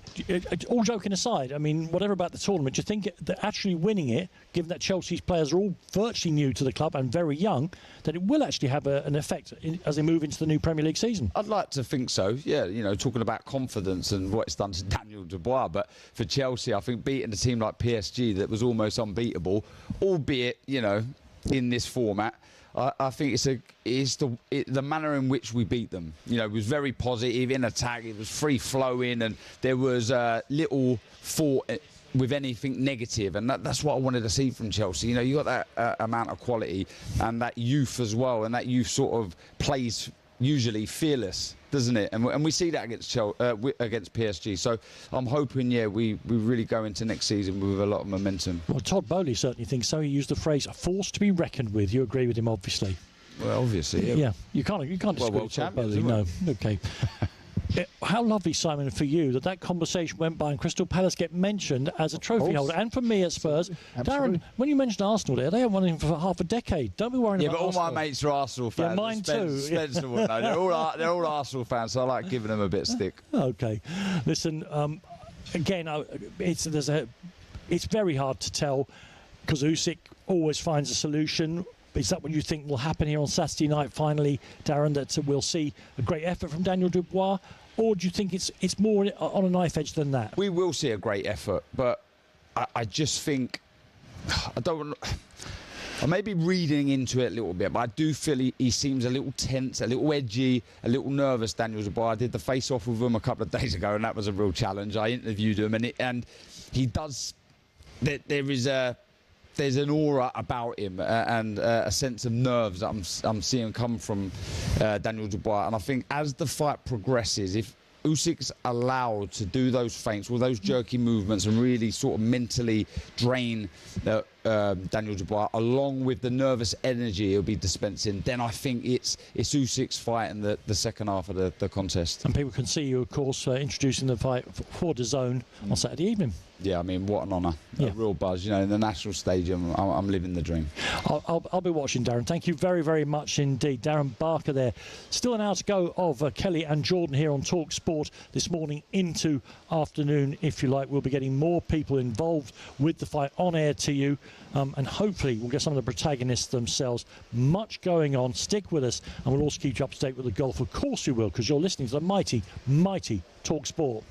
All joking aside, I mean, whatever about the tournament, do you think that actually winning it, given that Chelsea's players are all virtually new to the club and very young, that it will actually have an effect as they move into the new Premier League season? I'd like to think so, yeah, you know, talking about confidence and what it's done to Daniel Dubois, but for Chelsea, I think beating a team like PSG that was almost unbeatable, albeit, you know, in this format, I think it's the manner in which we beat them. You know, it was very positive in attack, it was free-flowing, and there was little thought with anything negative, and that's what I wanted to see from Chelsea. You know, you got that amount of quality and that youth as well, and that youth sort of plays usually fearless, doesn't it? And we see that against PSG. So I'm hoping, we really go into next season with a lot of momentum. Well, Todd Bowley certainly thinks so. He used the phrase "a force to be reckoned with." You agree with him, obviously. Well, obviously, yeah. You can't disagree with Todd Bowley. No, okay. How lovely, Simon, for you that conversation went by and Crystal Palace get mentioned as a trophy holder, and for me at Spurs. Absolutely. Darren, when you mentioned Arsenal there, they haven't won for half a decade. Don't be worrying about Arsenal. Yeah, but all my mates are Arsenal fans. Yeah, mine too. Spencer would know. They're all Arsenal fans, so I like giving them a bit of stick. Okay. Listen, again, it's very hard to tell because Usyk always finds a solution. Is that what you think will happen here on Saturday night, finally, Darren, that we'll see a great effort from Daniel Dubois? Or do you think it's more on a knife edge than that? We will see a great effort, but I just think... I may be reading into it a little bit, but I do feel he seems a little tense, a little edgy, a little nervous, Daniel Dubois. I did the face-off with him a couple of days ago, and that was a real challenge. I interviewed him, and he does... There's an aura about him and a sense of nerves that I'm seeing come from Daniel Dubois. And I think as the fight progresses, if Usyk's allowed to do those feints, all those jerky movements, and really sort of mentally drain Daniel Dubois, along with the nervous energy he'll be dispensing, then I think it's Usyk's fight in the second half of the contest. And people can see you, of course, introducing the fight for DAZN on Saturday evening. Yeah, I mean, what an honour. Yeah. A real buzz. In the National Stadium, I'm living the dream. I'll be watching, Darren. Thank you very, very much indeed. Darren Barker there. Still an hour to go of Kelly and Jordan here on talkSPORT this morning into afternoon, if you like. We'll be getting more people involved with the fight on air to you. And hopefully we'll get some of the protagonists themselves. Much going on. Stick with us, and we'll also keep you up to date with the golf. Of course we will, because you're listening to the mighty, mighty talkSPORT.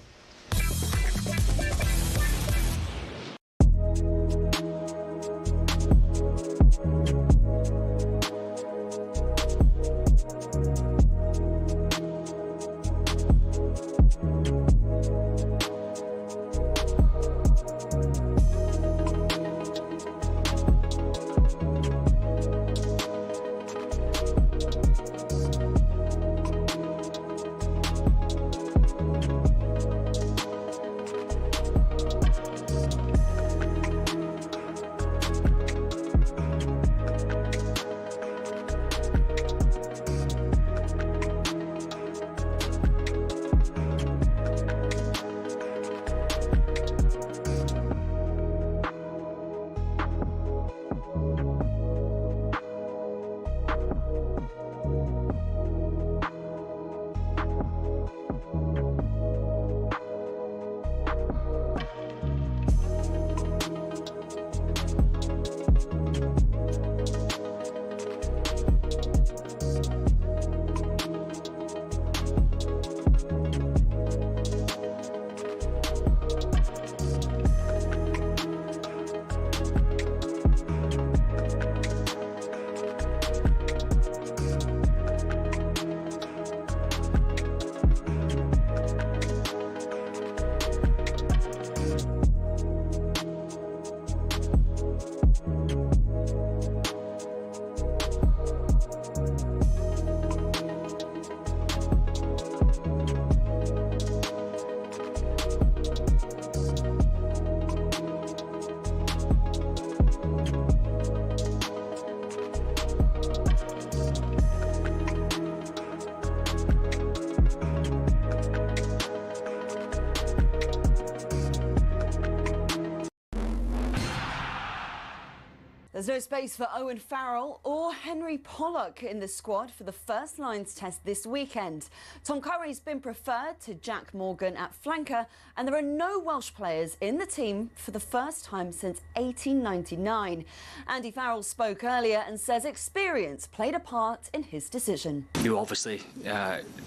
There's no space for Owen Farrell or Henry Pollock in the squad for the first lines test this weekend. Tom Curry's been preferred to Jack Morgan at flanker, and there are no Welsh players in the team for the first time since 1899. Andy Farrell spoke earlier and says experience played a part in his decision. You obviously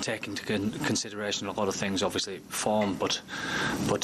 take into consideration a lot of things, obviously form, but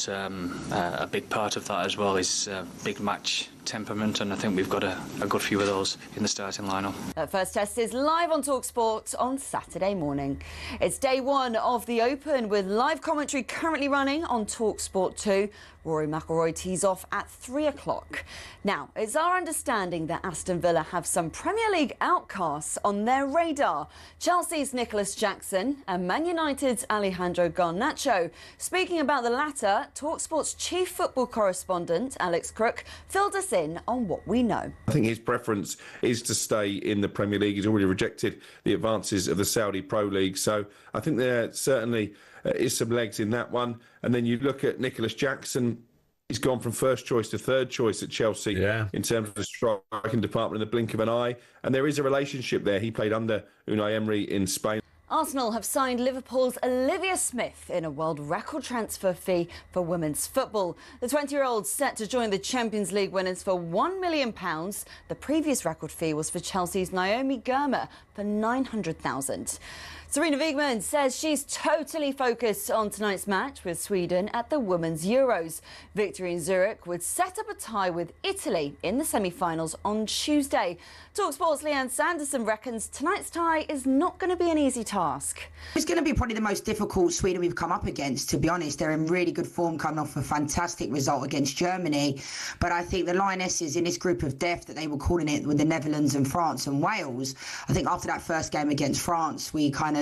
a big part of that as well is big match temperament, and I think we've got a good few of those in the starting lineup. That first test is live on talkSPORT on Saturday morning. It's day one of the Open with live commentary currently running on talkSPORT 2. Rory McIlroy tees off at 3 o'clock. Now, it's our understanding that Aston Villa have some Premier League outcasts on their radar. Chelsea's Nicholas Jackson and Man United's Alejandro Garnacho. Speaking about the latter, talkSPORT's chief football correspondent, Alex Crook, filled us in on what we know. I think his preference is to stay in the Premier League. He's already rejected the advances of the Saudi Pro League. So I think there certainly is some legs in that one. And then you look at Nicholas Jackson. He's gone from first choice to third choice at Chelsea in terms of the striking department in the blink of an eye. And there is a relationship there. He played under Unai Emery in Spain. Arsenal have signed Liverpool's Olivia Smith in a world record transfer fee for women's football. The 20-year-old's set to join the Champions League winners for £1 million. The previous record fee was for Chelsea's Naomi Girma for £900,000. Serena Wigman says she's totally focused on tonight's match with Sweden at the Women's Euros. Victory in Zurich would set up a tie with Italy in the semi-finals on Tuesday. talkSPORT's Leanne Sanderson reckons tonight's tie is not going to be an easy task. It's going to be probably the most difficult Sweden we've come up against, to be honest. They're in really good form coming off a fantastic result against Germany. But I think the Lionesses in this group of death that they were calling it with the Netherlands and France and Wales, I think after that first game against France, we kind of,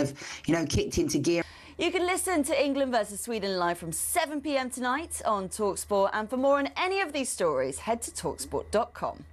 kicked into gear. You can listen to England versus Sweden live from 7 p.m. tonight on talkSPORT. And for more on any of these stories, head to talksport.com.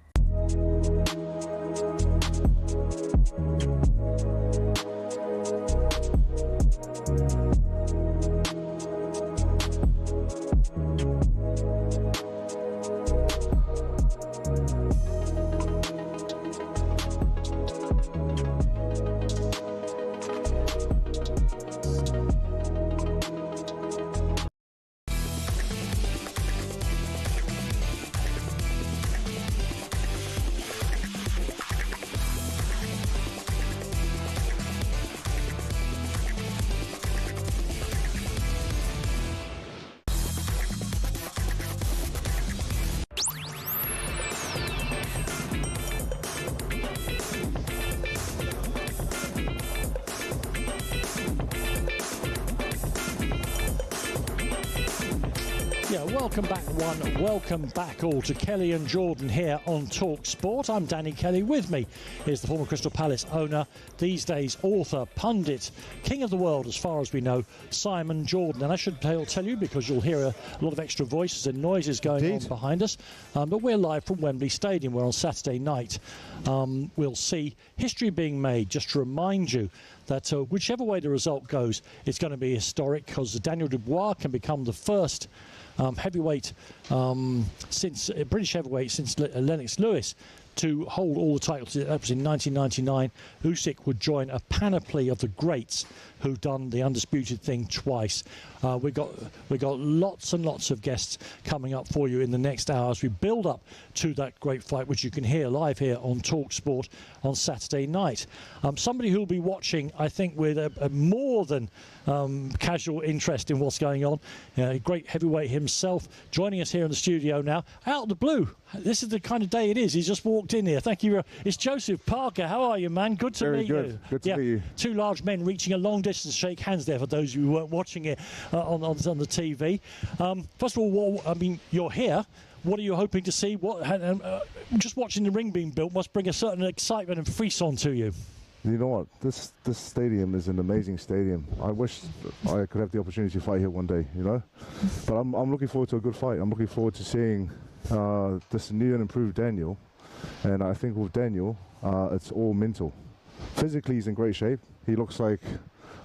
Welcome back, one. Welcome back all to Kelly and Jordan here on talkSPORT. I'm Danny Kelly. With me is the former Crystal Palace owner, these days author, pundit, king of the world as far as we know, Simon Jordan. And I should tell you, because you'll hear a lot of extra voices and noises going on behind us, but we're live from Wembley Stadium, where on Saturday night we'll see history being made. Just to remind you that whichever way the result goes, it's going to be historic, because Daniel Dubois can become the first heavyweight since British heavyweight since Lennox Lewis to hold all the titles. That was in 1999. Usyk would join a panoply of the greats who've done the undisputed thing twice. We got lots and lots of guests coming up for you in the next hour as we build up to that great fight, which you can hear live here on talkSPORT on Saturday night. Somebody who'll be watching, I think, with a more than casual interest in what's going on. A great heavyweight himself, joining us here in the studio now, out of the blue. This is the kind of day it is. He's just walked in here. Thank you. It's Joseph Parker. How are you, man? Good to meet you. Good to meet you. Two large men reaching a long distance to shake hands there for those who weren't watching it on the TV. First of all, you're here. What are you hoping to see? Just watching the ring being built must bring a certain excitement and frisson to you. You know what? This stadium is an amazing stadium. I wish I could have the opportunity to fight here one day, But I'm looking forward to a good fight. I'm looking forward to seeing this new and improved Daniel. And I think with Daniel, it's all mental. Physically, he's in great shape. He looks like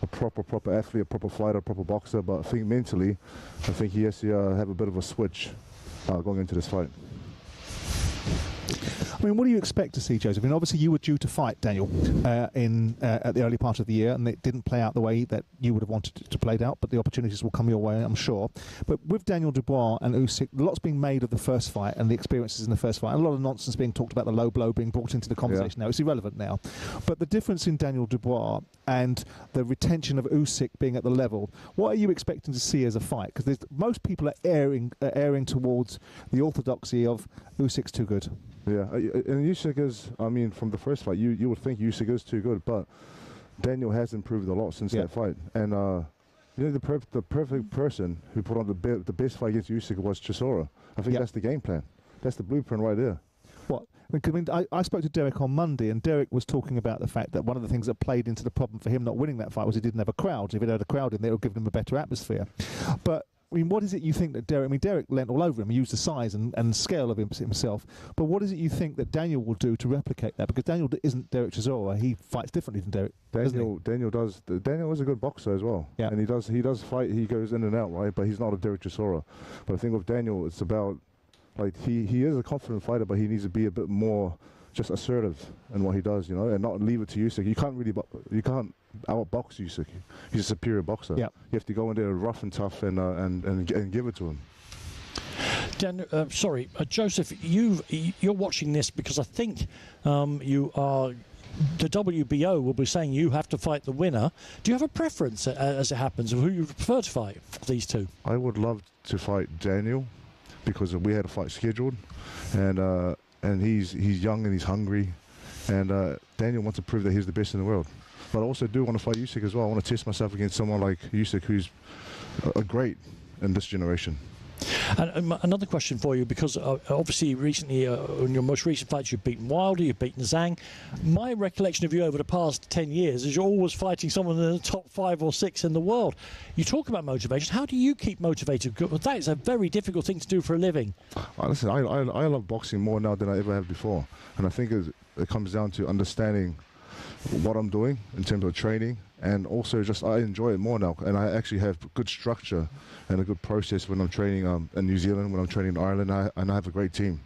a proper athlete, a proper fighter, a proper boxer. But I think mentally, I think he has to have a bit of a switch going into this fight. I mean, what do you expect to see, Joseph? I mean, obviously you were due to fight Daniel at the early part of the year, and it didn't play out the way that you would have wanted it to play out, but the opportunities will come your way, I'm sure. But with Daniel Dubois and Usyk, lots being made of the first fight and the experiences in the first fight, and a lot of nonsense being talked about the low blow being brought into the conversation now. It's irrelevant now. But the difference in Daniel Dubois and the retention of Usyk being at the level, what are you expecting to see as a fight? Because most people are erring towards the orthodoxy of Usyk's too good. Yeah, and Usyk is, I mean, from the first fight, you would think Usyk is too good, but Daniel has improved a lot since that fight. And, you know, the perfect person who put on the best fight against Usyk was Chisora. I think that's the game plan. That's the blueprint right there. What? I mean, I spoke to Derek on Monday, and Derek was talking about the fact that one of the things that played into the problem for him not winning that fight was he didn't have a crowd. If he had a crowd in there, it would give him a better atmosphere. But I mean, what is it you think that Derek... I mean, Derek leant all over him. He used the size and scale of himself. But what is it you think that Daniel will do to replicate that? Because Daniel isn't Derek Chisora. He fights differently than Derek. Daniel is a good boxer as well. Yeah. And he does fight. He goes in and out, right? But he's not a Derek Chisora. But I think with Daniel, it's about... Like, he is a confident fighter, but he needs to be a bit more just assertive in what he does, you know, and not leave it to Usyk. You can't outbox Usyk. He's a superior boxer. Yeah. You have to go in there rough and tough and give it to him. Joseph, you're watching this because I think you are... The WBO will be saying you have to fight the winner. Do you have a preference, as it happens, of who you prefer to fight, these two? I would love to fight Daniel because we had a fight scheduled, and he's young and he's hungry, and Daniel wants to prove that he's the best in the world. But I also do want to fight Usyk as well. I want to test myself against someone like Usyk, who's a great in this generation. And another question for you, because obviously recently, in your most recent fights, you've beaten Wilder, you've beaten Zhang. My recollection of you over the past 10 years is you're always fighting someone in the top 5 or 6 in the world. You talk about motivation. How do you keep motivated? That is a very difficult thing to do for a living. Listen, I love boxing more now than I ever have before. And I think it comes down to understanding what I'm doing in terms of training, and also just I enjoy it more now, and I actually have good structure and a good process when I'm training in New Zealand, when I'm training in Ireland, and I have a great team.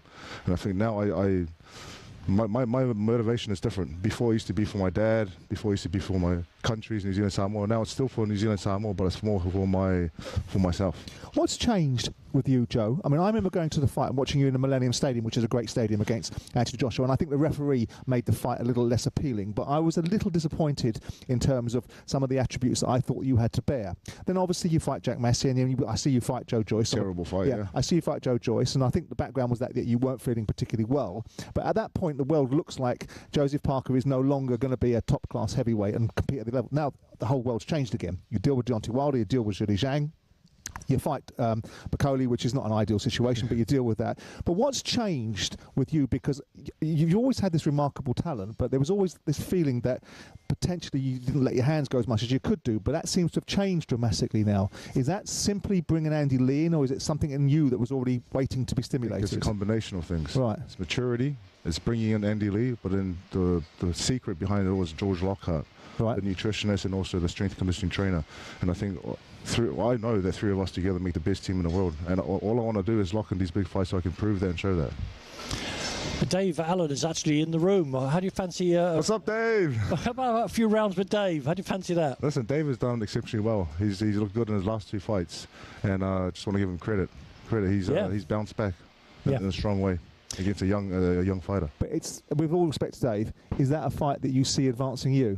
And I think now my motivation is different. Before it used to be for my dad, before it used to be for my countries, New Zealand, Samoa. Now it's still for New Zealand, Samoa, but it's more for myself. What's changed with you, Joe? I mean, I remember going to the fight and watching you in the Millennium Stadium, which is a great stadium, against Anthony Joshua, and I think the referee made the fight a little less appealing, but I was a little disappointed in terms of some of the attributes that I thought you had to bear. Then obviously you fight Jack Massey, and then I see you fight Joe Joyce. Terrible fight, yeah. I see you fight Joe Joyce, and I think the background was that you weren't feeling particularly well. But at that point, the world looks like Joseph Parker is no longer going to be a top-class heavyweight and compete at the level. Now, the whole world's changed again. You deal with Deontay Wilder, you deal with Zhilei Zhang. You fight Bacoli, which is not an ideal situation, but you deal with that. But what's changed with you? Because you've always had this remarkable talent, but there was always this feeling that potentially you didn't let your hands go as much as you could do, but that seems to have changed dramatically now. Is that simply bringing Andy Lee in, or is it something in you that was already waiting to be stimulated? It's a combination of things. Right. It's maturity, it's bringing in Andy Lee, but then the secret behind it was George Lockhart, the nutritionist and also the strength conditioning trainer. And I think... I know that 3 of us together make the best team in the world, and all I want to do is lock in these big fights so I can prove that and show that. Dave Allen is actually in the room. How do you fancy... What's up, Dave? How about a few rounds with Dave? How do you fancy that? Listen, Dave has done exceptionally well. He's looked good in his last 2 fights, and I just want to give him credit. He's bounced back in a strong way against a young fighter. But it's, with all respect to Dave, is that a fight that you see advancing you?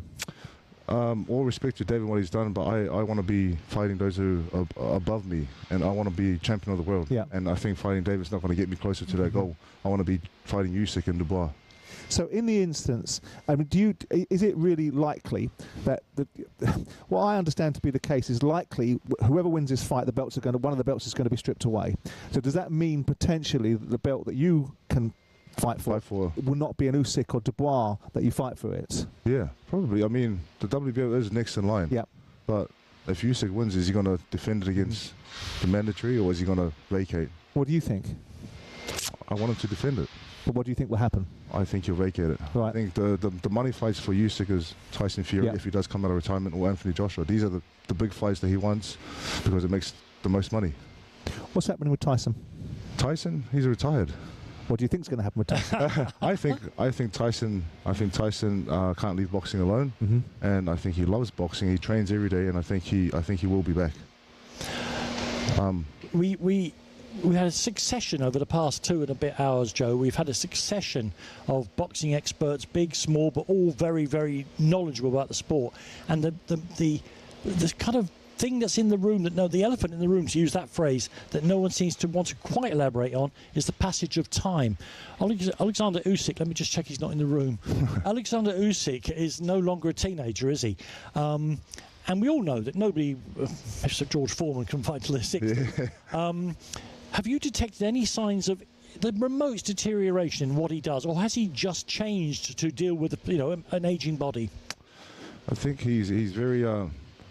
All respect to David and what he's done, but I want to be fighting those who are above me, and I want to be champion of the world. Yeah. And I think fighting David's not going to get me closer to that goal. I want to be fighting Usyk and Dubois. So in the instance, I mean, is it really likely that what I understand to be the case is likely whoever wins this fight, one of the belts is going to be stripped away. So does that mean potentially that the belt that you can fight for will not be an Usyk or Dubois that you fight for it? Yeah, probably. I mean, the WBO is next in line. Yeah. But if Usyk wins, is he going to defend it against the mandatory, or is he going to vacate? What do you think? I want him to defend it. But what do you think will happen? I think he'll vacate it. Right. I think the money fights for Usyk is Tyson Fury if he does come out of retirement, or Anthony Joshua. These are the big fights that he wants because it makes the most money. What's happening with Tyson? Tyson, he's retired. What do you think is going to happen with Tyson? I think Tyson can't leave boxing alone, and I think he loves boxing. He trains every day, and I think he will be back. We had a succession over the past 2 and a bit hours, Joe. We've had a succession of boxing experts, big, small, but all very, very knowledgeable about the sport. And the kind of thing that's in the room the elephant in the room, to use that phrase, that no one seems to want to quite elaborate on, is the passage of time. Alexander Usyk, let me just check he's not in the room. Alexander Usyk is no longer a teenager, is he? And we all know that nobody, Mr. George Foreman, can fight till they're 60. Yeah. Have you detected any signs of the remotest deterioration in what he does, or has he just changed to deal with an aging body? I think he's very,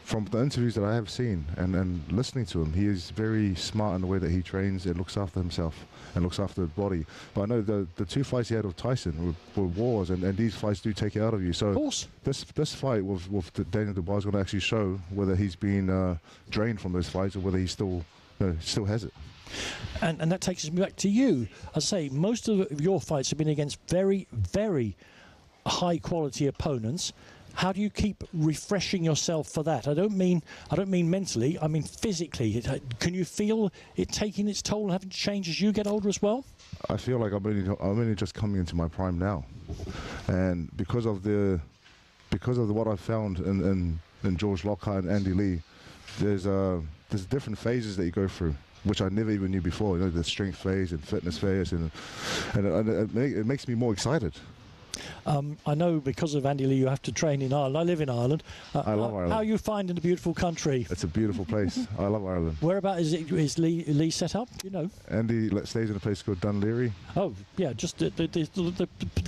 from the interviews that I have seen and listening to him, he is very smart in the way that he trains and looks after himself and looks after the body. But I know the 2 fights he had with Tyson were wars, and these fights do take it out of you. So of course. This fight with Daniel Dubois is going to actually show whether he's been drained from those fights or whether he still has it. And that takes me back to you. I say most of your fights have been against very, very high quality opponents. How do you keep refreshing yourself for that? I don't mean mentally. I mean physically. Can you feel it taking its toll and having to change as you get older as well? I feel like I'm only just coming into my prime now, and because of what I found in George Lockhart and Andy Lee, there's different phases that you go through, which I never even knew before. The strength phase and fitness phase, and it makes me more excited. I know because of Andy Lee you have to train in Ireland. I live in Ireland. I love Ireland. How are you finding the beautiful country? It's a beautiful place. I love Ireland. Whereabout is Lee set up? You know. Andy stays in a place called Dunleary. Oh yeah, just the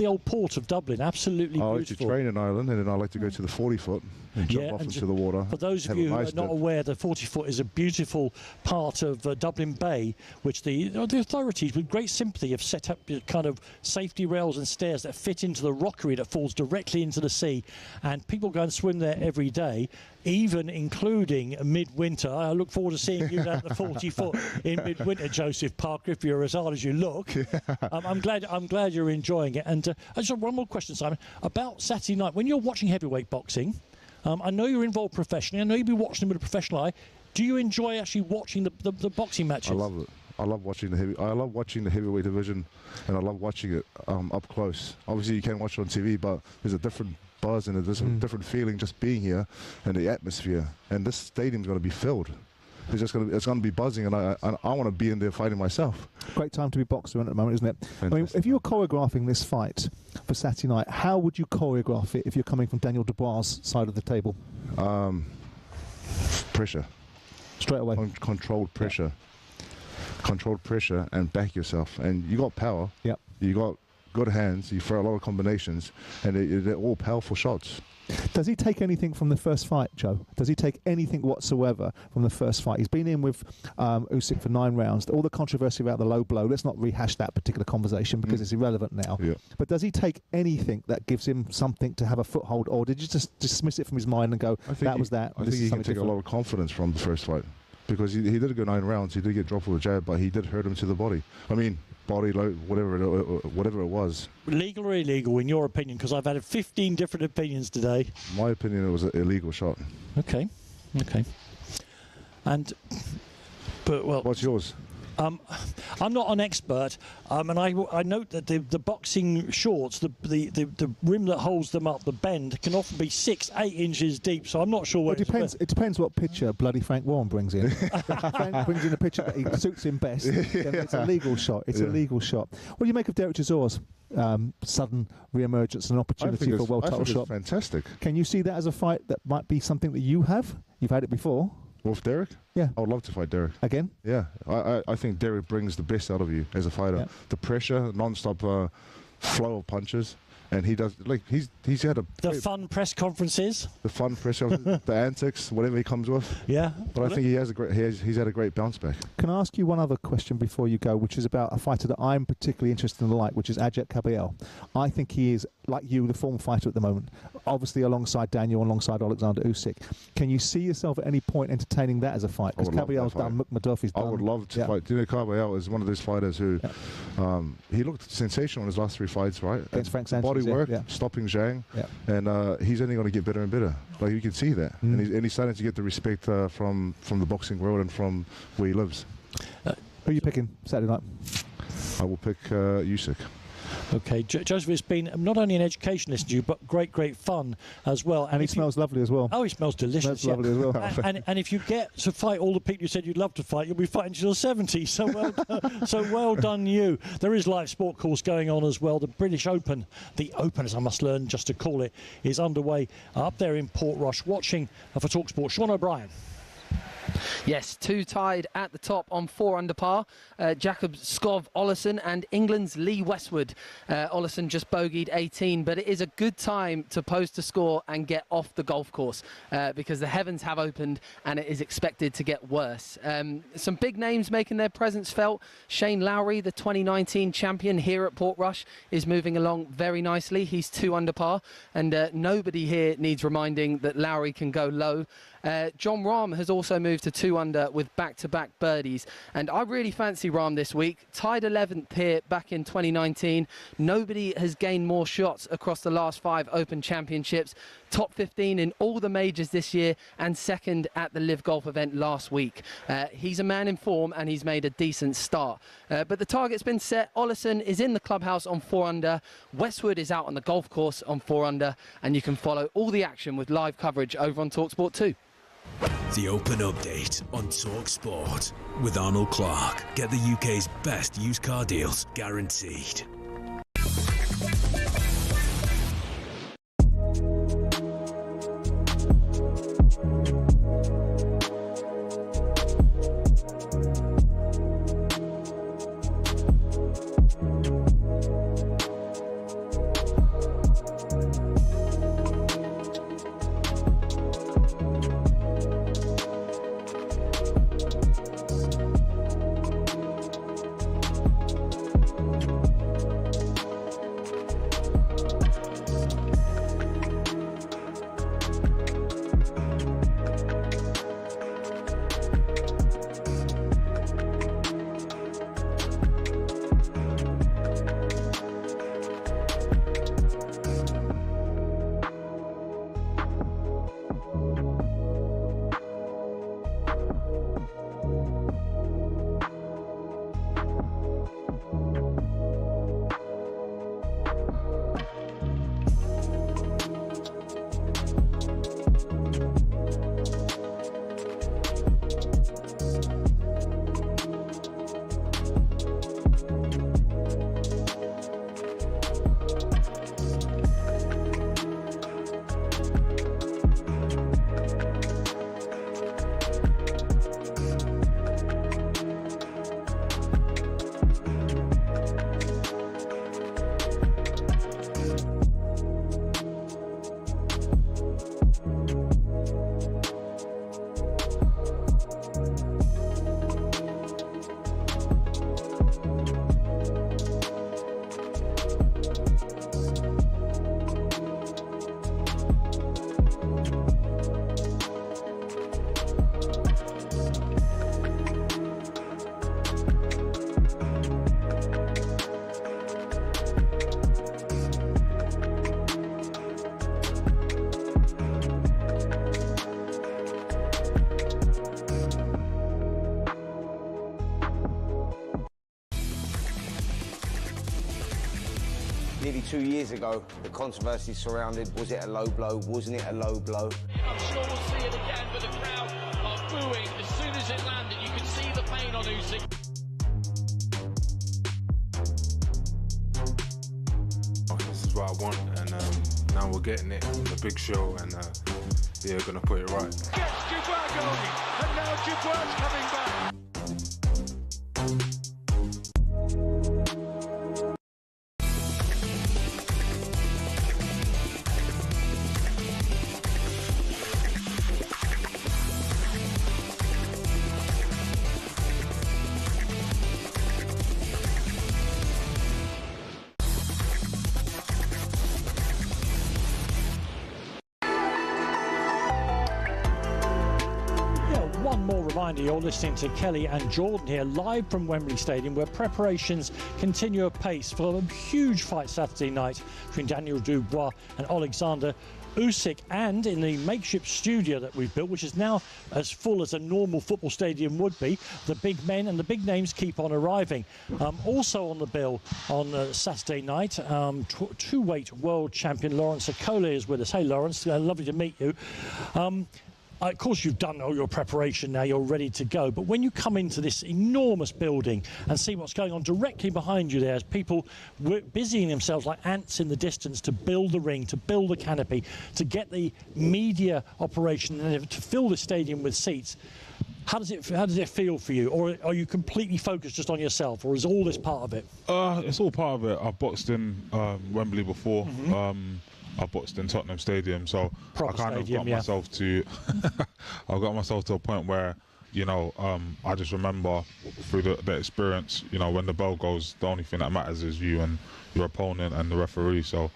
old port of Dublin. Absolutely beautiful. I like to train in Ireland, and then I like to go to the 40-foot and jump off into the water. For those of you who are not aware, the 40-foot is a beautiful part of Dublin Bay, which the authorities, with great sympathy, have set up kind of safety rails and stairs that fit into the rockery that falls directly into the sea, and people go and swim there every day, even including midwinter. I look forward to seeing you down the 40-foot in midwinter, Joseph Parker, if you're as hard as you look. I'm glad you're enjoying it. And I just have one more question, Simon, about Saturday night. When you're watching heavyweight boxing, I know you're involved professionally. I know you'll be watching them with a professional eye. Do you enjoy actually watching the boxing matches? I love it. I love watching the heavyweight division, and I love watching it up close. Obviously, you can't watch it on TV, but there's a different buzz and there's a different feeling just being here and the atmosphere. And this stadium's going to be filled. It's going to be buzzing, and I want to be in there fighting myself. Great time to be boxing at the moment, isn't it? Fantastic. I mean, if you were choreographing this fight for Saturday night, how would you choreograph it if you're coming from Daniel Dubois' side of the table? Pressure. Straight away. Controlled pressure. Controlled pressure and back yourself. And you got power. Yep. You got good hands. You throw a lot of combinations, and they're all powerful shots. Does he take anything from the first fight, Joe? Does he take anything whatsoever from the first fight? He's been in with Usyk for 9 rounds. All the controversy about the low blow, let's not rehash that particular conversation because it's irrelevant now. Yeah. But does he take anything that gives him something to have a foothold, or did you just dismiss it from his mind and go, that was that? I think he can take a lot of confidence from the first fight, because he did go 9 rounds. He did get dropped with a jab, but he did hurt him to the body. I mean, body, whatever it was. Legal or illegal, in your opinion? Because I've had 15 different opinions today. My opinion, it was an illegal shot. Okay. But what's yours? I'm not an expert, and I note that the boxing shorts, the rim that holds them up, the bend, can often be 6-8 inches deep. So I'm not sure what. It depends what picture bloody Frank Warren brings in. If Frank brings in a picture that he suits him best, then it's a legal shot. It's a legal shot. What do you make of Derek Chisor's sudden re-emergence and opportunity for a world title shot? Fantastic. Can you see that as a fight that might be something that you have? You've had it before. With Derek? Yeah. I would love to fight Derek. Again? Yeah. I think Derek brings the best out of you as a fighter. Yeah. The pressure, non-stop flow of punches, and he does he's had the fun press conferences, the antics, whatever he comes with. Yeah, but I think he's had a great bounce back. Can I ask you one other question before you go, which is about a fighter that I'm particularly interested in, which is Ajak Kabayel. I think he is, like you, the form fighter at the moment. Obviously, alongside Daniel, alongside Alexander Usyk. Can you see yourself at any point entertaining that as a fight? Because Kabayel's done, Mukmadov done. I would love to fight. Dino Kabayel is one of those fighters who he looked sensational in his last 3 fights, right? Against Frank Sanchez, body work, stopping Zhang, and he's only going to get better and better. Like, you can see that, and he's starting to get the respect from the boxing world and from where he lives. Who are you picking Saturday night? I will pick Usyk. Okay, Joseph, it's been not only an education listening to you, but great fun as well. And he smells lovely as well. Oh, he smells delicious. Smells lovely as well. and if you get to fight all the people you said you'd love to fight, you'll be fighting till 70. So well done, well done you. There is live sport course going on as well. The British Open, the Open as I must learn just to call it, is underway up there in Portrush. Watching for talkSPORT, Sean O'Brien. Yes, 2 tied at the top on 4 under par. Jacob Skov Olesen and England's Lee Westwood. Olesen just bogeyed 18, but it is a good time to post a score and get off the golf course because the heavens have opened and it is expected to get worse. Some big names making their presence felt. Shane Lowry, the 2019 champion here at Portrush, is moving along very nicely. He's 2 under par, and nobody here needs reminding that Lowry can go low. John Rahm has also moved to 2 under with back-to-back birdies, and I really fancy Rahm this week. Tied 11th here back in 2019. Nobody has gained more shots across the last 5 Open Championships. Top 15 in all the majors this year and 2nd at the Live Golf event last week. He's a man in form and he's made a decent start. But the target's been set. Olesen is in the clubhouse on 4 under. Westwood is out on the golf course on 4 under, and you can follow all the action with live coverage over on talkSPORT 2. The Open Update on talkSPORT with Arnold Clark. Get the UK's best used car deals guaranteed. Nearly 2 years ago, the controversy surrounded, was it a low blow, wasn't it a low blow? I'm sure we'll see it again, but the crowd are booing as soon as it landed. You can see the pain on Usyk. This is what I want, and now we're getting it. The big show, and yeah, gonna put it right. Gets Dubois going, and now Dubois coming back. reminder, you're listening to Kelly and Jordan here live from Wembley Stadium, where preparations continue apace for a huge fight Saturday night between Daniel Dubois and Alexander Usyk, and in the makeshift studio that we've built, which is now as full as a normal football stadium would be, the big men and the big names keep on arriving. Also on the bill on Saturday night, two-weight world champion Lawrence Okolie is with us. Hey Lawrence, lovely to meet you. Of course, you've done all your preparation now, you're ready to go. But when you come into this enormous building and see what's going on directly behind you there, as people busying themselves like ants in the distance to build the ring, to build the canopy, to get the media operation and to fill the stadium with seats, how does it feel for you? Or are you completely focused just on yourself, or is all this part of it? It's all part of it. I've boxed in Wembley before. Mm-hmm. I boxed in Tottenham Stadium, so Proper I kind stadium, of got myself to I got myself to a point where, you know, I just remember through the experience, you know, when the bell goes, the only thing that matters is you and your opponent and the referee. So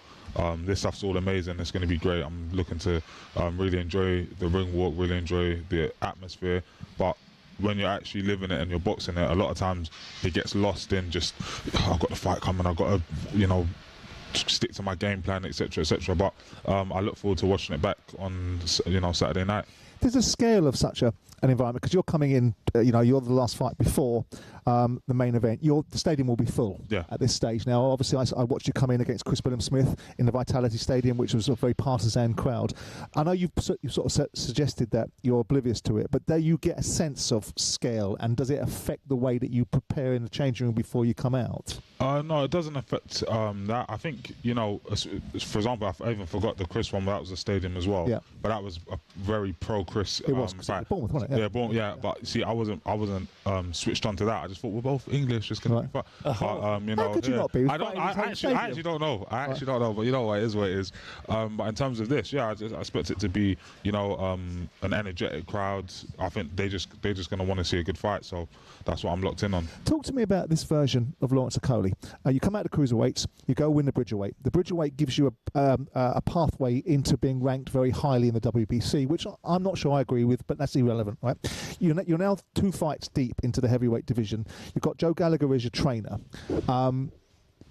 this stuff's all amazing. It's going to be great. I'm looking to really enjoy the ring walk, really enjoy the atmosphere. But when you're actually living it and you're boxing it, a lot of times it gets lost in just, I've got the fight coming, I've got to, you know, stick to my game plan, etc., etc. But I look forward to watching it back on, you know, Saturday night. There's a scale of such an environment, because you're coming in, you know, you're the last fight before the main event. The stadium will be full at this stage. Now, obviously, I watched you come in against Chris Billam-Smith in the Vitality Stadium, which was a very partisan crowd. I know you've sort of suggested that you're oblivious to it, but there you get a sense of scale, and does it affect the way that you prepare in the changing room before you come out? No, it doesn't affect that. I think, you know, for example, I even forgot the Chris one, but that was a stadium as well. Yeah. But that was a very pro-Chris It was fight. Bournemouth, wasn't it? Yeah, Bournemouth, yeah. But see, I wasn't switched on to that. I just thought we're both English, just gonna be fun. But, you know, how could you not be? I actually don't know. I actually don't know. But you know what, it is what it is. But in terms of this, yeah, I expect it to be, you know, an energetic crowd. I think they're just gonna want to see a good fight. So that's what I'm locked in on. Talk to me about this version of Lawrence Okolie. You come out of cruiserweights, you go win the bridgerweight. The bridgerweight gives you a pathway into being ranked very highly in the WBC, which I'm not sure I agree with, but that's irrelevant, right? You're now 2 fights deep into the heavyweight division. You've got Joe Gallagher as your trainer.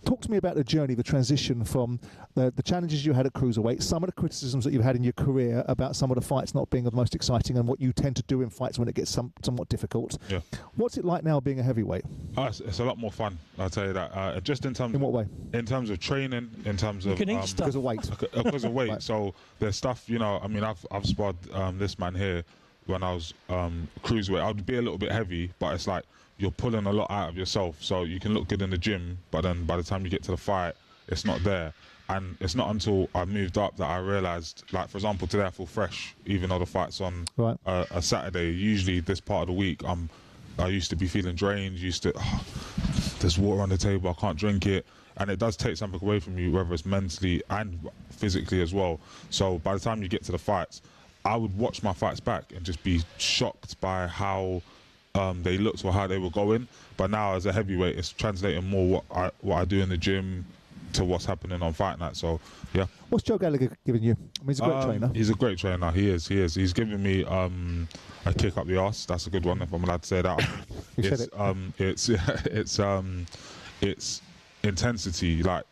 Talk to me about the journey, the transition from the challenges you had at cruiserweight, some of the criticisms that you've had in your career about some of the fights not being the most exciting, and what you tend to do in fights when it gets somewhat difficult. Yeah. What's it like now being a heavyweight? It's a lot more fun, I'll tell you that. Just in terms. In what way? In terms of training, in terms of. You can eat stuff. Because of weight. Because of weight. Right. So there's stuff, you know. I mean, I've sparred this man here when I was cruiserweight. I'd be a little bit heavy, but it's like you're pulling a lot out of yourself. So you can look good in the gym, but then by the time you get to the fight, it's not there. And it's not until I moved up that I realised, like, for example, today I feel fresh, even though the fight's on a Saturday. Usually this part of the week, I used to be feeling drained, there's water on the table, I can't drink it. And it does take something away from you, whether it's mentally and physically as well. So by the time you get to the fights, I would watch my fights back and just be shocked by how they looked or how they were going. But now as a heavyweight, it's translating more what I do in the gym to what's happening on fight night. So yeah. What's Joe Gallagher giving you? I mean, he's a great trainer. He's a great trainer. He is. He's giving me a kick up the arse. That's a good one, if I'm allowed to say that. It's intensity. Like,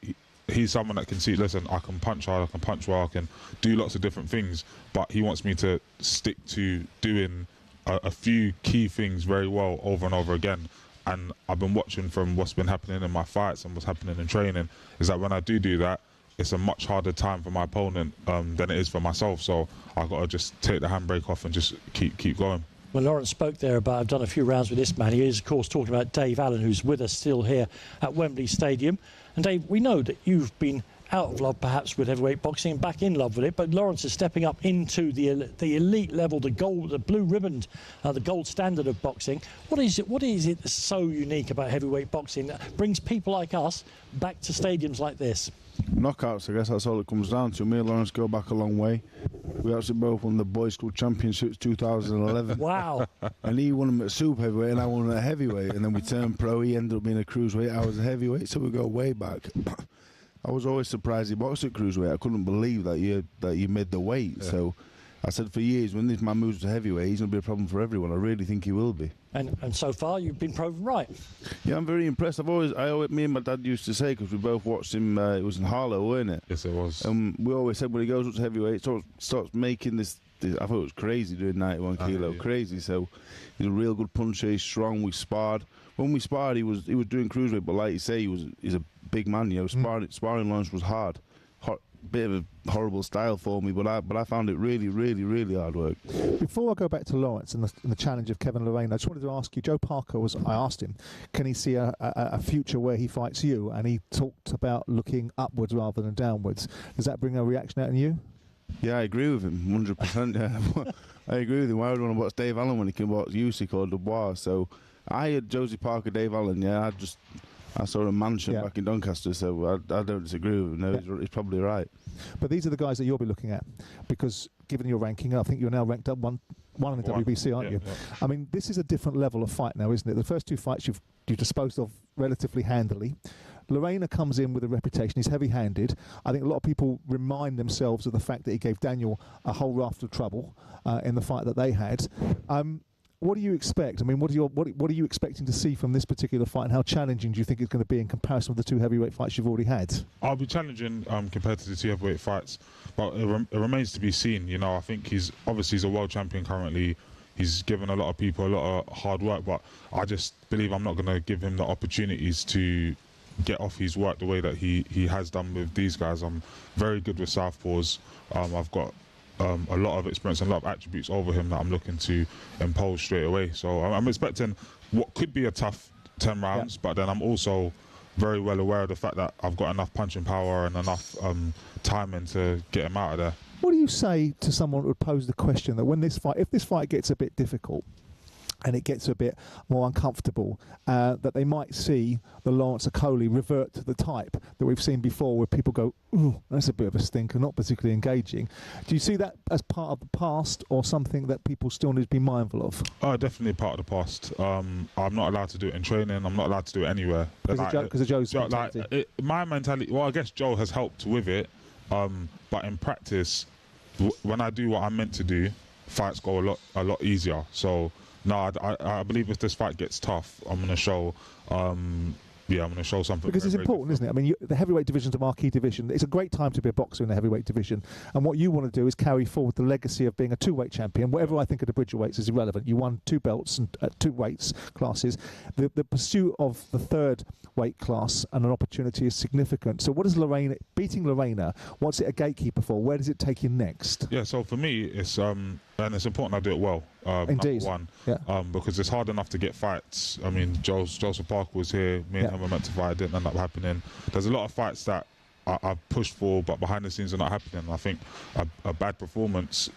he's someone that can see, listen, I can punch hard, I can punch well, I can do lots of different things, but he wants me to stick to doing a few key things very well over and over again. And I've been watching from what's been happening in my fights and what's happening in training, is that when I do that, it's a much harder time for my opponent than it is for myself. So I've got to just take the handbrake off and just keep going. Well, Lawrence spoke there about, I've done a few rounds with this man. He is, of course, talking about Dave Allen, who's with us still here at Wembley Stadium. And Dave, we know that you've been out of love perhaps with heavyweight boxing and back in love with it, but Lawrence is stepping up into the elite level, the blue ribbon, the gold standard of boxing. What is it that's so unique about heavyweight boxing that brings people like us back to stadiums like this? Knockouts, I guess that's all it comes down to. Me and Lawrence go back a long way. We actually both won the Boys School Championships 2011. Wow. And he won them at super heavyweight and I won at heavyweight, and then we turned pro. He ended up being a cruiserweight, I was a heavyweight, so we go way back. I was always surprised he boxed at cruiserweight. I couldn't believe that you made the weight. Yeah. So I said for years, when this man moves to heavyweight, he's going to be a problem for everyone. I really think he will be. And so far, you've been proven right. Yeah, I'm very impressed. Me and my dad used to say, because we both watched him, it was in Harlow, weren't it? Yes, it was. We always said when he goes up to heavyweight, starts making this, I thought it was crazy doing 91 kilo, crazy. So he's a real good puncher, he's strong, we sparred. When we sparred, he was doing cruiserweight, but like you say, he's a big man, you know, sparring lunch was hard. Bit of a horrible style for me, but I found it really, really, really hard work. Before I go back to Lawrence and the challenge of Kevin Lorraine, I just wanted to ask you, Joe Parker I asked him, can he see a future where he fights you? And he talked about looking upwards rather than downwards. Does that bring a reaction out in you? Yeah, I agree with him, 100%. Yeah. I agree with him. Why would I want to watch Dave Allen when he can watch Usyk or Dubois? So I had Josie Parker, Dave Allen, yeah, I saw a mansion back in Doncaster, so I don't disagree with him. No, he's probably right. But these are the guys that you'll be looking at, because given your ranking, I think you're now ranked up one in the WBC, aren't you? Yeah. I mean, this is a different level of fight now, isn't it? The first two fights you've disposed of relatively handily. Lorena comes in with a reputation. He's heavy-handed. I think a lot of people remind themselves of the fact that he gave Daniel a whole raft of trouble in the fight that they had. What do you expect? I mean, what are you expecting to see from this particular fight, and how challenging do you think it's going to be in comparison with the two heavyweight fights you've already had? I'll be challenging compared to the two heavyweight fights, but it remains to be seen. You know, I think he's a world champion currently. He's given a lot of people a lot of hard work, but I just believe I'm not going to give him the opportunities to get off his work the way that he has done with these guys. I'm very good with southpaws. I've got a lot of experience and a lot of attributes over him that I'm looking to impose straight away. So I'm expecting what could be a tough 10 rounds, but then I'm also very well aware of the fact that I've got enough punching power and enough timing to get him out of there. What do you say to someone who would pose the question that if this fight gets a bit difficult and it gets a bit more uncomfortable, that they might see the Lawrence Okolie revert to the type that we've seen before, where people go, ooh, that's a bit of a stinker, not particularly engaging. Do you see that as part of the past, or something that people still need to be mindful of? Definitely part of the past. I'm not allowed to do it in training. I'm not allowed to do it anywhere. Because of Joe's mentality? My mentality, well, I guess Joe has helped with it, but in practice, when I do what I'm meant to do, fights go a lot easier. So no, I believe if this fight gets tough, I'm going to show I'm going to show something. Because it's important, isn't it? I mean, the heavyweight division's a marquee division. It's a great time to be a boxer in the heavyweight division. And what you want to do is carry forward the legacy of being a two-weight champion. Whatever I think of the Bridgerweights is irrelevant. You won 2 belts and 2 weights classes. The pursuit of the 3rd weight class and an opportunity is significant. So what is beating Lorena, what's it a gatekeeper for? Where does it take you next? Yeah, so for me, it's and it's important I do it well. Indeed. Number one, because it's hard enough to get fights. I mean, Joseph Parker was here. Me and him were meant to fight. It didn't end up happening. There's a lot of fights that I've pushed for, but behind the scenes are not happening. I think a bad performance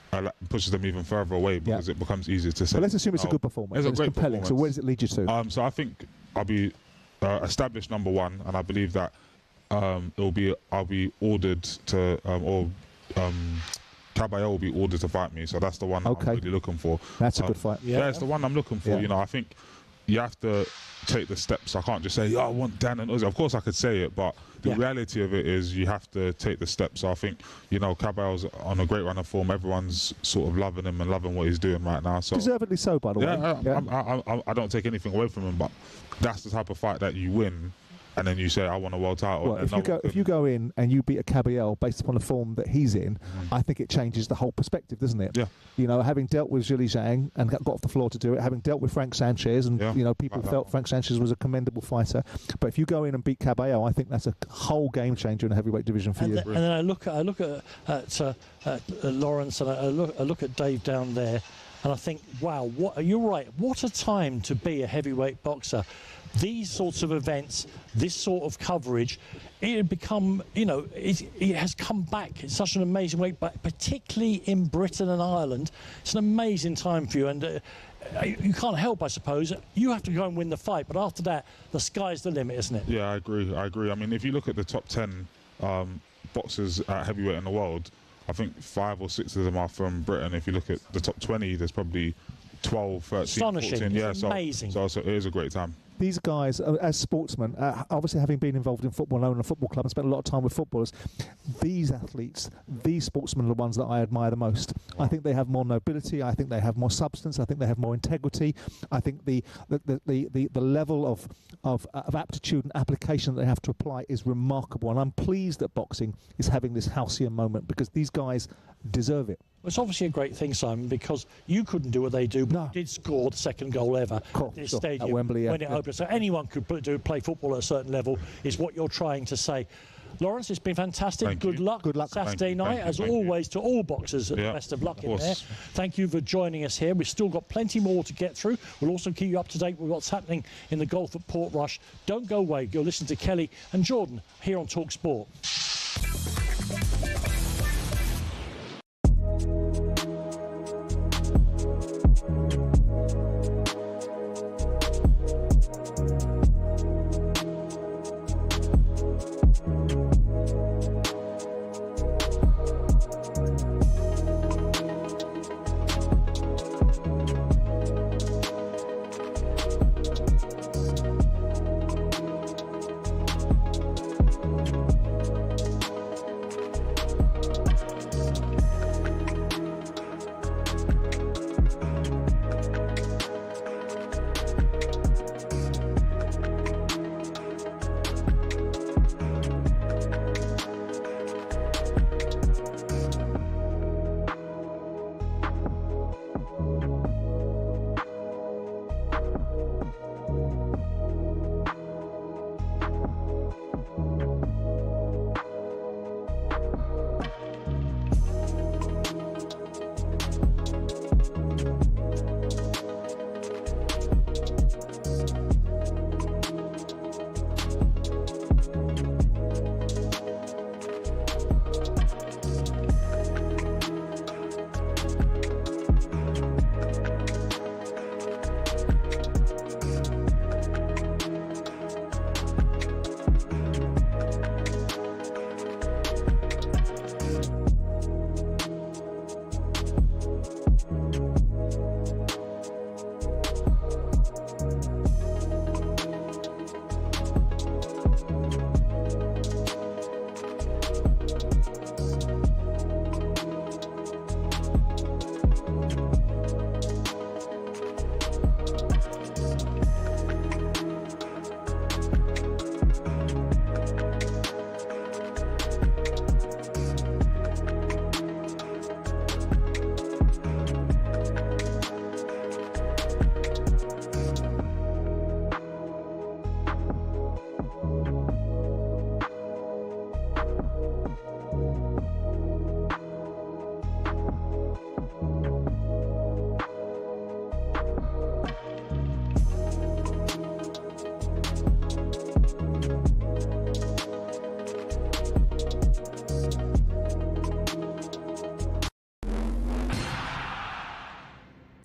pushes them even further away because it becomes easier to say. But let's assume it's a good performance. It's a great compelling. performance. So where does it lead you to? So I think I'll be established number one, and I believe that I'll be ordered to Caballero will be ordered to fight me, so that's the one I'm really looking for. That's a good fight. Yeah, it's the one I'm looking for. Yeah. You know, I think you have to take the steps. I can't just say, I want Dan and Uzi. Of course I could say it, but the reality of it is you have to take the steps. So I think, you know, Caballero's on a great run of form. Everyone's sort of loving him and loving what he's doing right now. So deservedly so, by the way. I don't take anything away from him, but that's the type of fight that you win. And then you say, I want a world title. Well, if you go in and you beat a Caballero based upon the form that he's in, I think it changes the whole perspective, doesn't it? Yeah. You know, having dealt with Zhilei Zhang and got off the floor to do it, having dealt with Frank Sanchez, and you know, people felt Frank Sanchez was a commendable fighter. But if you go in and beat Caballero, I think that's a whole game changer in the heavyweight division for you. And then I look at Lawrence, and I look at Dave down there, and I think, wow, you're right. What a time to be a heavyweight boxer. These sorts of events, this sort of coverage, it had become, you know, it has come back in such an amazing way, but particularly in Britain and Ireland, it's an amazing time for you. And you can't help, I suppose. You have to go and win the fight, but after that, the sky's the limit, isn't it? Yeah, I agree. I mean, if you look at the top 10 boxers at heavyweight in the world, I think 5 or 6 of them are from Britain. If you look at the top 20, there's probably 12, 13, astonishing. 14. Yeah, it's amazing. So it is a great time. these guys, as sportsmen, obviously having been involved in football and own a football club and spent a lot of time with footballers, these athletes, these sportsmen are the ones that I admire the most. I think they have more nobility. I think they have more substance. I think they have more integrity. I think the level of aptitude and application that they have to apply is remarkable. And I'm pleased that boxing is having this halcyon moment because these guys deserve it. It's obviously a great thing, Simon, because you couldn't do what they do, but you did score the second goal ever at this stadium at Wembley, when it opened. So anyone could play football at a certain level, is what you're trying to say. Lawrence, it's been fantastic. Good luck. Good luck Saturday night, as always, to all boxers. Best of luck in there. Thank you for joining us here. We've still got plenty more to get through. We'll also keep you up to date with what's happening in the golf at Portrush. Don't go away. Go listen to Kelly and Jordan here on talkSPORT.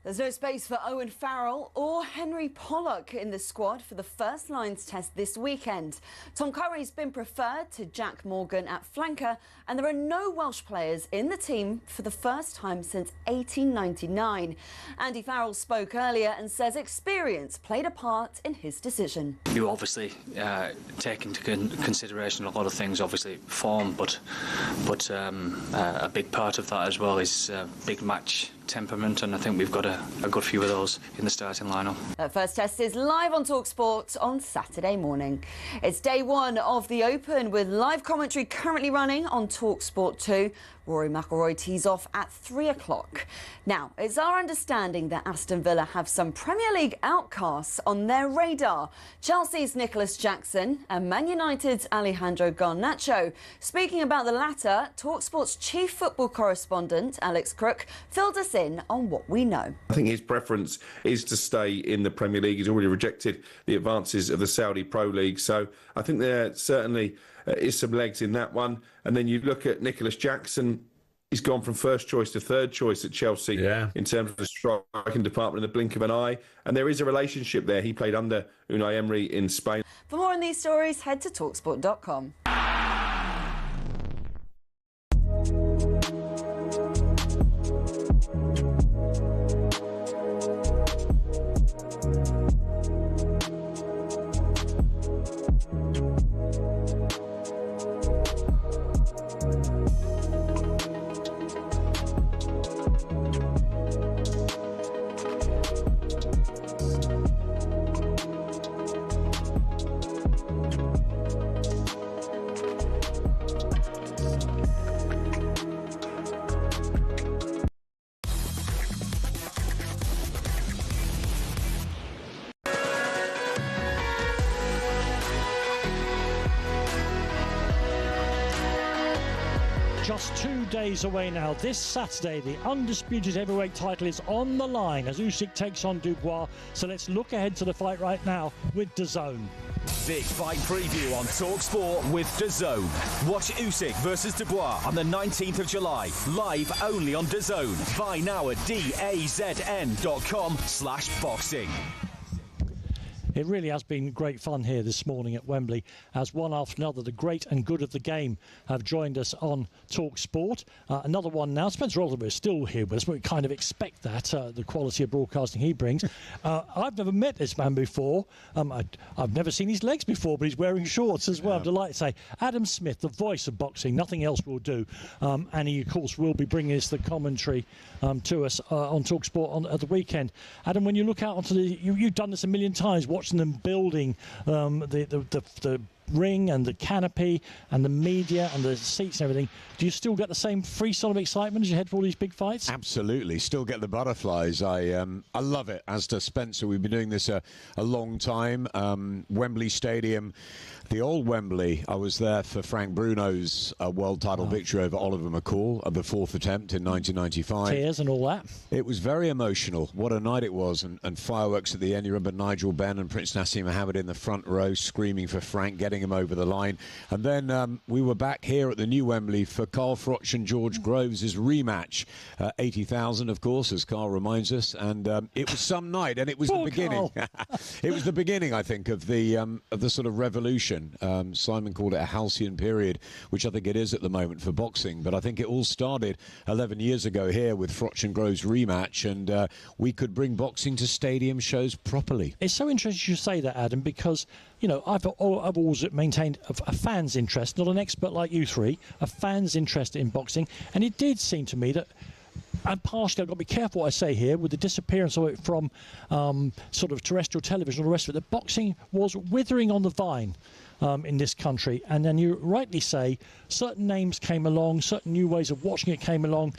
There's no space for Owen Farrell or Henry Pollock in the squad for the first lines test this weekend. Tom Curry's been preferred to Jack Morgan at flanker, and there are no Welsh players in the team for the first time since 1899. Andy Farrell spoke earlier and says experience played a part in his decision. You obviously take into consideration a lot of things, obviously form, but a big part of that as well is big match temperament, and I think we've got a good few of those in the starting lineup. That first test is live on talkSPORT on Saturday morning. It's day one of the Open with live commentary currently running on talkSPORT 2. Rory McIlroy tees off at 3 o'clock. Now, it's our understanding that Aston Villa have some Premier League outcasts on their radar. Chelsea's Nicholas Jackson and Man United's Alejandro Garnacho. Speaking about the latter, talkSPORT's chief football correspondent, Alex Crook, filled us in on what we know. I think his preference is to stay in the Premier League. He's already rejected the advances of the Saudi Pro League. So I think there certainly is some legs in that one. And then you look at Nicholas Jackson. He's gone from first choice to third choice at Chelsea in terms of the striking department in the blink of an eye. And there is a relationship there. He played under Unai Emery in Spain. For more on these stories, head to talksport.com. Just 2 days away now. This Saturday, the undisputed heavyweight title is on the line as Usyk takes on Dubois. So let's look ahead to the fight right now with DAZN. Big fight preview on talkSPORT with DAZN. Watch Usyk versus Dubois on the 19th of July. Live only on DAZN. Buy now at dazn.com/boxing. It really has been great fun here this morning at Wembley as one after another the great and good of the game have joined us on talkSPORT. Another one now. Spencer Alderman is still here with us, but we kind of expect that, the quality of broadcasting he brings. I've never met this man before. I've never seen his legs before, but he's wearing shorts as well. I'm delighted to say Adam Smith, the voice of boxing, nothing else will do. And he, of course, will be bringing us the commentary to us on talkSPORT at the weekend. Adam, when you look out onto you've done this a million times, watching them building the ring and the canopy and the media and the seats and everything, do you still get the same free sort of excitement as you head for all these big fights? Absolutely, still get the butterflies. I love it. As to Spencer, we've been doing this a long time. Wembley Stadium, the old Wembley, I was there for Frank Bruno's world title victory over Oliver McCall at the fourth attempt in 1995. Tears and all that. It was very emotional. What a night it was, and fireworks at the end. You remember Nigel Benn and Prince Nassim Mohammed in the front row screaming for Frank, getting him over the line. And then we were back here at the new Wembley for Carl Froch and George Groves' rematch. 80,000, of course, as Carl reminds us. And it was some night, and it was the beginning. It was the beginning, I think, of the sort of revolution. Simon called it a halcyon period, which I think it is at the moment for boxing. But I think it all started 11 years ago here with Froch and Groves' rematch, and we could bring boxing to stadium shows properly. It's so interesting you say that, Adam, because I've always maintained a fan's interest, not an expert like you three, a fan's interest in boxing, and it did seem to me that, and partially I've got to be careful what I say here, with the disappearance of it from sort of terrestrial television and all the rest of it, that boxing was withering on the vine in this country. And then you rightly say certain names came along, certain new ways of watching it came along,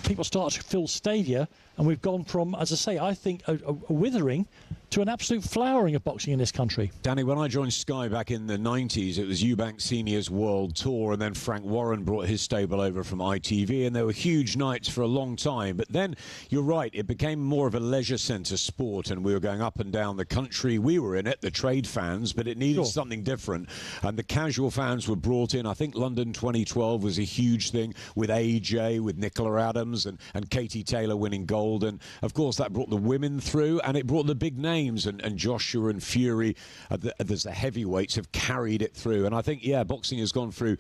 people started to fill stadia, and we've gone from, as I say, I think a withering to an absolute flowering of boxing in this country. Danny, when I joined Sky back in the 90s, it was Eubank Senior's World Tour, and then Frank Warren brought his stable over from ITV, and there were huge nights for a long time. But then, you're right, it became more of a leisure centre sport, and we were going up and down the country. We were in it, the trade fans, but it needed something different. And the casual fans were brought in. I think London 2012 was a huge thing with AJ, with Nicola Adams, and Katie Taylor winning gold. And, of course, that brought the women through, and it brought the big names. And Joshua and Fury, there's the heavyweights, have carried it through. And I think, boxing has gone through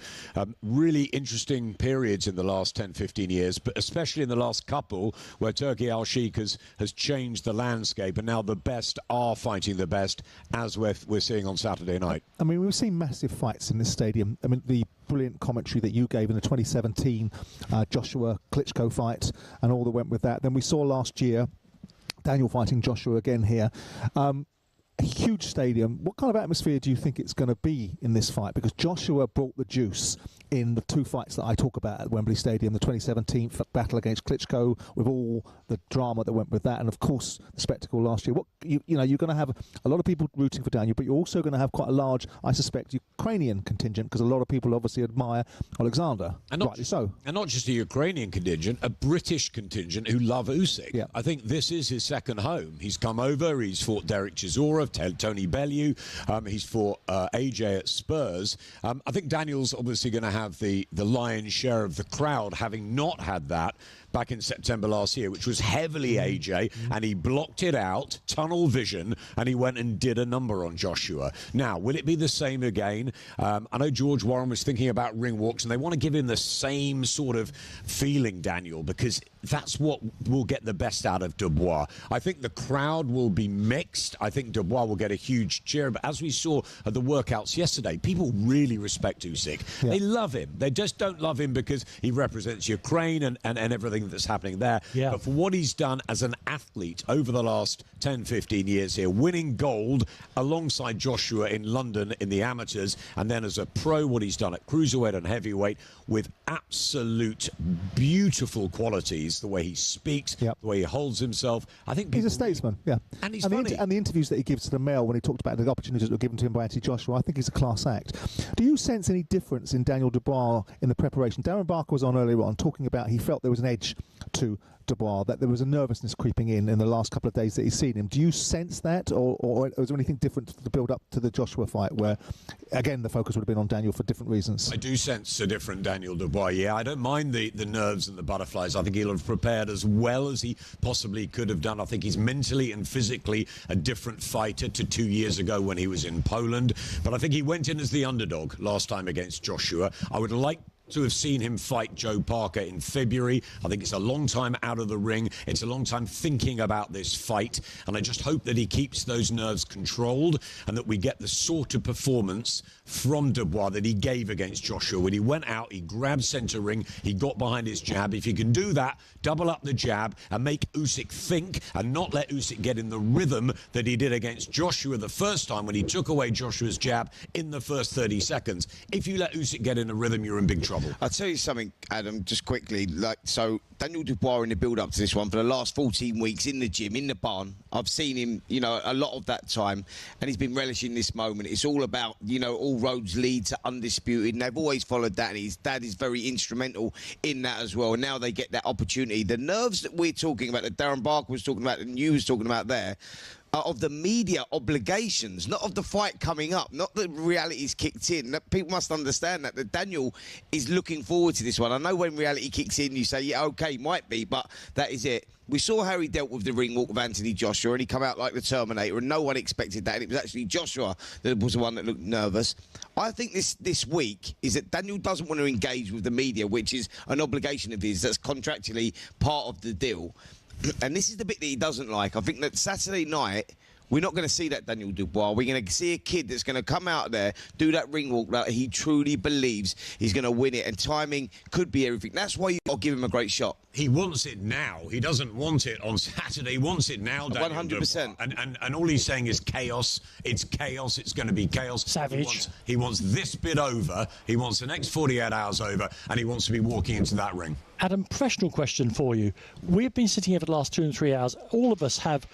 really interesting periods in the last 10, 15 years, but especially in the last couple, where Turki Al-Sheikh has changed the landscape, and now the best are fighting the best, as we're seeing on Saturday night. I mean, we've seen massive fights in this stadium. I mean, the brilliant commentary that you gave in the 2017 Joshua Klitschko fight and all that went with that. Then we saw last year Daniel fighting Joshua again here. A huge stadium. What kind of atmosphere do you think it's going to be in this fight? Because Joshua brought the juice in the two fights that I talk about at Wembley Stadium, the 2017 battle against Klitschko, with all the drama that went with that, and of course the spectacle last year. You're going to have a lot of people rooting for Daniel, but you're also going to have quite a large, I suspect, Ukrainian contingent, because a lot of people obviously admire Alexander, and rightly so. And not just a Ukrainian contingent, a British contingent who love Usyk. Yeah. I think this is his second home. He's come over, he's fought Derek Chisora, Tony Bellew, he's fought AJ at Spurs. I think Daniel's obviously going to have the lion's share of the crowd, having not had that back in September last year, which was heavily AJ, and he blocked it out, tunnel vision, and he went and did a number on Joshua. Now, will it be the same again? I know George Warren was thinking about ring walks, and they want to give him the same sort of feeling, Daniel, because that's what will get the best out of Dubois. I think the crowd will be mixed. I think Dubois will get a huge cheer, but as we saw at the workouts yesterday, people really respect Usyk. Yeah. They love him. They just don't love him because he represents Ukraine and everything thing that's happening there. Yeah. But for what he's done as an athlete over the last 10, 15 years here, winning gold alongside Joshua in London in the amateurs, and then as a pro, what he's done at cruiserweight and heavyweight with absolute beautiful qualities, the way he speaks, the way he holds himself. I think he's a statesman, yeah. And he's funny. And the interviews that he gives to the Mail when he talked about the opportunities that were given to him by Anthony Joshua, I think he's a class act. Do you sense any difference in Daniel Dubois in the preparation? Darren Barker was on earlier on talking about he felt there was an edge to Dubois, that there was a nervousness creeping in the last couple of days that he's seen him. Do you sense that, or is there anything different to the build-up to the Joshua fight where, again, the focus would have been on Daniel for different reasons? I do sense a different Daniel Dubois, yeah. I don't mind the nerves and the butterflies. I think he'll have prepared as well as he possibly could have done. I think he's mentally and physically a different fighter to 2 years ago when he was in Poland. But I think he went in as the underdog last time against Joshua. I would like to have seen him fight Joe Parker in February. I think it's a long time out of the ring. It's a long time thinking about this fight. And I just hope that he keeps those nerves controlled and that we get the sort of performance from Dubois that he gave against Joshua. When he went out, he grabbed centre ring, he got behind his jab. If he can do that, double up the jab and make Usyk think and not let Usyk get in the rhythm that he did against Joshua the first time when he took away Joshua's jab in the first 30 seconds. If you let Usyk get in a rhythm, you're in big trouble. I'll tell you something, Adam, just quickly. So Daniel Dubois in the build-up to this one for the last 14 weeks in the gym, in the barn. I've seen him, a lot of that time, and he's been relishing this moment. It's all about, all roads lead to Undisputed, and they've always followed that, and his dad is very instrumental in that as well. And now they get that opportunity. The nerves that we're talking about, that Darren Barker was talking about, and you was talking about there, of the media obligations, not of the fight coming up, not the reality's kicked in. That people must understand that Daniel is looking forward to this one. I know when reality kicks in, you say, yeah, OK, might be, but that is it. We saw how he dealt with the ring walk of Anthony Joshua, and he come out like the Terminator, and no one expected that. And it was actually Joshua that was the one that looked nervous. I think this week is that Daniel doesn't want to engage with the media, which is an obligation of his that's contractually part of the deal. And this is the bit that he doesn't like. I think that Saturday night, we're not going to see that Daniel Dubois. We're going to see a kid that's going to come out there, do that ring walk that he truly believes he's going to win it. And timing could be everything. That's why you've got to give him a great shot. He wants it now. He doesn't want it on Saturday. He wants it now, Daniel 100%. Dubois. And all he's saying is chaos. It's chaos. It's going to be chaos. Savage. He wants this bit over. He wants the next 48 hours over. And he wants to be walking into that ring. Adam, professional question for you. We've been sitting here for the last 2 and 3 hours. All of us have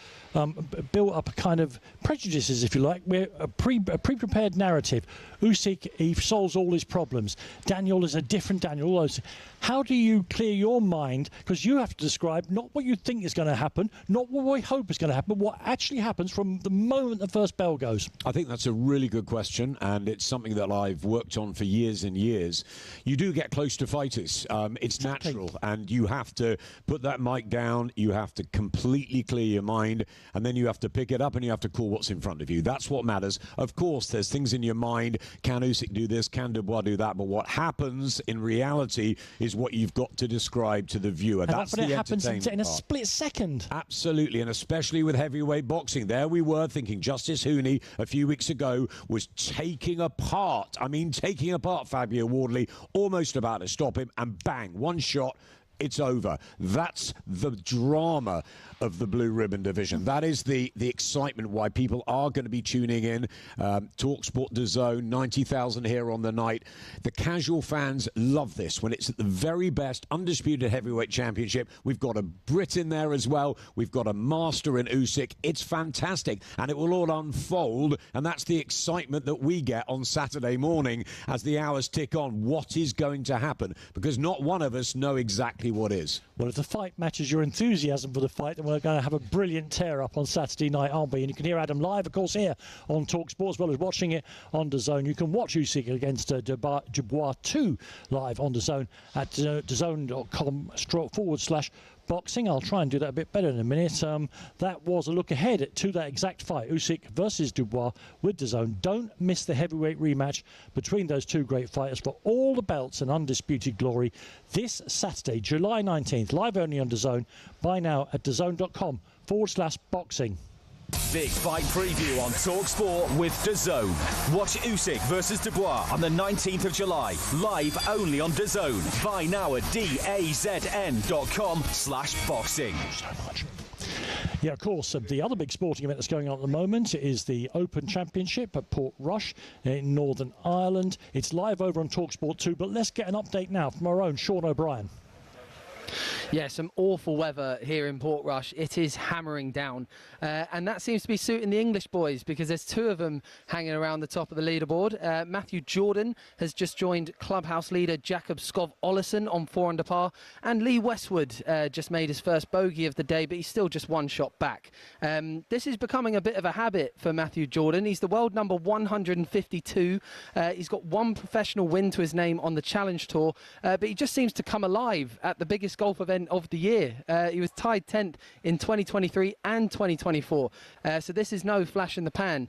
built up a kind of prejudices, if you like. We're a pre-prepared narrative. Usyk, he solves all his problems. Daniel is a different Daniel. All those. How do you clear your mind? Because you have to describe not what you think is going to happen, not what we hope is going to happen, but what actually happens from the moment the first bell goes. I think that's a really good question, and it's something that I've worked on for years and years. You do get close to fighters. It's natural, and you have to put that mic down. You have to completely clear your mind, and then you have to pick it up and you have to call what's in front of you. That's what matters. Of course, there's things in your mind. Can Usyk do this? Can Dubois do that? But what happens in reality is what you've got to describe to the viewer. And that's often it the happens in a part. split second. Absolutely, and especially with heavyweight boxing. There we were thinking Justice Hooney a few weeks ago was taking apart Fabio Wardley, almost about to stop him, and bang, one shot. It's over. That's the drama of the Blue Ribbon division. That is the excitement why people are going to be tuning in. talkSPORT DAZN, 90,000 here on the night. The casual fans love this when it's at the very best undisputed heavyweight championship. We've got a Brit in there as well. We've got a master in Usyk. It's fantastic, and it will all unfold, and that's the excitement that we get on Saturday morning as the hours tick on. What is going to happen? Because not one of us know exactly what is. Well, if the fight matches your enthusiasm for the fight, then we're going to have a brilliant tear-up on Saturday night, aren't we? And you can hear Adam live, of course, here on talkSPORT, as well as watching it on DAZN. You can watch Usyk against Dubois 2 live on DAZN at DAZN.com/boxing. I'll try and do that a bit better in a minute. That was a look ahead to that exact fight, Usyk versus Dubois with DAZN. Don't miss the heavyweight rematch between those two great fighters for all the belts and undisputed glory this Saturday, July 19th, live only on DAZN. Buy now at DAZN.com/boxing. Big fight preview on talkSPORT with DAZN. Watch Usyk versus Dubois on the 19th of July. Live only on DAZN. Buy now at dazn.com/boxing. So much. Yeah, of course. The other big sporting event that's going on at the moment is the Open Championship at Portrush in Northern Ireland. It's live over on talkSPORT 2, but let's get an update now from our own Sean O'Brien. Yeah, some awful weather here in Portrush. It is hammering down. And that seems to be suiting the English boys because there's two of them hanging around the top of the leaderboard. Matthew Jordan has just joined clubhouse leader Jakob Skov Olesen on 4 under par. And Lee Westwood just made his first bogey of the day, but he's still just one shot back. This is becoming a bit of a habit for Matthew Jordan. He's the world number 152. He's got one professional win to his name on the Challenge Tour, but he just seems to come alive at the biggest golf event of the year. He was tied 10th in 2023 and 2024. So this is no flash in the pan.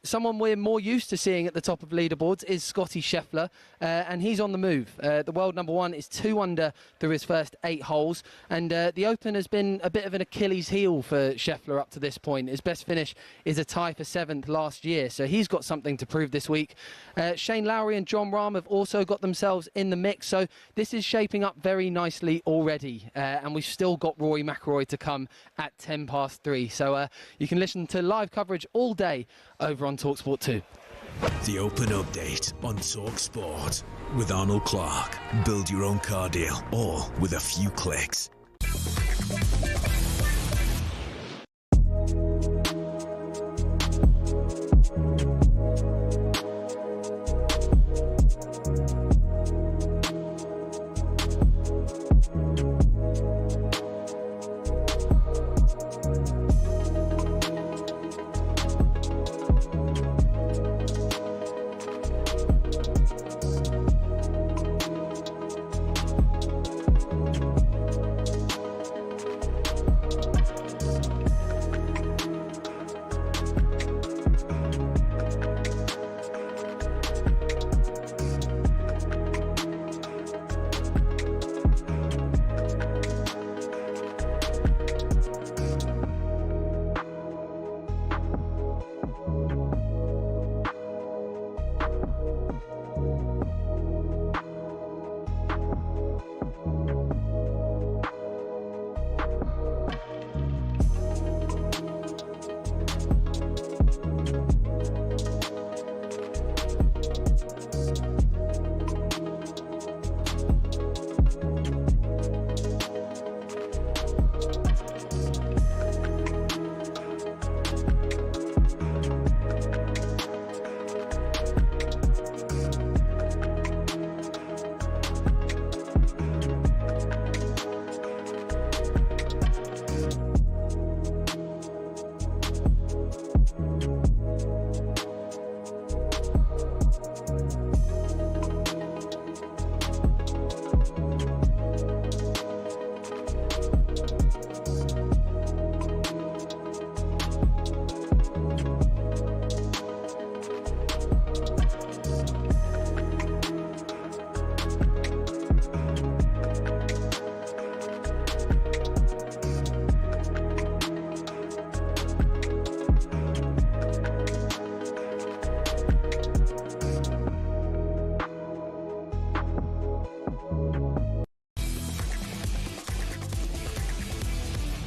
Someone we're more used to seeing at the top of leaderboards is Scotty Scheffler, and he's on the move. The world number 1 is 2 under through his first 8 holes, and the Open has been a bit of an Achilles heel for Scheffler up to this point. His best finish is a tie for 7th last year, so he's got something to prove this week. Shane Lowry and John Rahm have also got themselves in the mix, so this is shaping up very nicely already. And we've still got Rory McIlroy to come at 3:10. So you can listen to live coverage all day over on talkSPORT 2. The Open Update on talkSPORT with Arnold Clark. Build your own car deal, all with a few clicks.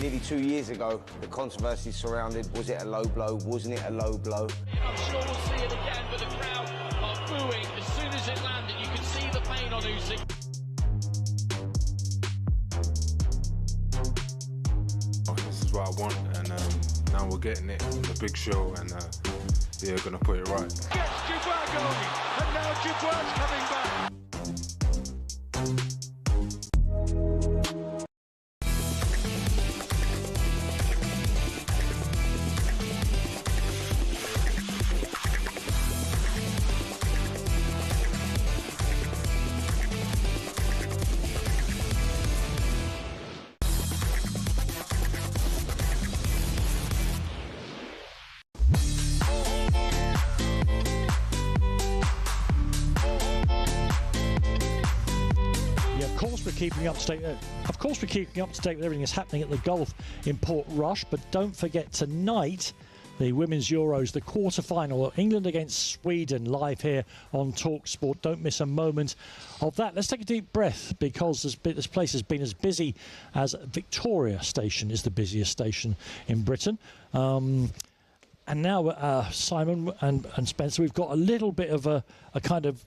Nearly 2 years ago, the controversy surrounded, was it a low blow, wasn't it a low blow? I'm sure we'll see it again, but the crowd are booing as soon as it landed. You can see the pain on Usyk. This is what I want, and now we're getting it on the big show, and yeah, gonna put it right. Gets Dubois going, and now Dubois coming back. course, we're keeping you up to date. Of course, we're keeping you up to date with everything that's happening at the Gulf in Portrush. But don't forget tonight, the Women's Euros, the quarter-final, England against Sweden, live here on talkSPORT. Don't miss a moment of that. Let's take a deep breath, because this place has been as busy as Victoria Station is the busiest station in Britain. And now, Simon and Spencer, we've got a little bit of a kind of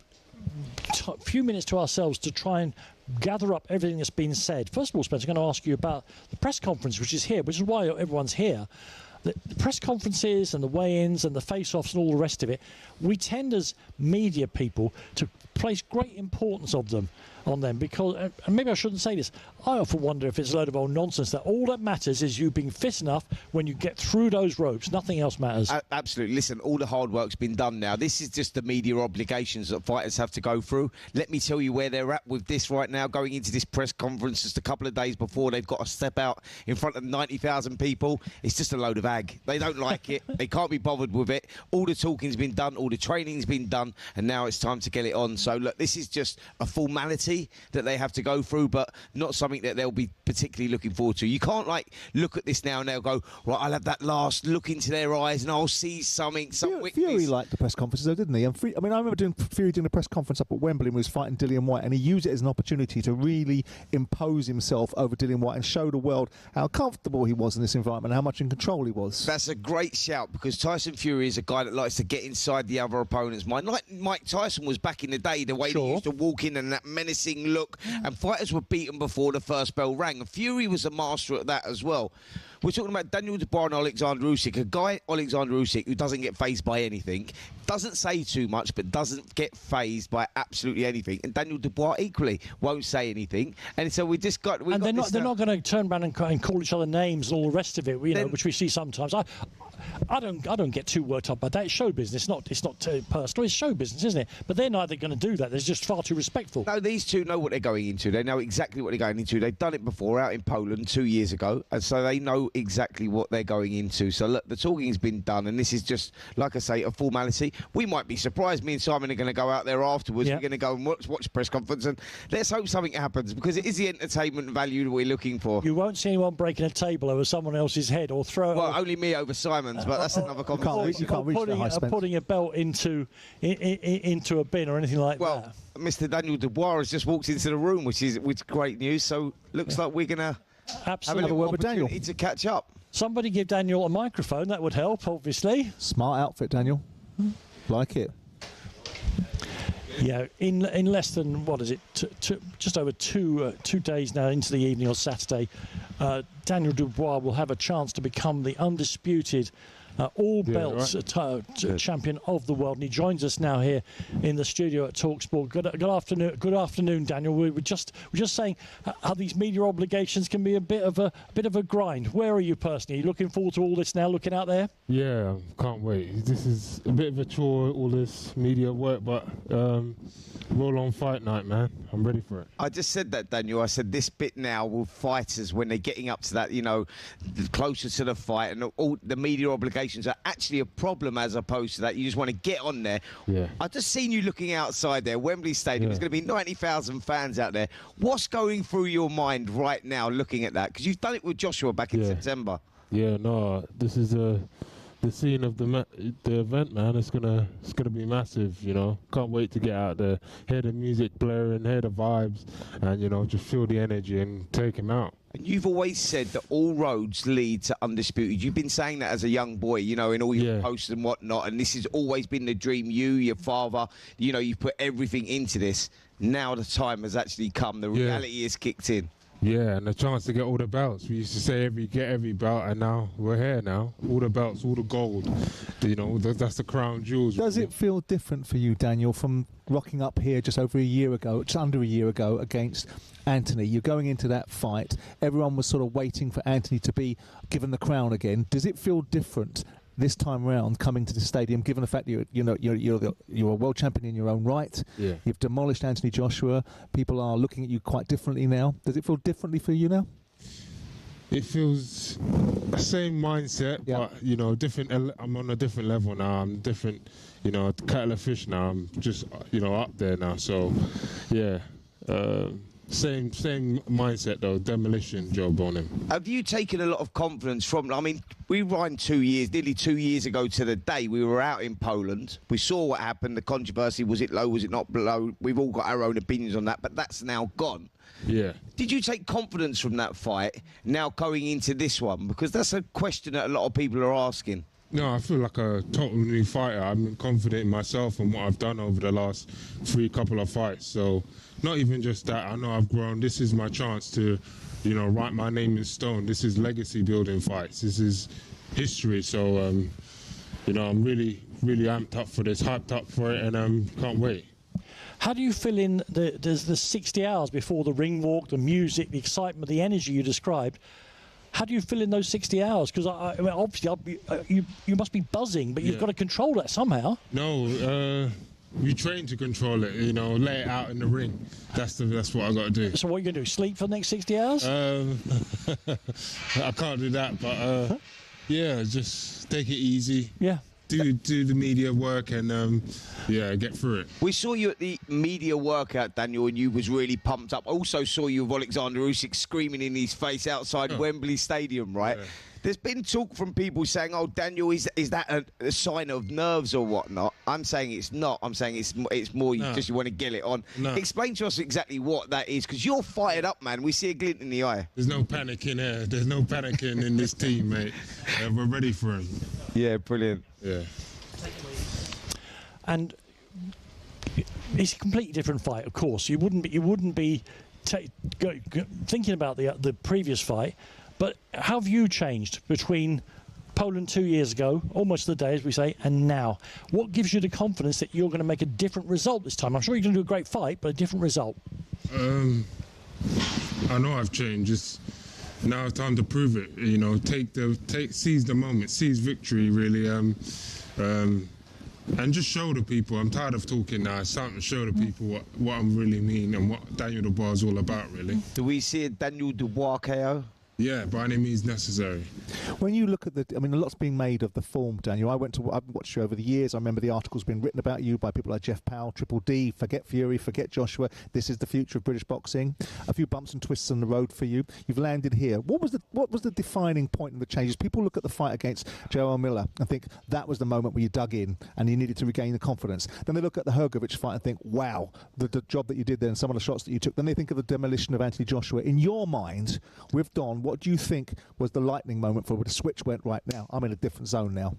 few minutes to ourselves to try and gather up everything that's been said. First of all, Spencer, I'm going to ask you about the press conference, which is here, which is why everyone's here. The press conferences and the weigh-ins and the face-offs and all the rest of it, we tend as media people to place great importance on them because, and maybe I shouldn't say this, I often wonder if it's a load of old nonsense that all that matters is you being fit enough when you get through those ropes. Nothing else matters. Absolutely. Listen, all the hard work's been done now. This is just the media obligations that fighters have to go through. Let me tell you where they're at with this right now, going into this press conference just a couple of days before they've got to step out in front of 90,000 people. It's just a load of ag. They don't like it. They can't be bothered with it. All the talking's been done. All the training's been done. And now it's time to get it on. So, look, this is just a formality that they have to go through, but not something that they'll be particularly looking forward to. You can't, like, look at this now and they'll go, right, I'll have that last look into their eyes and I'll see something, some witness. Fury liked the press conferences, though, didn't he? I remember Fury doing a press conference up at Wembley when he was fighting Dillian White, and he used it as an opportunity to really impose himself over Dillian White and show the world how comfortable he was in this environment and how much in control he was. That's a great shout, because Tyson Fury is a guy that likes to get inside the other opponent's mind. Like Mike Tyson was back in the day, the way he used to walk in and that menacing look, and fighters were beaten before the first bell rang. And Fury was a master at that as well. We're talking about Daniel Dubois and Alexander Usyk, a guy, Alexander Usyk, who doesn't get fazed by anything, doesn't say too much, but doesn't get fazed by absolutely anything. And Daniel Dubois equally won't say anything. And so we just got. And they're not going to turn around and call each other names and all the rest of it, which we see sometimes. I don't get too worked up by that. It's show business. It's not personal. It's show business, isn't it? But they're neither going to do that. They're just far too respectful. No, these two know what they're going into. They know exactly what they're going into. They've done it before out in Poland 2 years ago, and so they know exactly what they're going into. So look, the talking's been done, and this is just, like I say, a formality. We might be surprised. Me and Simon are going to go out there afterwards. Yeah. We're going to go and watch press conference, and let's hope something happens, because it is the entertainment value that we're looking for. You won't see anyone breaking a table over someone else's head or only me over Simon's, but that's another conversation. You can't reach the high Spence. Putting a belt into a bin or anything like that. Well, Mr. Daniel Dubois has just walked into the room, which is great news. So looks like we're going to have a little opportunity to catch up. Somebody give Daniel a microphone. That would help, obviously. Smart outfit, Daniel. Like it. Yeah, in less than, what is it, just over 2 days now into the evening on Saturday, Daniel Dubois will have a chance to become the undisputed all belts champion of the world, and he joins us now here in the studio at talkSPORT. Good afternoon, Daniel. We're just saying how these media obligations can be a bit of a grind. Where are you personally? Are you looking forward to all this now, looking out there? Yeah, can't wait. This is a bit of a chore, all this media work, but roll on fight night, man. I'm ready for it. I just said that, Daniel. I said this bit now with fighters, when they're getting up to that, closer to the fight, and all the media obligations are actually a problem as opposed to that. You just want to get on there. Yeah. I've just seen you looking outside there, Wembley Stadium. There's going to be 90,000 fans out there. What's going through your mind right now looking at that? Because you've done it with Joshua back in September. Yeah, no, this is the scene of the event, man. It's gonna be massive, Can't wait to get out there, hear the music blaring, hear the vibes, and just feel the energy and take him out. And you've always said that all roads lead to Undisputed. You've been saying that as a young boy, in all your posts and whatnot, and this has always been the dream. Your father, you put everything into this. Now the time has actually come. The reality is kicked in. Yeah, and the chance to get all the belts. We used to say get every belt, and now we're here now. All the belts, all the gold. That's the crown jewels. Does it feel different for you, Daniel, from rocking up here just under a year ago against Anthony? You're going into that fight. Everyone was sort of waiting for Anthony to be given the crown again. Does it feel different this time round coming to the stadium, given the fact that you're a world champion in your own right? Yeah. You've demolished Anthony Joshua. People are looking at you quite differently now. Does it feel differently for you now? It feels the same mindset, but different. I'm on a different level now. I'm different, kettle of fish now. I'm just up there now. So, yeah. same mindset though, demolition job on him. Have you taken a lot of confidence from? I mean, we ran nearly 2 years ago to the day we were out in Poland. We saw what happened. The controversy, was it low? Was it not low? We've all got our own opinions on that, but that's now gone. Yeah. Did you take confidence from that fight now going into this one? Because that's a question that a lot of people are asking. No, I feel like a total new fighter. I'm confident in myself and what I've done over the last couple of fights. So not even just that, I know I've grown. This is my chance to, write my name in stone. This is legacy building fights. This is history. So, I'm really, really amped up for this, hyped up for it, and can't wait. How do you fill in the 60 hours before the ring walk, the music, the excitement, the energy you described? How do you fill in those 60 hours? Because I mean, obviously, you must be buzzing, but you've got to control that somehow. No, you train to control it. Lay it out in the ring. That's what I got to do. So what are you going to do? Sleep for the next 60 hours? I can't do that, but yeah, just take it easy. Yeah. Do the media work and get through it. We saw you at the media workout, Daniel, and you was really pumped up. I also saw you with Alexander Usyk screaming in his face outside Wembley Stadium, right? Yeah. There's been talk from people saying, "Oh, Daniel, is that a sign of nerves or whatnot?" I'm saying it's not. I'm saying it's more you want to get it on. No. Explain to us exactly what that is, because you're fired up, man. We see a glint in the eye. There's no panic in here. There's no panicking in this team, mate. We're ready for him. Yeah, brilliant. Yeah. And it's a completely different fight, of course. You wouldn't be thinking about the previous fight. But how have you changed between Poland 2 years ago, almost the day, as we say, and now? What gives you the confidence that you're going to make a different result this time? I'm sure you're going to do a great fight, but a different result. I know I've changed. It's now time to prove it. Seize the moment, seize victory, really, and just show the people. I'm tired of talking now. It's time to show the people what I really mean and what Daniel Dubois is all about, really. Do we see a Daniel Dubois KO? Yeah, by any means necessary. When you look at a lot's being made of the form, Daniel. I've watched you over the years. I remember the articles being written about you by people like Jeff Powell, Triple D, forget Fury, forget Joshua. This is the future of British boxing. A few bumps and twists on the road for you. You've landed here. What was the defining point in the changes? People look at the fight against Joel Miller and think that was the moment where you dug in and you needed to regain the confidence. Then they look at the Hrgovic fight and think, wow, the job that you did there and some of the shots that you took. Then they think of the demolition of Anthony Joshua. In your mind, with Don, what do you think was the lightning moment for where the switch went right now? I'm in a different zone now.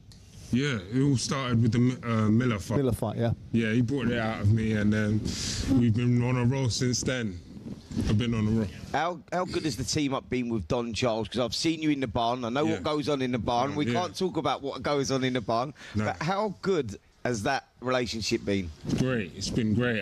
Yeah, it all started with the Miller fight. Miller fight, yeah. Yeah, he brought it out of me, and then we've been on a roll since then. I've been on a roll. How good has the team up been with Don Charles? Because I've seen you in the barn. I know what goes on in the barn. We can't talk about what goes on in the barn. No. But how good has that relationship been? Great. It's been great.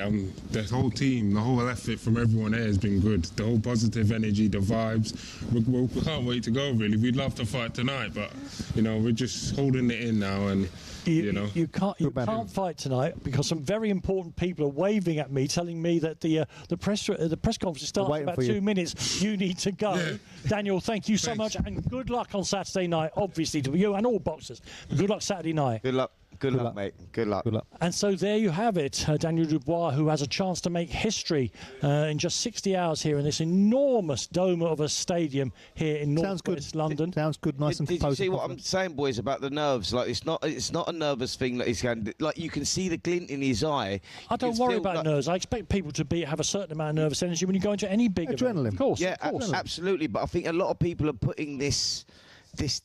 The whole team, the whole effort from everyone there has been good. The whole positive energy, the vibes. We can't wait to go, really. We'd love to fight tonight, but, we're just holding it in now and... You can't fight tonight because some very important people are waving at me, telling me that the press conference starts in about 2 minutes. You need to go. Yeah. Daniel, thank you so much, and good luck on Saturday night, obviously, to you and all boxers. Good luck Saturday night. Good luck. Good luck, mate. Good luck. Good luck. And so there you have it, Daniel Dubois, who has a chance to make history in just 60 hours here in this enormous dome of a stadium here in northwest London. Sounds good, nice and composed. Did you see what I'm saying, boys, about the nerves? Like it's not a nervous thing that he's going. Like you can see the glint in his eye. I don't worry about nerves. I expect people to have a certain amount of nervous energy when you go into any big adrenaline. Event. Of course, yeah, of course. Absolutely. But I think a lot of people are putting this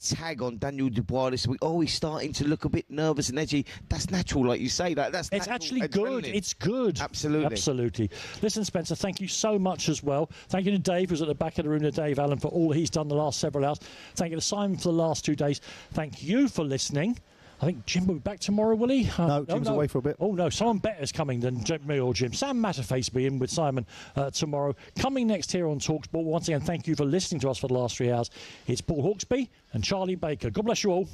tag on Daniel Dubois this week. Oh, he's starting to look a bit nervous and edgy. That's natural, like you say. That's it's actually good. It's good. Absolutely. Listen, Spencer, thank you so much as well. Thank you to Dave, who's at the back of the room, to Dave Allen, for all he's done the last several hours. Thank you to Simon for the last 2 days. Thank you for listening. I think Jim will be back tomorrow, will he? No, Jim's away for a bit. Oh, no, someone better is coming than me or Jim. Sam Matterface will be in with Simon tomorrow. Coming next here on talkSPORT. Once again, thank you for listening to us for the last 3 hours. It's Paul Hawksby and Charlie Baker. God bless you all.